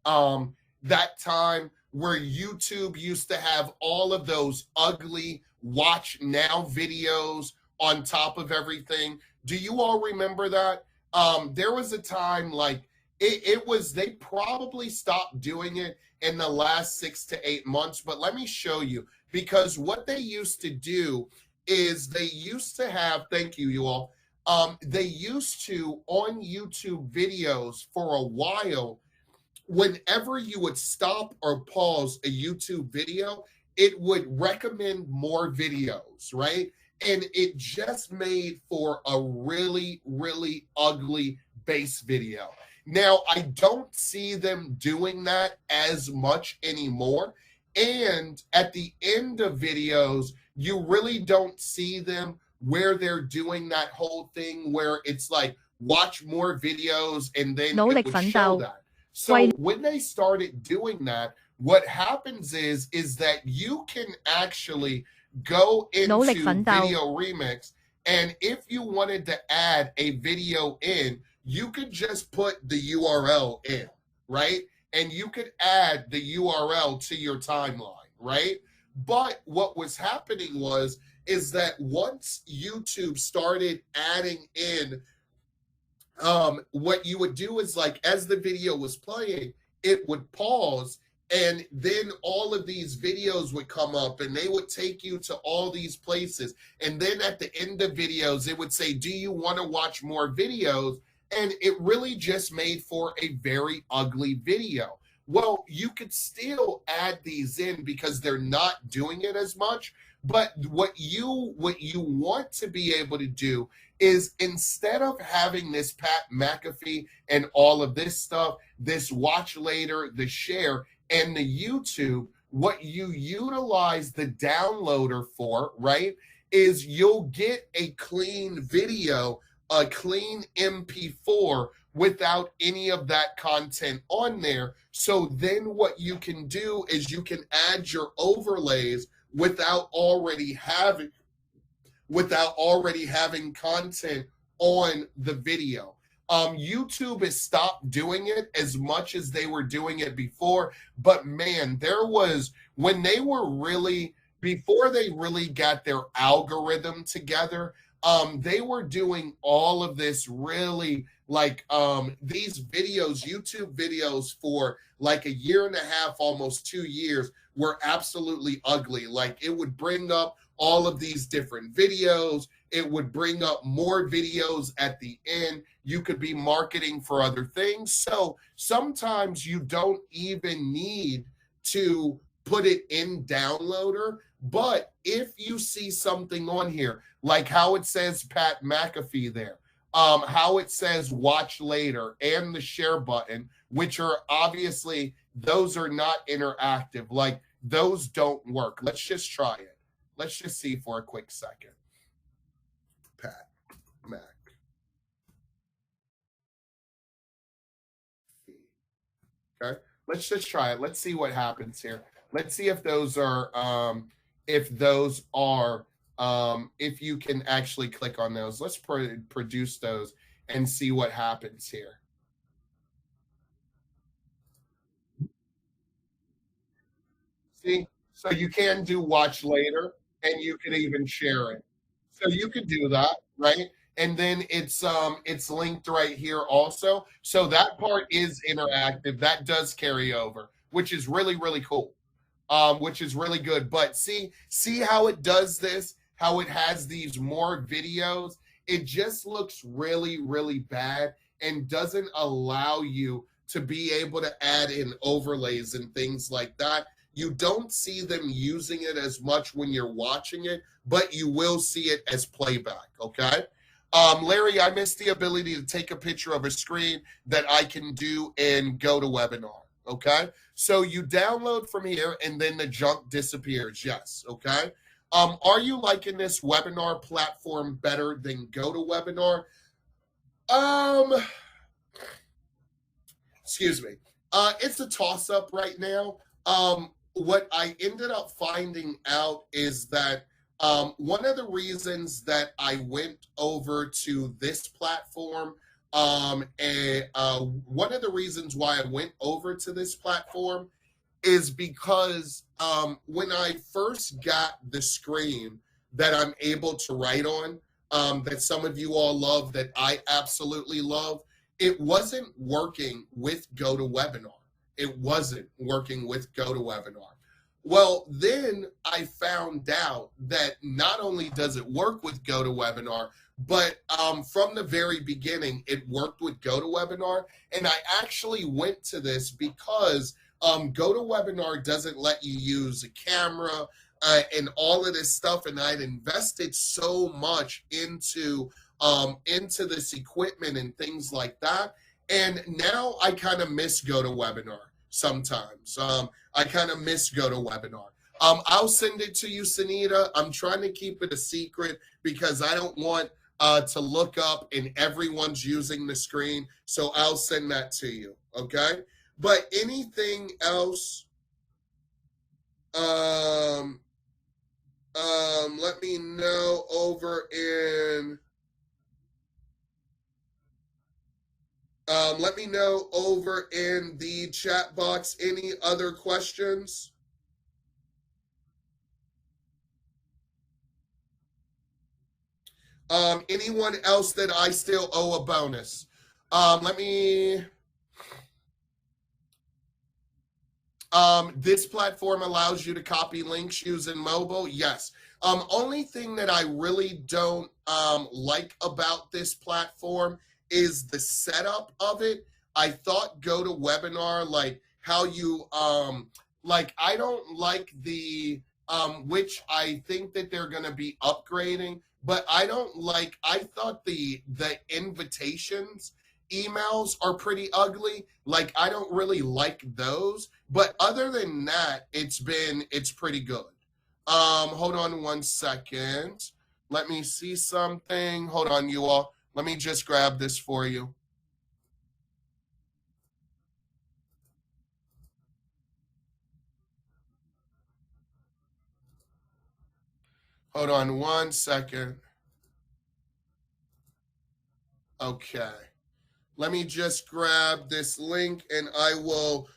that time where YouTube used to have all of those ugly watch now videos on top of everything. Do you all remember that? There was a time like it was, they probably stopped doing it in the last 6 to 8 months, but let me show you, because what they used to do is they used to have, thank you, you all. They used to, on YouTube videos for a while, whenever you would stop or pause a YouTube video, it would recommend more videos, right? And it just made for a really, really ugly base video. Now, I don't see them doing that as much anymore. And at the end of videos, you really don't see them where they're doing that whole thing where it's like, watch more videos, and then it would show that. So when they started doing that, what happens is that you can actually go into Video Remix, and if you wanted to add a video in, you could just put the URL in, right? And you could add the URL to your timeline, right? But what was happening is that once YouTube started adding in, what you would do is, like, as the video was playing, it would pause, and then all of these videos would come up, and they would take you to all these places. And then at the end of videos, it would say, do you want to watch more videos? And it really just made for a very ugly video. Well, you could still add these in because they're not doing it as much. But what you want to be able to do is, instead of having this Pat McAfee and all of this stuff, this watch later, the share, and the YouTube, what you utilize the downloader for, right, is you'll get a clean video, a clean MP4 without any of that content on there. So then what you can do is you can add your overlays without already having content on the video. YouTube has stopped doing it as much as they were doing it before, but man, there was, when they were really, before they really got their algorithm together, they were doing all of this really, like, these videos, YouTube videos, for like a year and a half, almost 2 years, were absolutely ugly. Like, it would bring up all of these different videos. It would bring up more videos at the end. You could be marketing for other things. So sometimes you don't even need to put it in downloader. But if you see something on here, like how it says Pat McAfee there, how it says watch later, and the share button, which are obviously, those are not interactive. Like, those don't work. Let's just try it. Let's just see for a quick second. Pat Mac. Okay, let's just try it. Let's see what happens here. Let's see if those are, if you can actually click on those. Let's produce those and see what happens here. See, so you can do watch later, and you can even share it. So you could do that, right? And then it's linked right here also. So that part is interactive. That does carry over, which is really, really cool. Which is really good. But see how it does this, how it has these more videos. It just looks really, really bad and doesn't allow you to be able to add in overlays and things like that. You don't see them using it as much when you're watching it, but you will see it as playback, okay? Larry, I missed the ability to take a picture of a screen that I can do and go to webinar, okay? So you download from here, and then the junk disappears, yes, okay? Are you liking this webinar platform better than GoToWebinar? excuse me. It's a toss up right now. What I ended up finding out is that one of the reasons that I went over to this platform, one of the reasons why I went over to this platform is because when I first got the screen that I'm able to write on, that some of you all love, that I absolutely love, it wasn't working with GoToWebinar. It wasn't working with GoToWebinar. Well, then I found out that not only does it work with GoToWebinar, but from the very beginning, it worked with GoToWebinar. And I actually went to this because GoToWebinar doesn't let you use a camera and all of this stuff. And I'd invested so much into this equipment and things like that. And now I kind of miss GoToWebinar sometimes. I kind of miss GoToWebinar. I'll send it to you, Sunita. I'm trying to keep it a secret because I don't want to look up and everyone's using the screen. So I'll send that to you. Okay. But anything else, let me know over in, the chat box. Any other questions? Anyone else that I still owe a bonus? This platform allows you to copy links using mobile. Yes. Only thing that I really don't like about this platform is the setup of it. I thought GoToWebinar, like how you like, I don't like the which I think that they're going to be upgrading, but I thought the invitations emails are pretty ugly. Like, I don't really like those, but other than that, it's pretty good. Hold on one second. Let me see something. Hold on, you all. Let me just grab this for you. Hold on one second. Okay. Let me just grab this link and I will,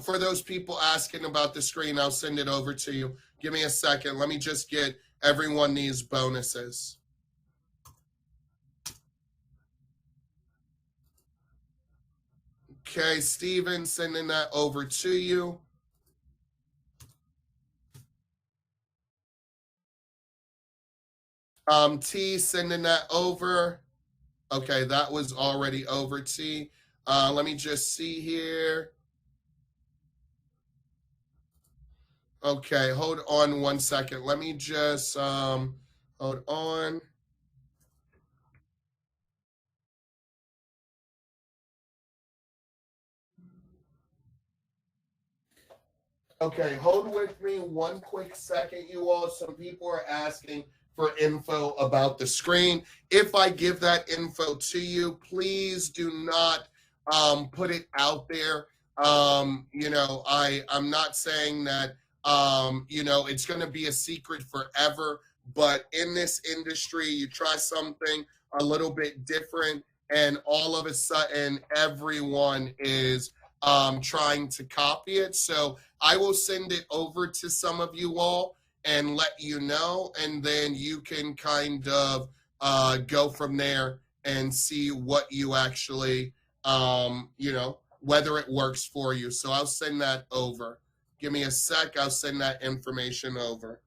for those people asking about the screen, I'll send it over to you. Give me a second. Let me just get everyone these bonuses. Okay, Steven, sending that over to you. T, sending that over. Okay, that was already over, T. Let me just see here. Okay, hold on one second. Let me just, hold on. Okay, hold with me one quick second, you all. Some people are asking for info about the screen. If I give that info to you, please do not put it out there. I'm not saying that, it's going to be a secret forever, but in this industry, you try something a little bit different, and all of a sudden, everyone is trying to copy it. So I will send it over to some of you all and let you know, and then you can kind of go from there and see what you actually, whether it works for you. So I'll send that over. Give me a sec. I'll send that information over.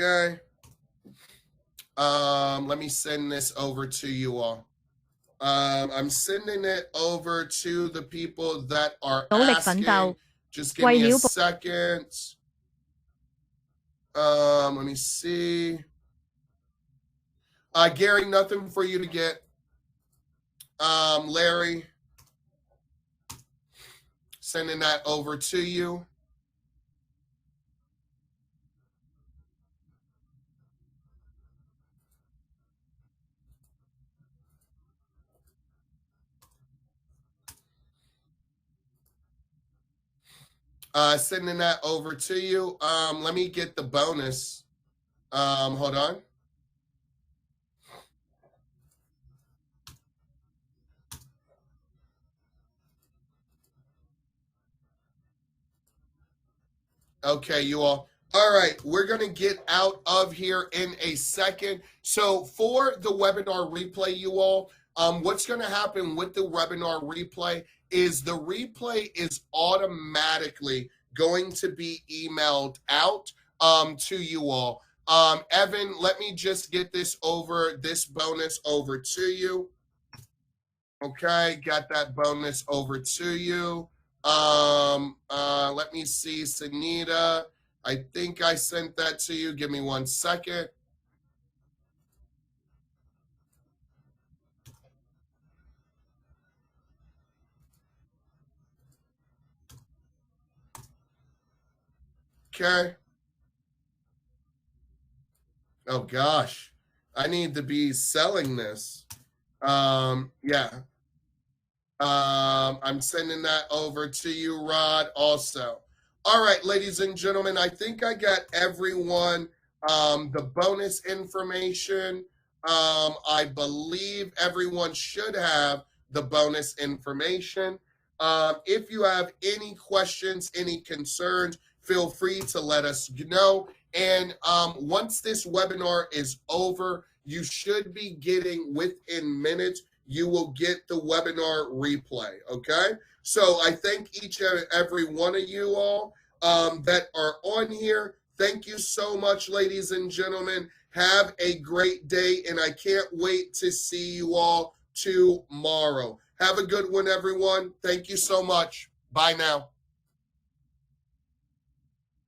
Okay. Let me send this over to you all. I'm sending it over to the people that are asking. Just give me a second. Let me see. Gary, nothing for you to get. Larry, sending that over to you. Sending that over to you. Let me get the bonus. Hold on. Okay, you all. All right, we're going to get out of here in a second. So for the webinar replay, you all, what's going to happen with the webinar replay is the replay is automatically going to be emailed out to you all. Evan, let me just get this bonus over to you. Okay, got that bonus over to you. Let me see, Sanita. I think I sent that to you. Give me 1 second. Okay. Oh gosh, I need to be selling this. Yeah. I'm sending that over to you, Rod, also. All right, ladies and gentlemen, I think I got everyone the bonus information. I believe everyone should have the bonus information. If you have any questions, any concerns, feel free to let us know. And once this webinar is over, you should be getting within minutes you will get the webinar replay, okay? So I thank each and every one of you all that are on here. Thank you so much, ladies and gentlemen. Have a great day, and I can't wait to see you all tomorrow. Have a good one, everyone. Thank you so much. Bye now.